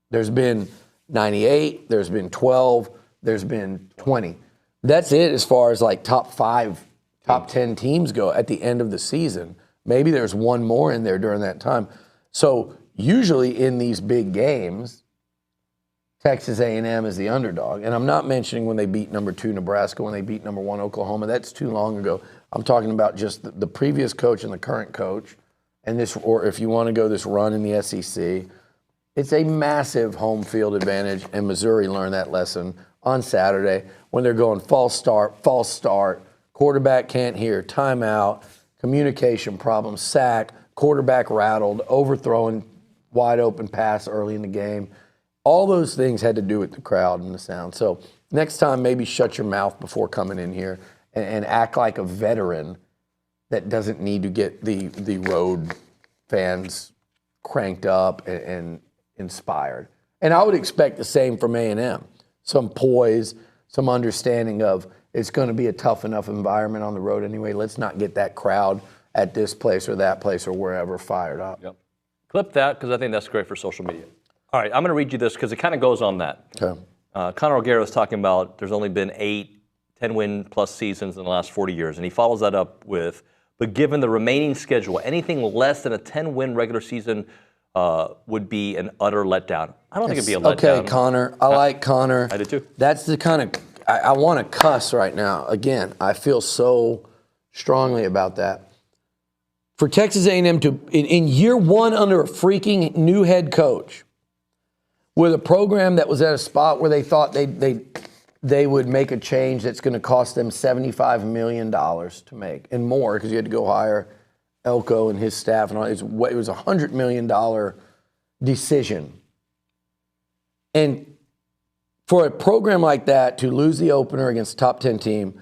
There's been 98, there's been 12, there's been 20. That's it as far as like top 5, top 10 teams go at the end of the season. Maybe there's one more in there during that time. So usually in these big games, Texas A&M is the underdog. And I'm not mentioning when they beat number 2 Nebraska, when they beat number 1 Oklahoma. That's too long ago. I'm talking about just the previous coach and the current coach. And this, or if you want to go this run in the SEC, it's a massive home field advantage. And Missouri learned that lesson on Saturday when they're going false start, quarterback can't hear, timeout, communication problems, sack, quarterback rattled, overthrowing wide open pass early in the game. All those things had to do with the crowd and the sound. So next time, maybe shut your mouth before coming in here and act like a veteran that doesn't need to get the road fans cranked up and inspired. And I would expect the same from A&M. Some poise, some understanding of it's going to be a tough enough environment on the road anyway. Let's not get that crowd at this place or that place or wherever fired up. Yep. Clip that because I think that's great for social media. All right, I'm going to read you this because it kind of goes on that. Okay. Conor O'Gara was talking about there's only been 8 10-win-plus seasons in the last 40 years, and he follows that up with, but given the remaining schedule, anything less than a 10-win regular season would be an utter letdown. I don't think it'd be a letdown. Okay, Connor. I like Connor. I do too. That's the kind of, I want to cuss right now. Again, I feel so strongly about that. For Texas A&M to, in year 1 under a freaking new head coach, with a program that was at a spot where they thought they would make a change that's going to cost them $75 million to make and more because you had to go hire Elko and his staff and all. It was a $100 million decision. And for a program like that to lose the opener against a top 10 team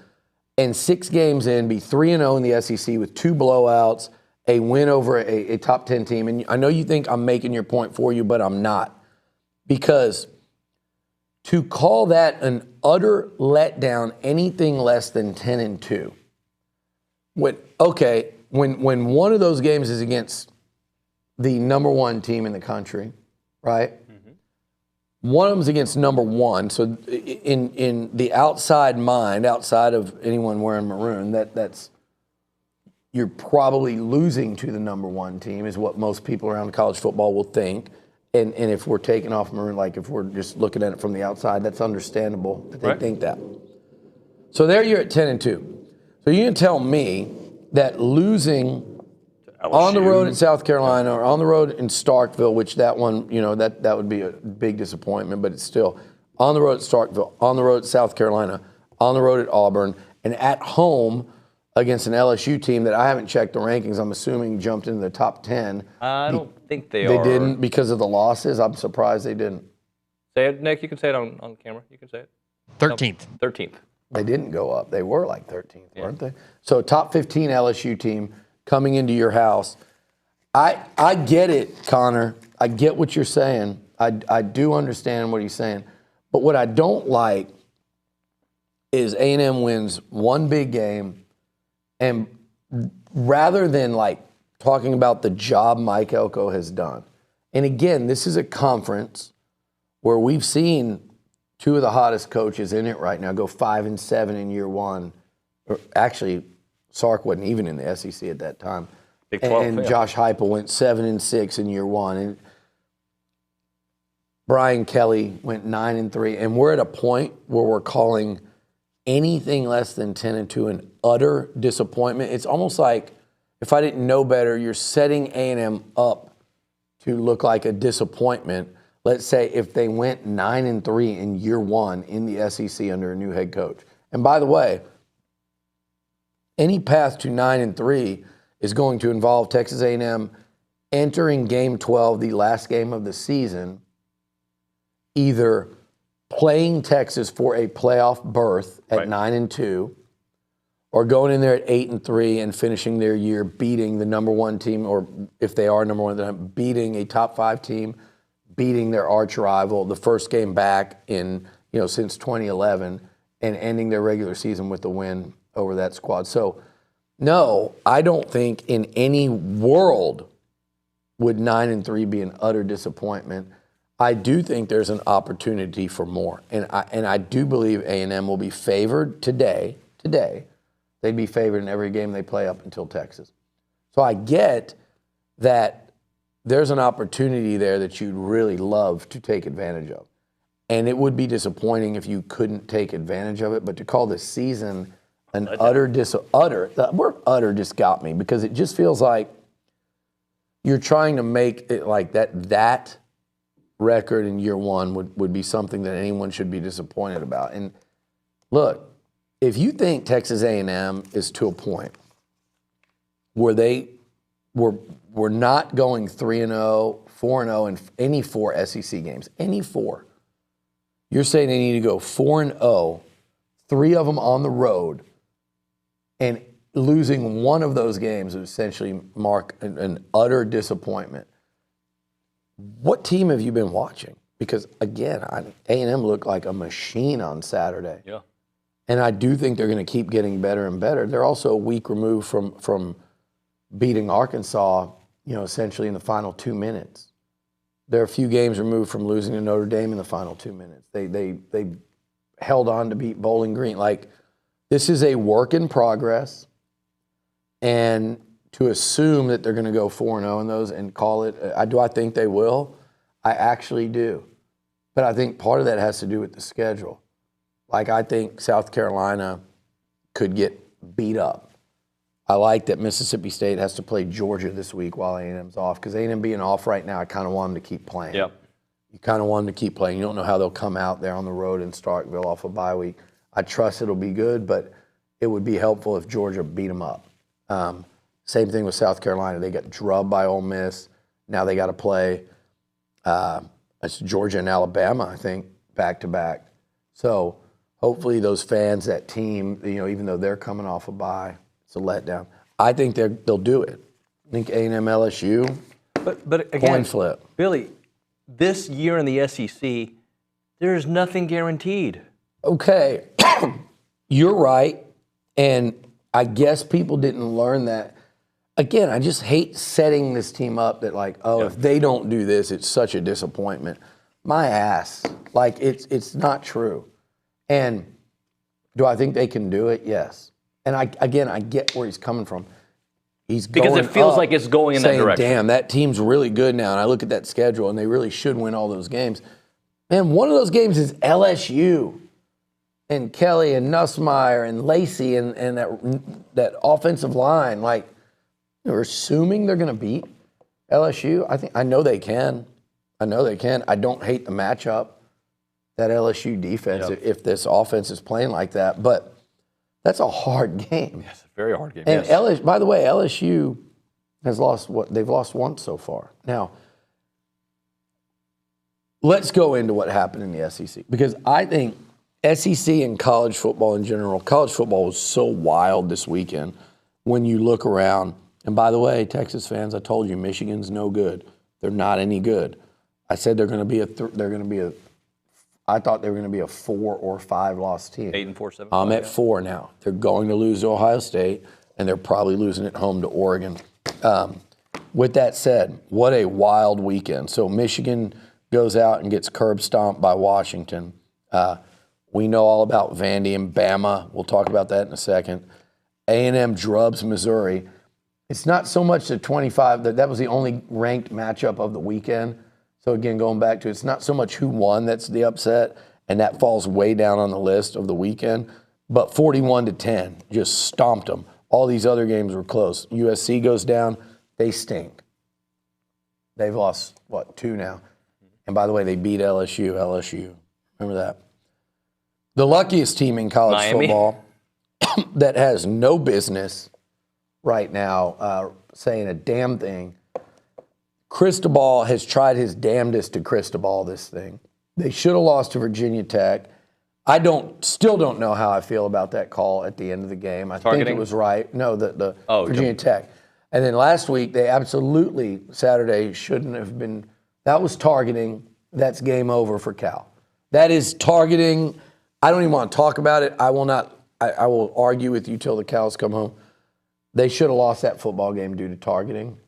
and 6 games in, be 3-0 in the SEC with 2 blowouts, a win over a top 10 team. And I know you think I'm making your point for you, but I'm not. Because to call that an utter letdown, anything less than 10-2, when one of those games is against the number 1 team in the country, right? Mm-hmm. One of them is against number 1. So in the outside mind, outside of anyone wearing maroon, that's you're probably losing to the number 1 team is what most people around college football will think. And if we're taking off maroon, like if we're just looking at it from the outside, that's understandable that they think that. So there you're at 10-2. So you can tell me that losing on the road in South Carolina or on the road in Starkville, which that one, that would be a big disappointment, but it's still on the road at Starkville, on the road at South Carolina, on the road at Auburn, and at home against an LSU team that I haven't checked the rankings. I'm assuming jumped into the top 10. I don't think they are. They didn't because of the losses? I'm surprised they didn't. Say it, Nick. You can say it on camera. You can say it. 13th. 13th. They didn't go up. They were like 13th, weren't they? So top 15 LSU team coming into your house. I get it, Connor. I get what you're saying. I do understand what he's saying. But what I don't like is A&M wins one big game, and rather than like talking about the job Mike Elko has done, and again, this is a conference where we've seen 2 of the hottest coaches in it right now go 5-7 in year 1. Or actually, Sark wasn't even in the SEC at that time. Big 12, and Josh Heupel went 7-6 in year 1. And Brian Kelly went 9-3. And we're at a point where we're calling anything less than 10-2 an utter disappointment. It's almost like, if I didn't know better, you're setting A&M up to look like a disappointment. Let's say if they went 9-3 in year 1 in the SEC under a new head coach. And by the way, any path to 9-3 is going to involve Texas A&M entering Game 12, the last game of the season, either playing Texas for a playoff berth at 9-2, or going in there at 8-3 and finishing their year beating the number 1 team, or if they are number 1, then beating a top 5 team, beating their arch rival, the first game back in since 2011, and ending their regular season with the win over that squad. So, no, I don't think in any world would 9-3 be an utter disappointment. I do think there's an opportunity for more. And I do believe A&M will be favored today. They'd be favored in every game they play up until Texas. So I get that there's an opportunity there that you'd really love to take advantage of. And it would be disappointing if you couldn't take advantage of it. But to call this season an the word utter just got me, because it just feels like you're trying to make it like that record in year one would be something that anyone should be disappointed about. And look, if you think Texas A&M is to a point where they were not going 3-0, 4-0 in any 4 SEC games, any 4, you're saying they need to go 4-0, 3 of them on the road, and losing one of those games would essentially mark an utter disappointment. What team have you been watching? Because, again, A&M looked like a machine on Saturday. Yeah. And I do think they're going to keep getting better and better. They're also a week removed from beating Arkansas, essentially in the final 2 minutes. They're a few games removed from losing to Notre Dame in the final 2 minutes. They held on to beat Bowling Green. Like, this is a work in progress. And to assume that they're going to go 4-0 in those and call it, I think they will? I actually do. But I think part of that has to do with the schedule. Like, I think South Carolina could get beat up. I like that Mississippi State has to play Georgia this week while A&M's off, because A&M being off right now, I kind of want them to keep playing. Yep. You kind of want them to keep playing. You don't know how they'll come out there on the road in Starkville off a bye week. I trust it'll be good, but it would be helpful if Georgia beat them up. Same thing with South Carolina. They got drubbed by Ole Miss. Now they got to play it's Georgia and Alabama, I think, back-to-back. So hopefully those fans, that team, even though they're coming off a bye, it's a letdown. I think they'll do it. I think A&M, LSU, But again, coin flip. Billy, this year in the SEC, there's nothing guaranteed. Okay, you're right, and I guess people didn't learn that. Again, I just hate setting this team up that if they don't do this, it's such a disappointment. My ass. Like, it's not true. And do I think they can do it? Yes. And I get where he's coming from. Because it feels like it's going in that direction. Damn, that team's really good now. And I look at that schedule, and they really should win all those games. Man, one of those games is LSU. And Kelly and Nussmeier and Lacey and that offensive line. Like, we're assuming they're going to beat LSU. I know they can. I don't hate the matchup, that LSU defense, if this offense is playing like that. But that's a hard game. Yes, a very hard game. And yes. by the way, LSU has lost they've lost once so far. Now, let's go into what happened in the SEC, because I think SEC and college football in general, college football was so wild this weekend when you look around. And by the way, Texas fans, I told you Michigan's no good. They're not any good. I said I thought they were going to be a 4 or 5 loss team. 8-4, 7. I'm at 4 now. They're going to lose to Ohio State, and they're probably losing at home to Oregon. With that said, what a wild weekend. So Michigan goes out and gets curb stomped by Washington. We know all about Vandy and Bama. We'll talk about that in a second. A&M drubs Missouri. It's not so much the 25. That was the only ranked matchup of the weekend. So again, going back to it's not so much who won that's the upset, and that falls way down on the list of the weekend. But 41-10, just stomped them. All these other games were close. USC goes down, they stink. They've lost, 2 now? And by the way, they beat LSU. Remember that. The luckiest team in college football that has no business right now saying a damn thing. Cristobal has tried his damnedest to Cristobal this thing. They should have lost to Virginia Tech. I still don't know how I feel about that call at the end of the game. I think it was right. No, the Virginia Tech. And then last week, they absolutely, Saturday, shouldn't have been. That was targeting. That's game over for Cal. That is targeting. I don't even want to talk about it. I will not. I will argue with you till the cows come home. They should have lost that football game due to targeting.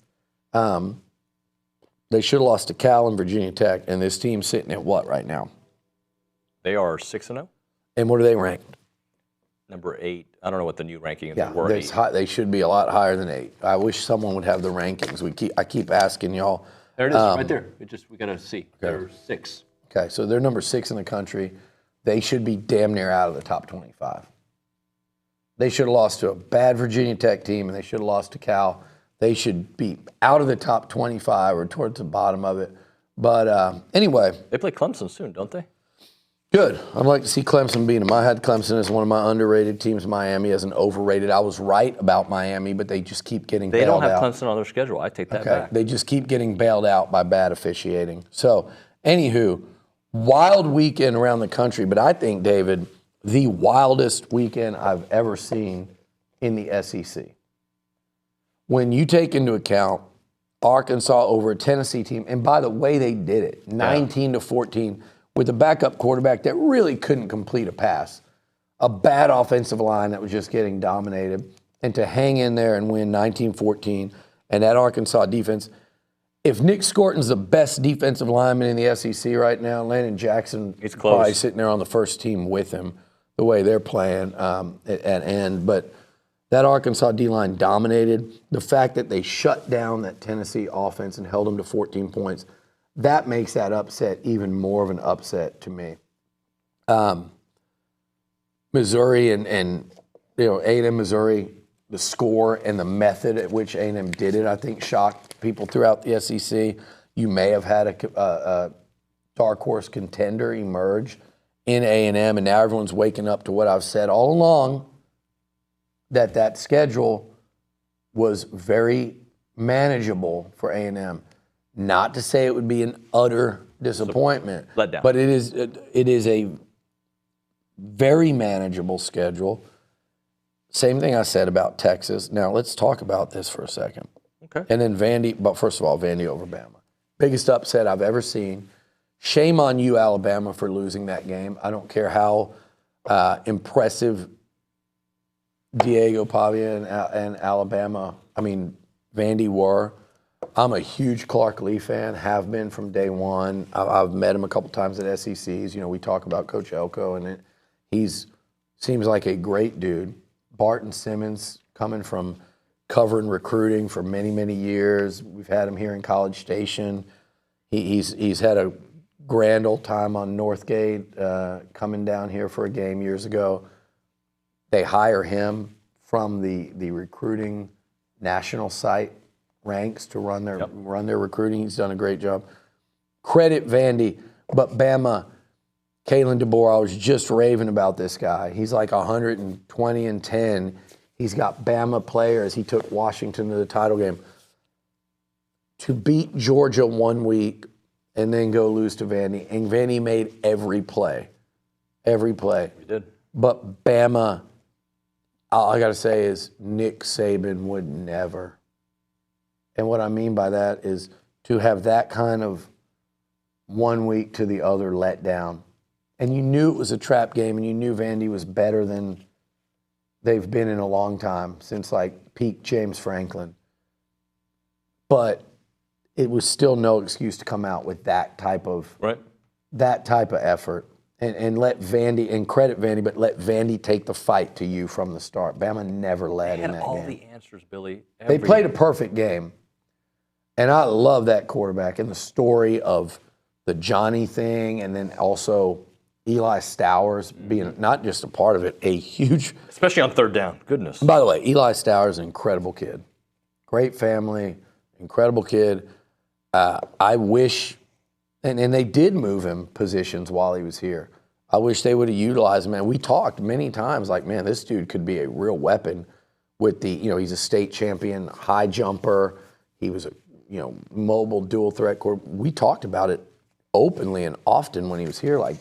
They should have lost to Cal and Virginia Tech, and this team's sitting at what right now? They are 6-0. And what are they ranked? Number 8. I don't know what the new ranking is. Yeah, They were 8. they should be a lot higher than 8. I wish someone would have the rankings. I keep asking y'all. There it is, right there. We got to see. They're 6. Okay, so they're number 6 in the country. They should be damn near out of the top 25. They should have lost to a bad Virginia Tech team, and they should have lost to Cal. They should be out of the top 25 or towards the bottom of it. But anyway. They play Clemson soon, don't they? Good. I'd like to see Clemson beat them. I had Clemson as one of my underrated teams. Miami as an overrated. I was right about Miami, but they just keep getting bailed out. They don't have Clemson on their schedule. I take that back. They just keep getting bailed out by bad officiating. So, anywho, wild weekend around the country. But I think, David, the wildest weekend I've ever seen in the SEC. When you take into account Arkansas over a Tennessee team, and by the way they did it, 19-14, with a backup quarterback that really couldn't complete a pass, a bad offensive line that was just getting dominated, and to hang in there and win 19-14, and that Arkansas defense. If Nick Scorton's the best defensive lineman in the SEC right now, Landon Jackson is probably sitting there on the first team with him, the way they're playing at end. But that Arkansas D-line dominated. The fact that they shut down that Tennessee offense and held them to 14 points, that makes that upset even more of an upset to me. Missouri and A&M Missouri, the score and the method at which A&M did it, I think shocked people throughout the SEC. You may have had a dark horse contender emerge in A&M, and now everyone's waking up to what I've said all along, that schedule was very manageable for A&M. Not to say it would be an utter disappointment, but it is a very manageable schedule. Same thing I said about Texas. Now let's talk about this for a second. Okay. And then Vandy, but first of all, Vandy over Bama. Biggest upset I've ever seen. Shame on you, Alabama, for losing that game. I don't care how impressive Diego Pavia and Vandy were. I'm a huge Clark Lee fan, have been from day one. I've met him a couple times at SECs. We talk about Coach Elko, and he's seems like a great dude. Barton Simmons, coming from covering recruiting for many, many years. We've had him here in College Station. He's had a grand old time on Northgate, coming down here for a game years ago. They hire him from the recruiting national site ranks to run their recruiting. He's done a great job. Credit Vandy, but Bama, Kalen DeBoer, I was just raving about this guy. He's like 120-10. He's got Bama players. He took Washington to the title game. To beat Georgia one week and then go lose to Vandy, and Vandy made every play. Every play. We did. But Bama, all I got to say is Nick Saban would never. And what I mean by that is to have that kind of one week to the other letdown. And you knew it was a trap game, and you knew Vandy was better than they've been in a long time, since like peak James Franklin. But it was still no excuse to come out with that type of effort. And let Vandy, and credit Vandy, but let Vandy take the fight to you from the start. Bama never led in that game. All the answers, Billy. They played a perfect game. And I love that quarterback and the story of the Johnny thing, and then also Eli Stowers being not just a part of it, a huge. Especially on third down. Goodness. By the way, Eli Stowers is an incredible kid. Great family, incredible kid. I wish, and they did move him positions while he was here. I wish they would have utilized him. And we talked many times like, man, this dude could be a real weapon with he's a state champion, high jumper. He was a mobile dual threat quarterback. We talked about it openly and often when he was here. Like,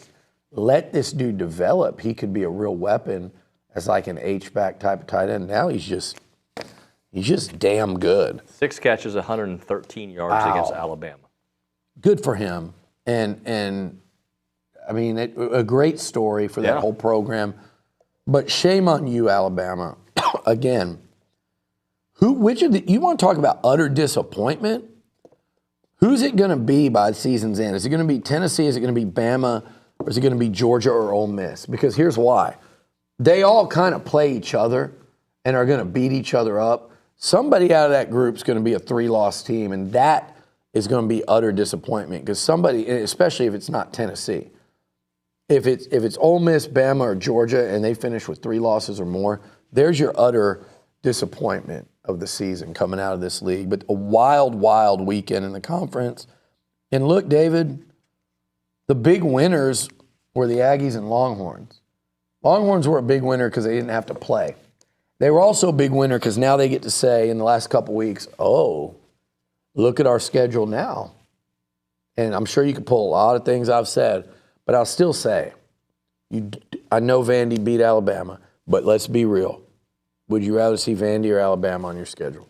let this dude develop. He could be a real weapon as like an H-back type of tight end. Now he's just damn good. 6 catches, 113 yards against Alabama. Good for him. And I mean, a great story for that whole program. But shame on you, Alabama. Again, you want to talk about utter disappointment? Who's it going to be by the season's end? Is it going to be Tennessee? Is it going to be Bama? Or is it going to be Georgia or Ole Miss? Because here's why. They all kind of play each other and are going to beat each other up. Somebody out of that group is going to be a 3-loss team, and that is going to be utter disappointment because somebody, especially if it's not Tennessee, if it's Ole Miss, Bama, or Georgia, and they finish with 3 losses or more, there's your utter disappointment of the season coming out of this league. But a wild, wild weekend in the conference. And look, David, the big winners were the Aggies and Longhorns. Longhorns were a big winner because they didn't have to play. They were also a big winner because now they get to say in the last couple weeks, oh, look at our schedule now. And I'm sure you could pull a lot of things I've said, but I'll still say, I know Vandy beat Alabama, but let's be real. Would you rather see Vandy or Alabama on your schedule?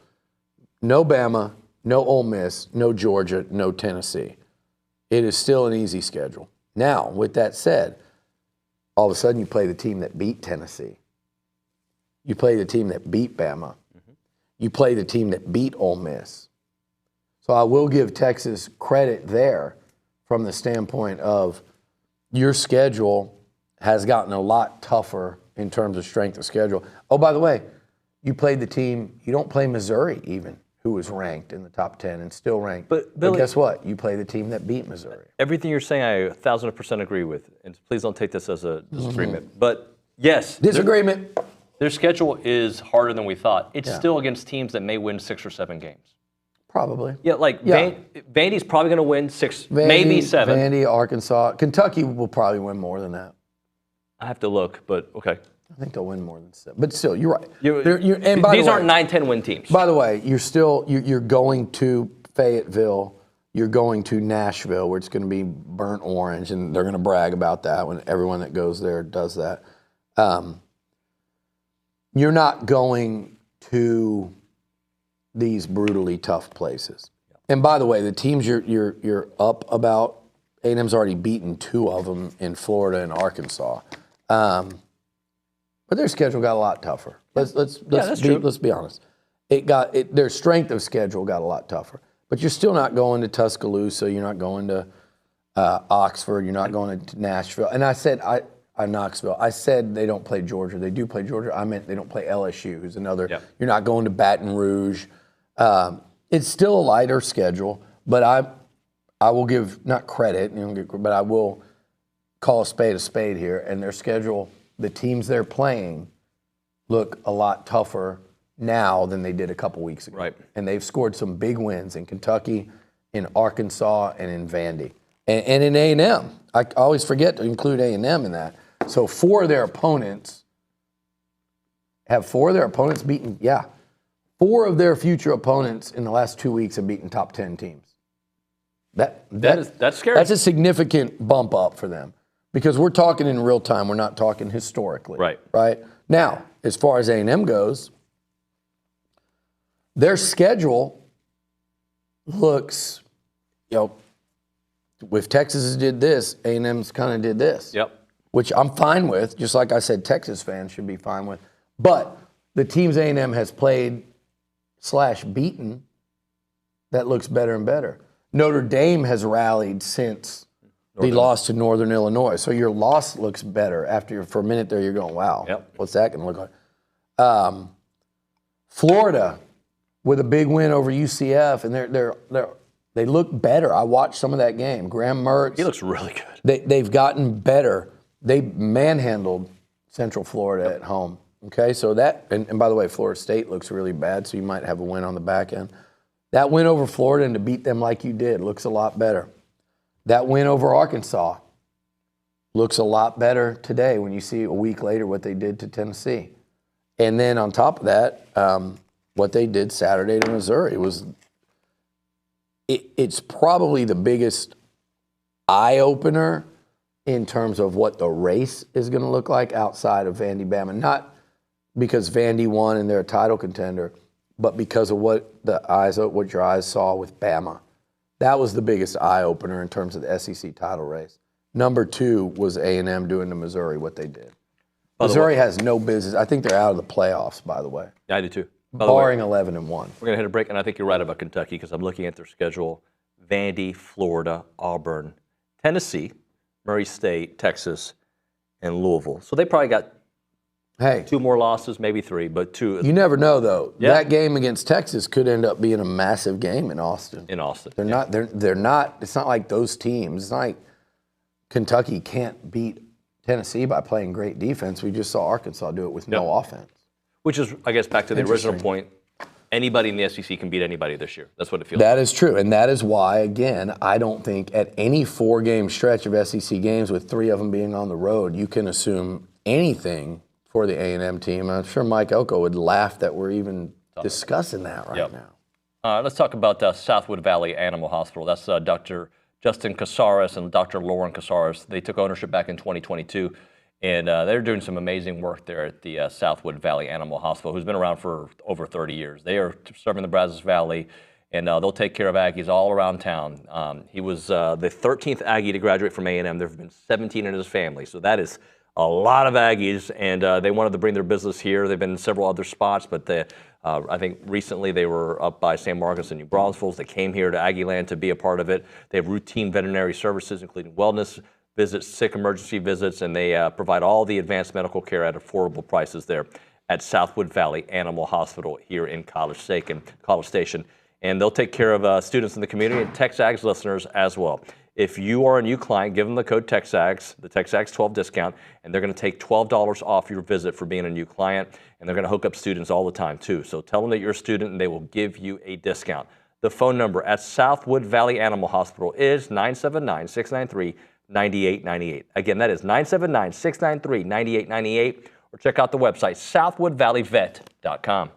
No Bama, no Ole Miss, no Georgia, no Tennessee. It is still an easy schedule. Now, with that said, all of a sudden you play the team that beat Tennessee. You play the team that beat Bama. You play the team that beat Ole Miss. So I will give Texas credit there from the standpoint of your schedule has gotten a lot tougher in terms of strength of schedule. Oh, by the way, you played the team, you don't play Missouri even, who was ranked in the top 10 and still ranked. But Billy, guess what? You play the team that beat Missouri. Everything you're saying, I 1,000% agree with. And please don't take this as a disagreement. But yes. Disagreement. Their schedule is harder than we thought. It's still against teams that may win 6 or 7 games. Probably. Yeah, like Vandy's probably going to win 6, Vandy, maybe 7. Vandy, Arkansas. Kentucky will probably win more than that. I have to look, but okay. I think they'll win more than 7. But still, you're right. And these aren't 9-10 win teams. By the way, you're going to Fayetteville. You're going to Nashville, where it's going to be burnt orange, and they're going to brag about that when everyone that goes there does that. You're not going to these brutally tough places. And by the way, the teams you're up about, A&M's already beaten 2 of them in Florida and Arkansas. But their schedule got a lot tougher. Let's be honest. Their strength of schedule got a lot tougher. But you're still not going to Tuscaloosa. You're not going to Oxford. You're not going to Nashville. And I said Knoxville. I said they don't play Georgia. They do play Georgia. I meant they don't play LSU, who's another. Yep. You're not going to Baton Rouge. It's still a lighter schedule, but I will give, not credit, but I will call a spade here. And their schedule, the teams they're playing, look a lot tougher now than they did a couple weeks ago. Right. And they've scored some big wins in Kentucky, in Arkansas, and in Vandy. And in A&M. I always forget to include A&M in that. So 4 of their opponents beaten, 4 of their future opponents in the last 2 weeks have beaten top 10 teams. That's scary. That's a significant bump up for them because we're talking in real time. We're not talking historically. Right. Now, as far as A&M goes, their schedule looks, if Texas did this, A&M's kind of did this. Yep. Which I'm fine with, just like I said Texas fans should be fine with. But the teams A&M has played / beaten, that looks better and better. Notre Dame has rallied since the loss to Northern Illinois. So your loss looks better after for a minute there you're going, wow, what's that going to look like? Florida with a big win over UCF, and they look better. I watched some of that game. Graham Mertz. He looks really good. They've gotten better. They manhandled Central Florida at home. Okay, so that, and by the way, Florida State looks really bad, so you might have a win on the back end. That win over Florida and to beat them like you did looks a lot better. That win over Arkansas looks a lot better today when you see a week later what they did to Tennessee. And then on top of that, what they did Saturday to Missouri it's probably the biggest eye-opener in terms of what the race is going to look like outside of Vandy Bama. Not because Vandy won and they're a title contender, but because of what your eyes saw with Bama. That was the biggest eye-opener in terms of the SEC title race. Number 2 was A&M doing to Missouri what they did. Missouri has no business. I think they're out of the playoffs, by the way. Yeah, I do too. Barring 11-1. We're going to hit a break, and I think you're right about Kentucky because I'm looking at their schedule. Vandy, Florida, Auburn, Tennessee, Murray State, Texas, and Louisville. So they probably got two more losses, maybe three, but two. You never know, though. Yeah. That game against Texas could end up being a massive game in Austin. They're not. They're not. It's not like those teams. It's not like Kentucky can't beat Tennessee by playing great defense. We just saw Arkansas do it with no offense. Which is, I guess, back to the original point. Anybody in the SEC can beat anybody this year. That's what it feels like. That is true, and that is why, again, I don't think at any 4-game stretch of SEC games, with 3 of them being on the road, you can assume anything for the A&M team. I'm sure Mike Elko would laugh that we're even discussing that right now. Let's talk about Southwood Valley Animal Hospital. That's Dr. Justin Casares and Dr. Lauren Casares. They took ownership back in 2022, and they're doing some amazing work there at the Southwood Valley Animal Hospital, who's been around for over 30 years. They are serving the Brazos Valley, and they'll take care of Aggies all around town. He was the 13th Aggie to graduate from A&M. There have been 17 in his family, so that is a lot of Aggies, and they wanted to bring their business here. They've been in several other spots, but I think recently they were up by San Marcos and New Braunfels. They came here to Aggieland to be a part of it. They have routine veterinary services, including wellness visits, sick emergency visits, and they provide all the advanced medical care at affordable prices there at Southwood Valley Animal Hospital here in College Station. And they'll take care of students in the community and TexAgs listeners as well. If you are a new client, give them the code TexAgs, the TexAgs 12 discount, and they're going to take $12 off your visit for being a new client, and they're going to hook up students all the time too. So tell them that you're a student and they will give you a discount. The phone number at Southwood Valley Animal Hospital is 979-693-9898. Again, that is 979-693-9898, or check out the website, southwoodvalleyvet.com.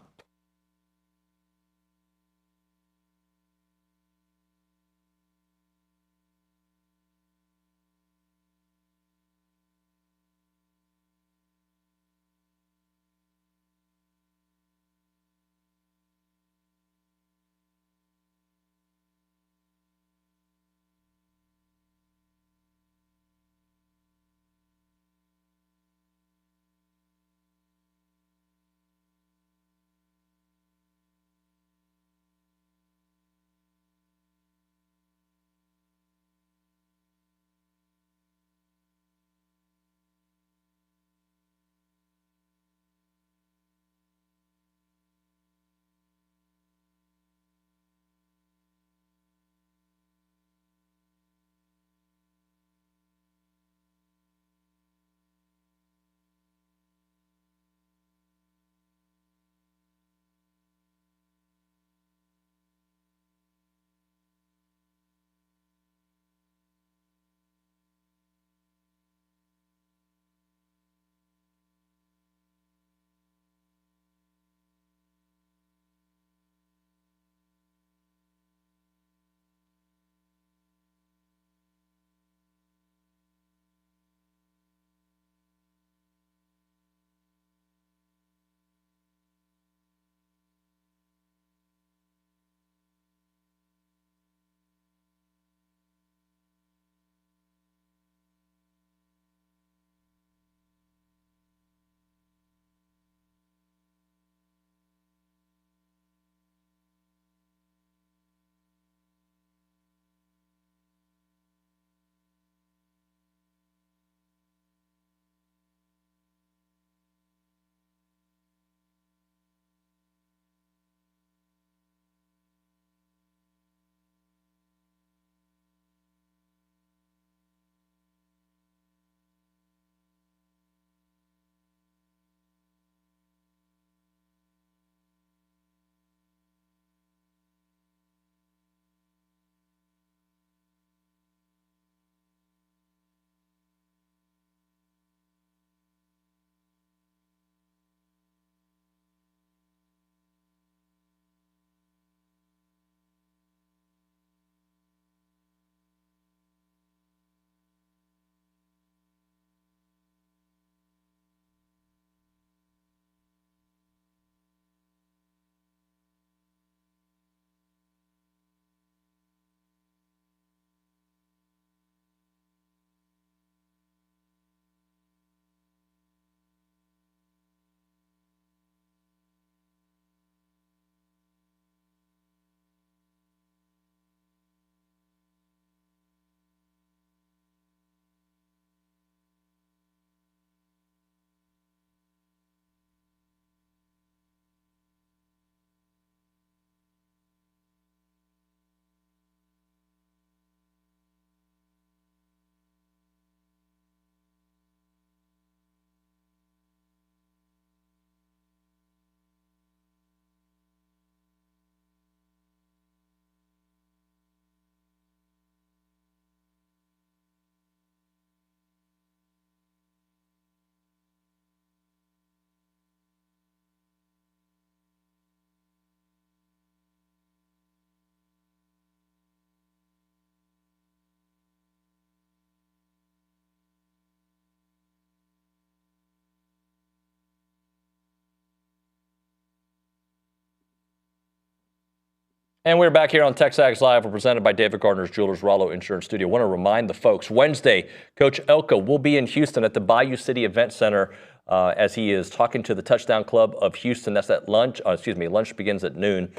And we're back here on TexAgs Live. We're presented by David Gardner's Jewelers Rollo Insurance Studio. I want to remind the folks, Wednesday, Coach Elko will be in Houston at the Bayou City Event Center as he is talking to the Touchdown Club of Houston. That's at lunch. Lunch begins at noon.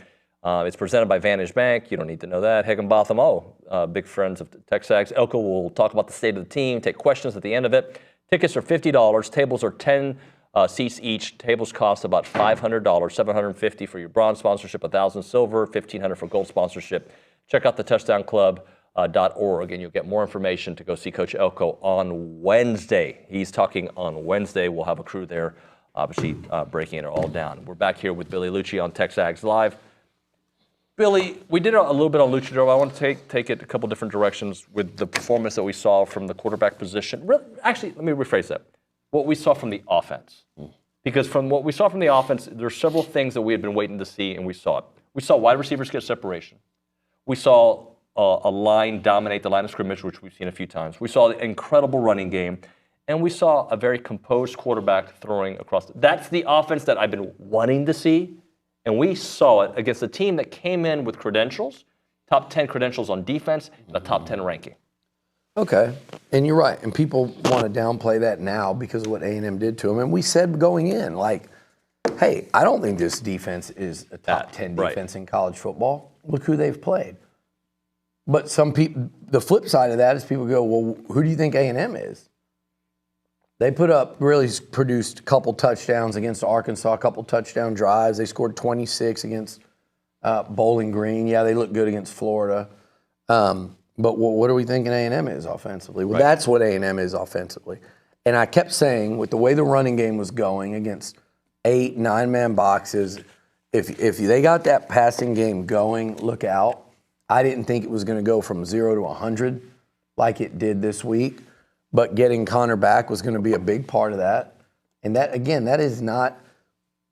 It's presented by Vantage Bank. You don't need to know that. Higginbotham, big friends of TexAgs. Elko will talk about the state of the team, take questions at the end of it. Tickets are $50. Tables are 10 seats each. Tables cost about $500, $750 for your bronze sponsorship, $1,000 silver, $1,500 for gold sponsorship. Check out the touchdownclub.org and you'll get more information to go see Coach Elko on Wednesday. He's talking on Wednesday. We'll have a crew there, obviously breaking it all down. We're back here with Billy Liucci on TexAgs Live. Billy, we did a little bit on Luchador. I want to take it a couple different directions with the performance that we saw from the quarterback position. Actually, let me rephrase that. What we saw from the offense. Because from what we saw from the offense, there are several things that we had been waiting to see, and we saw it. We saw wide receivers get separation. We saw a line dominate the line of scrimmage, which we've seen a few times. We saw an incredible running game, and we saw a very composed quarterback throwing across. That's the offense that I've been wanting to see, and we saw it against a team that came in with credentials, top 10 credentials on defense, and a top 10 ranking. Okay, and you're right. And people want to downplay that now because of what A&M did to them. And we said going in, like, hey, I don't think this defense is a top 10 defense in college football. Look who they've played. But some people, the flip side of that is people go, well, who do you think A&M is? They really produced a couple touchdowns against Arkansas, a couple touchdown drives. They scored 26 against Bowling Green. Yeah, they looked good against Florida. But what are we thinking A&M is offensively? Well, that's what A&M is offensively. And I kept saying, with the way the running game was going against 8, 9-man boxes, if they got that passing game going, look out. I didn't think it was going to go from 0 to 100 like it did this week. But getting Connor back was going to be a big part of that. And that, again, that is not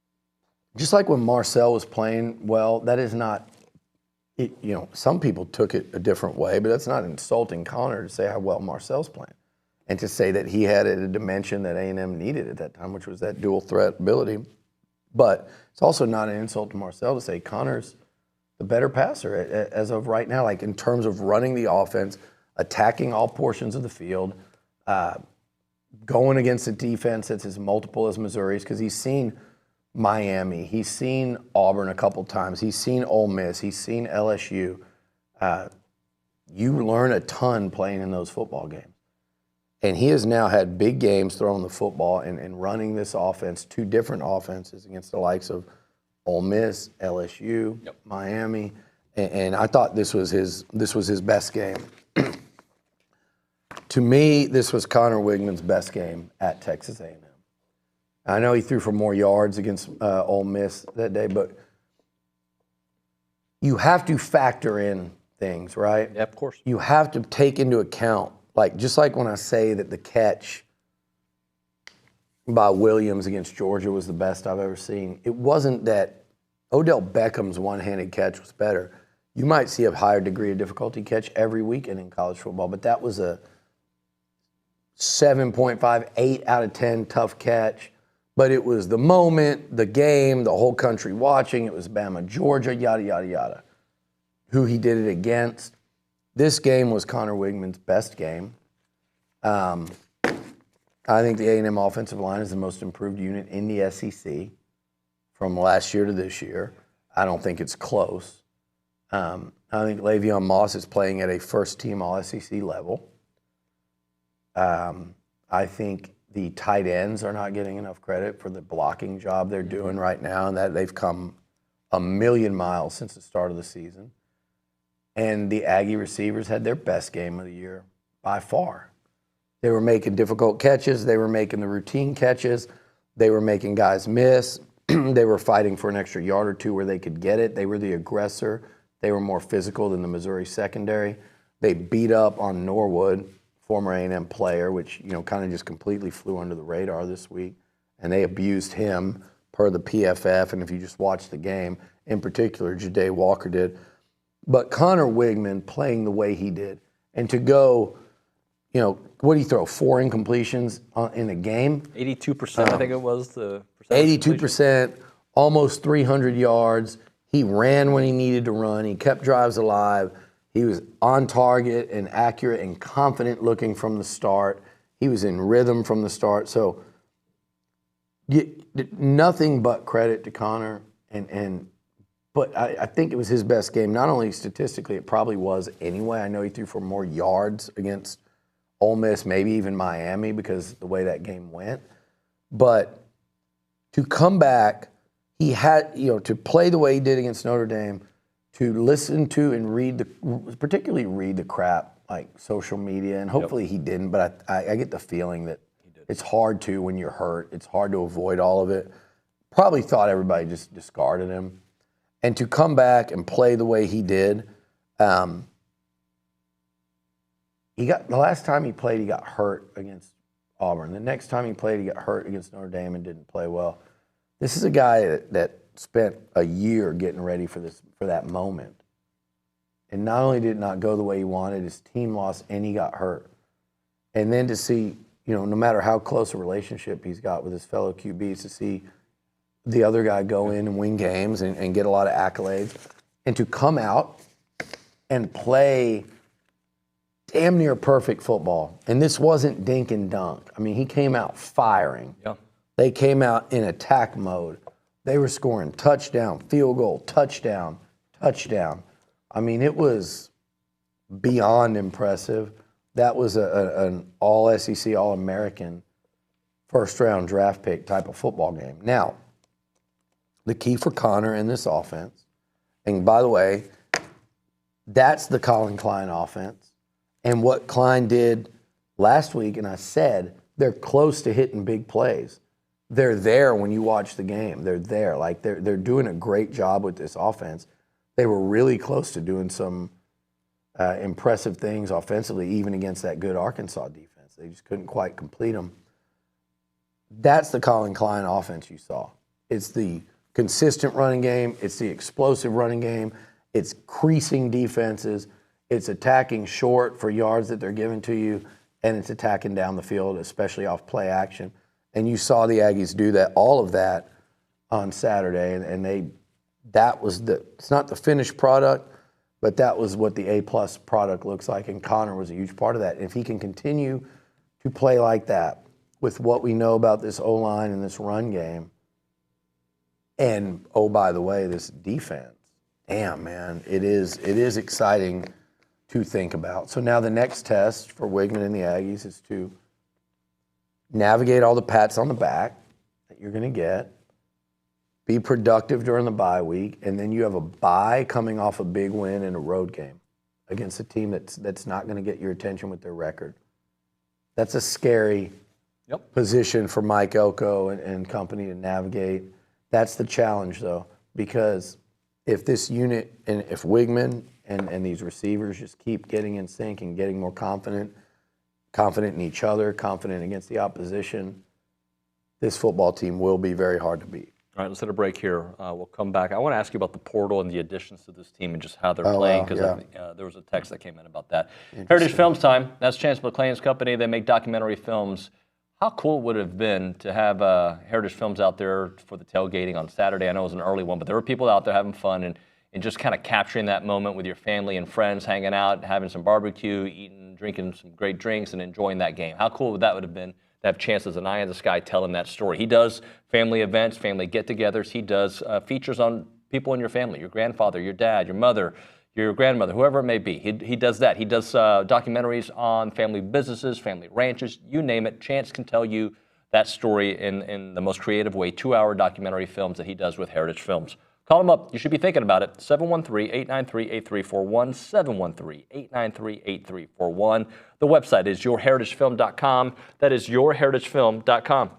– just like when Marcel was playing well, that is not – some people took it a different way, but that's not insulting Connor to say how well Marcel's playing and to say that he had a dimension that A&M needed at that time, which was that dual threat ability. But it's also not an insult to Marcel to say Connor's the better passer as of right now, like in terms of running the offense, attacking all portions of the field, going against a defense that's as multiple as Missouri's, because he's seen Miami, he's seen Auburn a couple times, he's seen Ole Miss, he's seen LSU. You learn a ton playing in those football games. And he has now had big games throwing the football and running this offense, 2 different offenses against the likes of Ole Miss, LSU, Miami. And I thought this was his best game. To me, this was Connor Wigman's best game at Texas A&M. I know he threw for more yards against Ole Miss that day, but you have to factor in things, right? Yeah, of course. You have to take into account, just like when I say that the catch by Williams against Georgia was the best I've ever seen, it wasn't that Odell Beckham's one-handed catch was better. You might see a higher degree of difficulty catch every weekend in college football, but that was a 7.5, 8 out of 10 tough catch. But it was the moment, the game, the whole country watching. It was Bama, Georgia, yada, yada, yada. Who he did it against. This game was Connor Wigman's best game. I think the A&M offensive line is the most improved unit in the SEC from last year to this year. I don't think it's close. I think Le'Veon Moss is playing at a first-team All-SEC level. I think the tight ends are not getting enough credit for the blocking job they're doing right now, and that they've come a million miles since the start of the season. And the Aggie receivers had their best game of the year by far. They were making difficult catches. They were making the routine catches. They were making guys miss. They were fighting for an extra yard or two where they could get it. They were the aggressor. They were more physical than the Missouri secondary. They beat up on Norwood, former A&M player, which kind of just completely flew under the radar this week. And they abused him per the PFF. And if you just watch the game, in particular, Ja'Day Walker did. But Connor Wigman playing the way he did, and to go, what did he throw? 4 incompletions in a game? 82%, I think it was the percentage. 82%, almost 300 yards. He ran when he needed to run. He kept drives alive. He was on target and accurate and confident looking from the start. He was in rhythm from the start. So nothing but credit to Connor. But I think it was his best game. Not only statistically, it probably was anyway. I know he threw for more yards against Ole Miss, maybe even Miami, because the way that game went. But to come back, he had, to play the way he did against Notre Dame, to listen to and particularly read the crap, like social media, and hopefully he didn't, but I get the feeling that it's hard to when you're hurt. It's hard to avoid all of it. Probably thought everybody just discarded him. And to come back and play the way he did, the last time he played, he got hurt against Auburn. The next time he played, he got hurt against Notre Dame and didn't play well. This is a guy that spent a year getting ready for that moment. And not only did it not go the way he wanted, his team lost and he got hurt. And then to see, no matter how close a relationship he's got with his fellow QBs, to see the other guy go in and win games and get a lot of accolades, and to come out and play damn near perfect football. And this wasn't dink and dunk. I mean, he came out firing. Yeah. They came out in attack mode. They were scoring touchdown, field goal, touchdown, touchdown. I mean, it was beyond impressive. That was an all-SEC, all-American, first-round draft pick type of football game. Now, the key for Connor in this offense, and by the way, that's the Colin Klein offense. And what Klein did last week, and I said, they're close to hitting big plays. They're there when you watch the game. They're there. Like they're doing a great job with this offense. They were really close to doing some impressive things offensively, even against that good Arkansas defense. They just couldn't quite complete them. That's the Colin Klein offense you saw. It's the consistent running game. It's the explosive running game. It's creasing defenses. It's attacking short for yards that they're giving to you, and it's attacking down the field, especially off play action. And you saw the Aggies do that, all of that, on Saturday, and it's not the finished product, but that was what the A+ product looks like, and Connor was a huge part of that. If he can continue to play like that with what we know about this O-line and this run game, and, oh, by the way, this defense, damn, man, it is exciting to think about. So now the next test for Weigman and the Aggies is to navigate all the pats on the back that you're going to get, be productive during the bye week, and then you have a bye coming off a big win in a road game against a team that's not going to get your attention with their record. That's a scary position for Mike Elko and company to navigate. That's the challenge, though, because if this unit and if Weigman and these receivers just keep getting in sync and getting more confident in each other, confident against the opposition, this football team will be very hard to beat. All right, let's hit a break here. We'll come back. I want to ask you about the portal and the additions to this team and just how they're playing, because there was a text that came in about that. Heritage Films time. That's Chance McClain's company. They make documentary films. How cool would it have been to have Heritage Films out there for the tailgating on Saturday? I know it was an early one, but there were people out there having fun and just kind of capturing that moment with your family and friends, hanging out, having some barbecue, eating, drinking some great drinks, and enjoying that game. How cool would that have been to have Chance as an eye in the sky telling that story? He does family events, family get-togethers. He does features on people in your family, your grandfather, your dad, your mother, your grandmother, whoever it may be. He does that. He does documentaries on family businesses, family ranches, you name it. Chance can tell you that story in the most creative way, 2-hour documentary films that he does with Heritage Films. Call him up. You should be thinking about it. 713-893-8341, 713-893-8341. The website is yourheritagefilm.com. That is yourheritagefilm.com.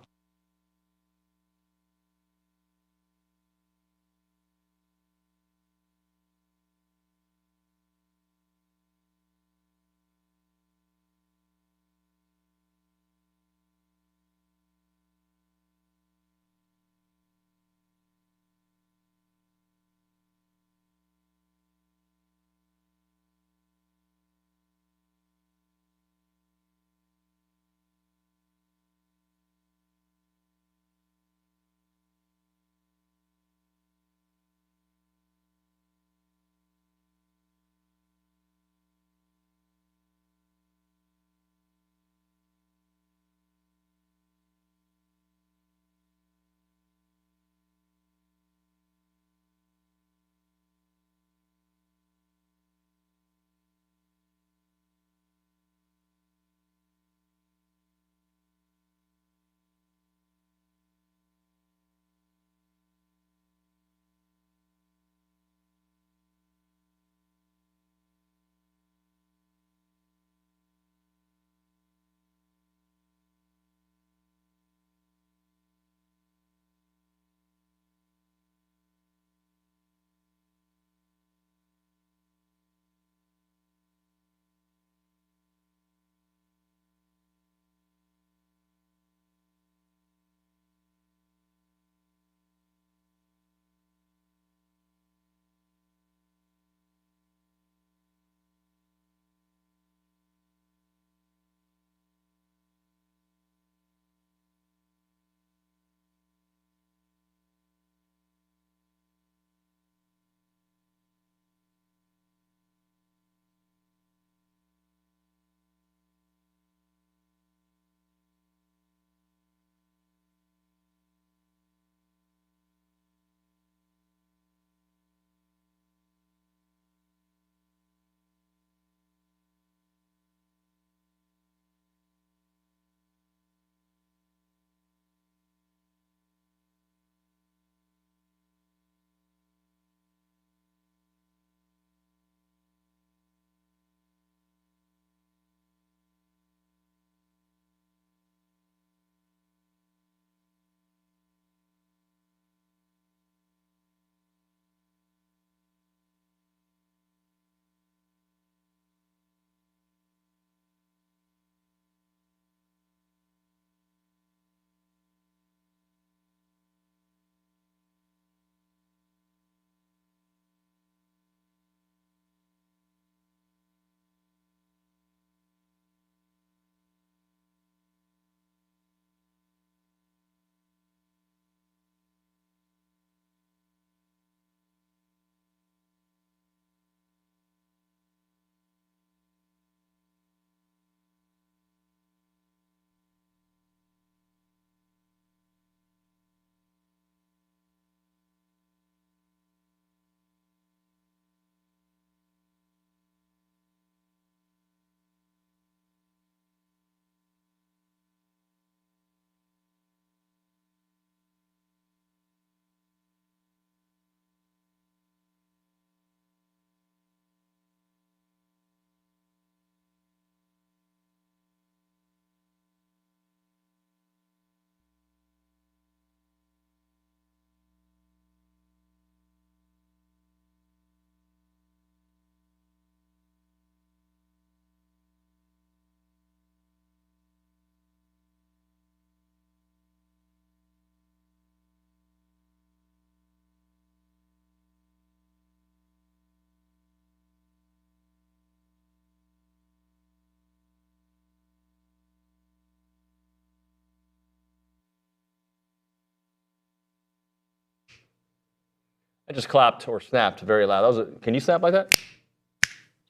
I just clapped or snapped very loud. Can you snap like that?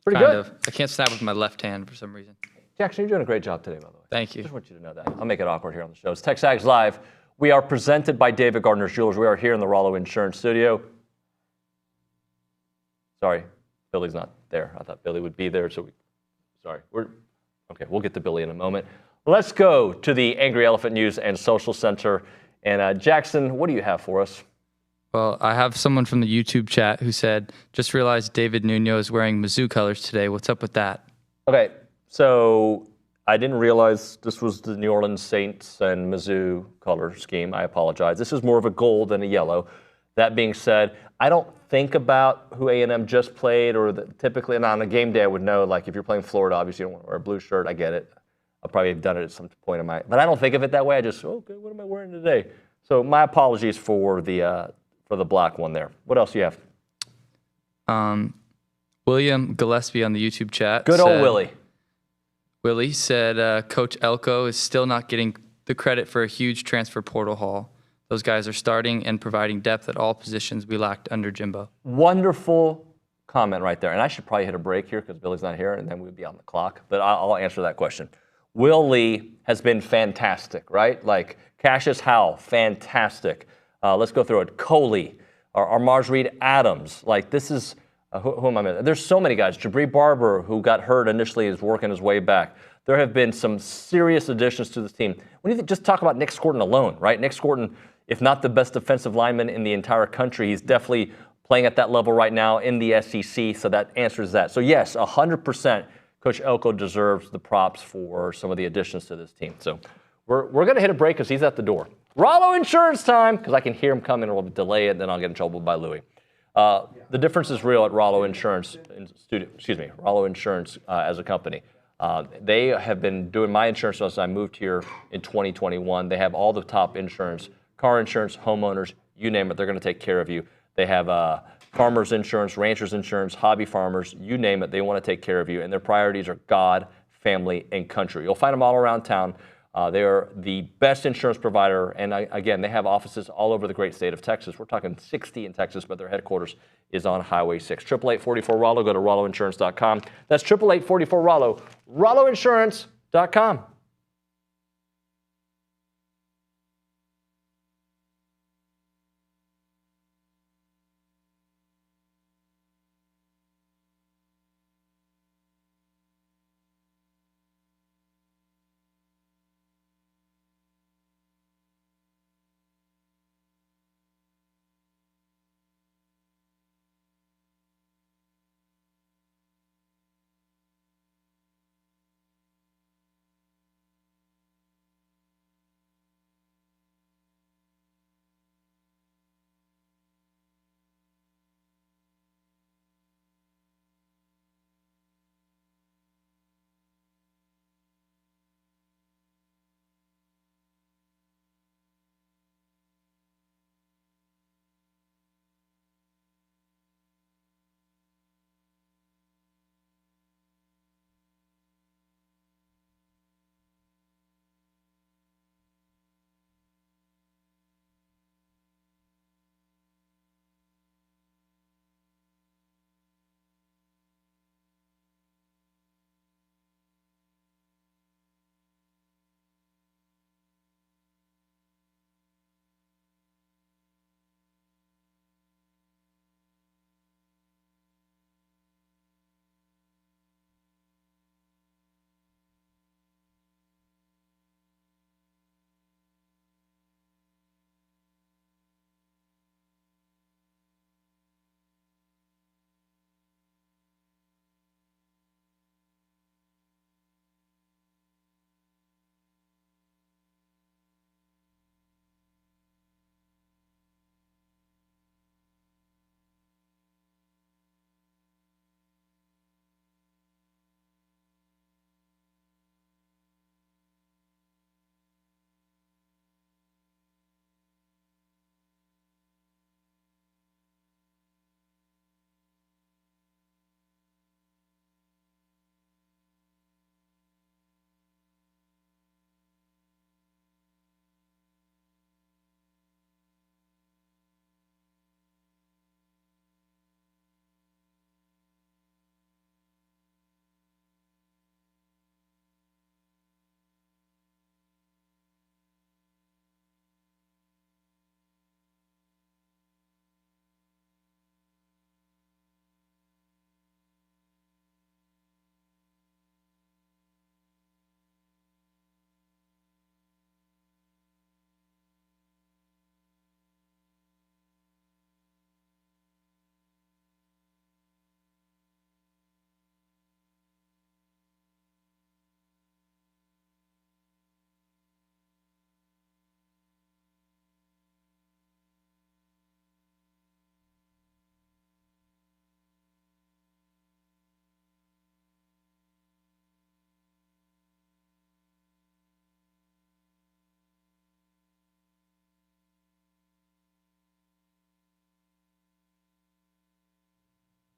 Pretty Kind good. of. I can't snap with my left hand for some reason. Jackson, you're doing a great job today, by the way. Thank you. Just want you to know that. I'll make it awkward here on the show. It's TexAgs Live. We are presented by David Gardner's Jewelers. We are here in the Rollo Insurance Studio. Sorry, Billy's not there. I thought Billy would be there, so we'll get to Billy in a moment. Let's go to the Angry Elephant News and Social Center. And Jackson, what do you have for us? Well, I have someone from the YouTube chat who said, just realized David Nuño is wearing Mizzou colors today. What's up with that? Okay, so I didn't realize this was the New Orleans Saints and Mizzou color scheme. I apologize. This is more of a gold than a yellow. That being said, I don't think about who A&M just played, or typically, and on a game day I would know, like if you're playing Florida, obviously you don't want to wear a blue shirt. I get it. I'll probably have done it at some point in my, but I don't think of it that way. I just, okay, what am I wearing today? So my apologies for the black one there. What else do you have? William Gillespie on the YouTube chat. Good old Willie. Willie said Coach Elko is still not getting the credit for a huge transfer portal haul. Those guys are starting and providing depth at all positions we lacked under Jimbo. Wonderful comment right there. And I should probably hit a break here because Billy's not here, and then we'd be on the clock. But I'll answer that question. Will Lee has been fantastic, right? Like Cassius Howell, fantastic. Let's go through it. Coley, or Marjorie Adams. Like this is, who am I missing? There's so many guys. Jabri Barber, who got hurt initially, is working his way back. There have been some serious additions to this team. When you just talk about Nick Scorton alone, right? Nick Scorton, if not the best defensive lineman in the entire country, he's definitely playing at that level right now in the SEC, so that answers that. So yes, 100%, Coach Elko deserves the props for some of the additions to this team. So we're going to hit a break because he's at the door. Rollo Insurance time, because I can hear him coming, and we'll delay it, then I'll get in trouble by Louie. The difference is real at Rollo Insurance, Rollo Insurance as a company. They have been doing my insurance since I moved here in 2021. They have all the top insurance, car insurance, homeowners, you name it, they're going to take care of you. They have farmers insurance, ranchers insurance, hobby farmers, you name it, they want to take care of you. And their priorities are God, family, and country. You'll find them all around town. They are the best insurance provider, and again, they have offices all over the great state of Texas. We're talking 60 in Texas, but their headquarters is on Highway 6. 888-44-ROLLO, go to RolloInsurance.com. That's 888-44-ROLLO, RolloInsurance.com.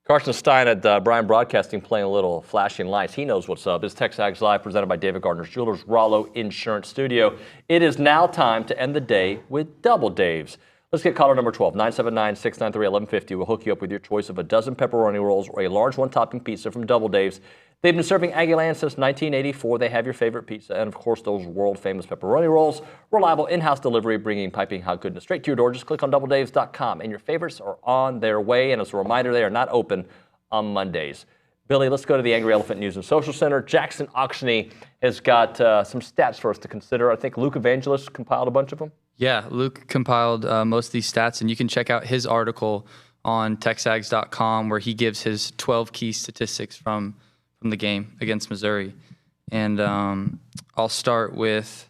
Carson Stein at Bryan Broadcasting playing a little flashing lights. He knows what's up. It's TexAgs Live presented by David Gardner's Jewelers, Rollo Insurance Studio. It is now time to end the day with Double Dave's. Let's get caller number 12, 979-693-1150. We'll hook you up with your choice of a dozen pepperoni rolls or a large one-topping pizza from Double Dave's. They've been serving Aggieland since 1984. They have your favorite pizza and, of course, those world-famous pepperoni rolls. Reliable in-house delivery, bringing piping hot goodness straight to your door. Just click on doubledaves.com, and your favorites are on their way. And as a reminder, they are not open on Mondays. Billy, let's go to the Angry Elephant News and Social Center. Jackson Auctiony has got some stats for us to consider. I think Luke Evangelist compiled a bunch of them. Yeah, Luke compiled most of these stats, and you can check out his article on TexAgs.com where he gives his 12 key statistics from the game against Missouri. And I'll start with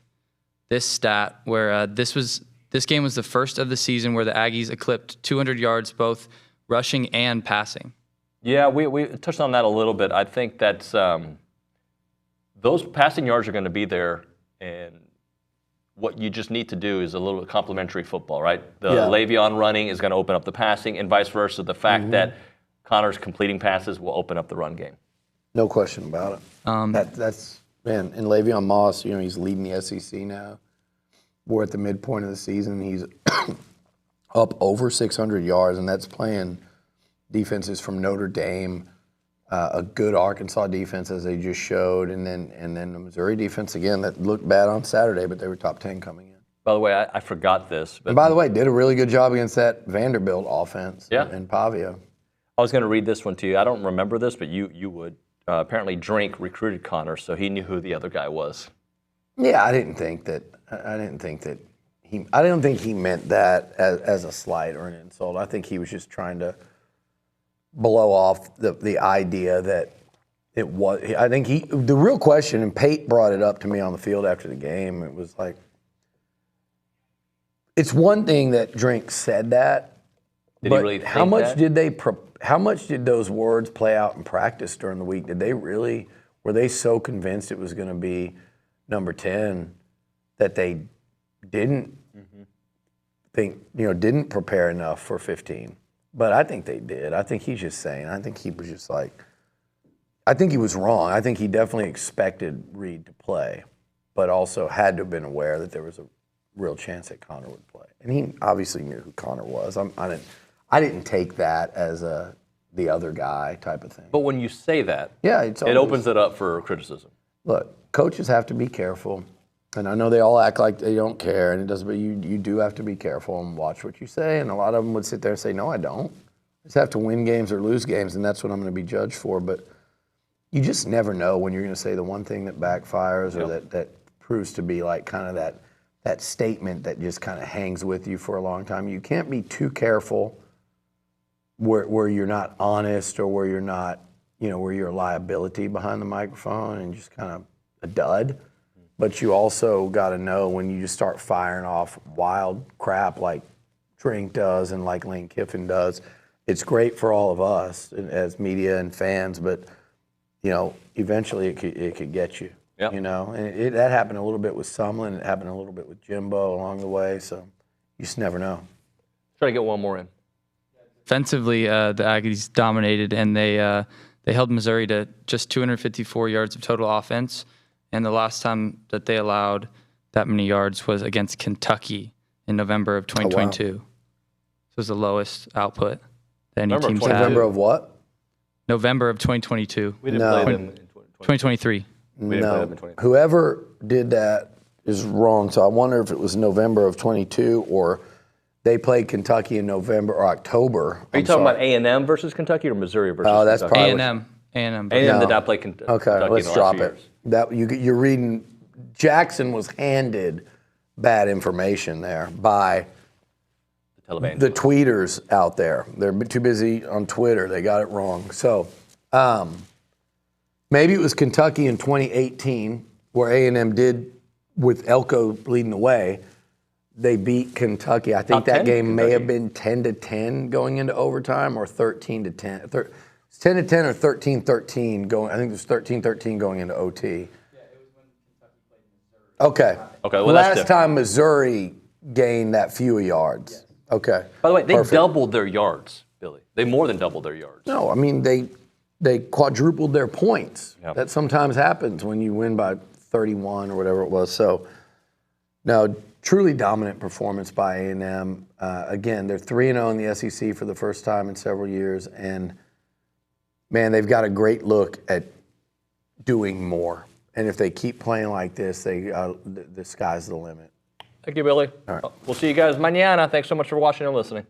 this stat where this game was the first of the season where the Aggies eclipsed 200 yards both rushing and passing. Yeah, we touched on that a little bit. I think that's those passing yards are going to be there, and what you just need to do is a little bit complementary football, right? The Le'Veon running is going to open up the passing, and vice versa. The fact that Connor's completing passes will open up the run game. No question about it. That's man. And Le'Veon Moss, he's leading the SEC now. We're at the midpoint of the season. He's up over 600 yards, and that's playing defenses from Notre Dame, a good Arkansas defense as they just showed, and then the Missouri defense again that looked bad on Saturday, but they were top 10 coming in. By the way, I forgot this. But and by the way, did a really good job against that Vanderbilt offense in Pavia. I was going to read this one to you. I don't remember this, but you would. Apparently, Drink recruited Connor, so he knew who the other guy was. Yeah, I didn't think he meant that as a slight or an insult. I think he was just trying to blow off the idea that it was. I think the real question, and Pate brought it up to me on the field after the game. It was like, it's one thing that Drink said that. Did he really think how much that? How much did those words play out in practice during the week? Were they so convinced it was going to be number 10 that they didn't didn't prepare enough for 15? But I think they did. I think he's just saying. I think he was just like, I think he was wrong. I think he definitely expected Reed to play, but also had to have been aware that there was a real chance that Connor would play. And he obviously knew who Connor was. I didn't take that as the other guy type of thing. But when you say that, it opens it up for criticism. Look, coaches have to be careful, and I know they all act like they don't care, and it does. But you do have to be careful and watch what you say. And a lot of them would sit there and say, "No, I don't. I just have to win games or lose games, and that's what I'm going to be judged for." But you just never know when you're going to say the one thing that backfires or that proves to be like kind of that statement that just kind of hangs with you for a long time. You can't be too careful where you're not honest or where you're not, where you're a liability behind the microphone and just kind of a dud. But you also got to know when you just start firing off wild crap like Drink does and like Lane Kiffin does. It's great for all of us as media and fans, but eventually it could get you. Yep. And that happened a little bit with Sumlin. It happened a little bit with Jimbo along the way. So you just never know. Try to get one more in. Offensively, the Aggies dominated, and they held Missouri to just 254 yards of total offense. And the last time that they allowed that many yards was against Kentucky in November of 2022. Oh, wow. This was the lowest output that any team's had. November of what? November of 2022. We didn't play them in 2023. No. Whoever did that is wrong. So I wonder if it was November of 22 or they played Kentucky in November or October. Are you talking about A&M versus Kentucky or Missouri versus Kentucky? Oh, that's probably A&M. A&M did not play Kentucky. Okay, let's drop it. Years. That you're reading. Jackson was handed bad information there by the tweeters out there. They're too busy on Twitter. They got it wrong. So maybe it was Kentucky in 2018 where A&M did with Elko leading the way. They beat Kentucky. I think that game may have been 10-10 going into overtime or 13-10. It's 10-10 or 13-13 going. I think it was 13-13 going into OT. Yeah, it was when Kentucky played Missouri. Okay. Well, last time Missouri gained that few yards. Yes. Okay. By the way, they doubled their yards Billy. They more than doubled their yards. No, I mean, they quadrupled their points. Yep. That sometimes happens when you win by 31 or whatever it was. So, no, truly dominant performance by A&M. Again, they're 3-0 in the SEC for the first time in several years. And, man, they've got a great look at doing more. And if they keep playing like this, the sky's the limit. Thank you, Billy. All right. We'll see you guys mañana. Thanks so much for watching and listening.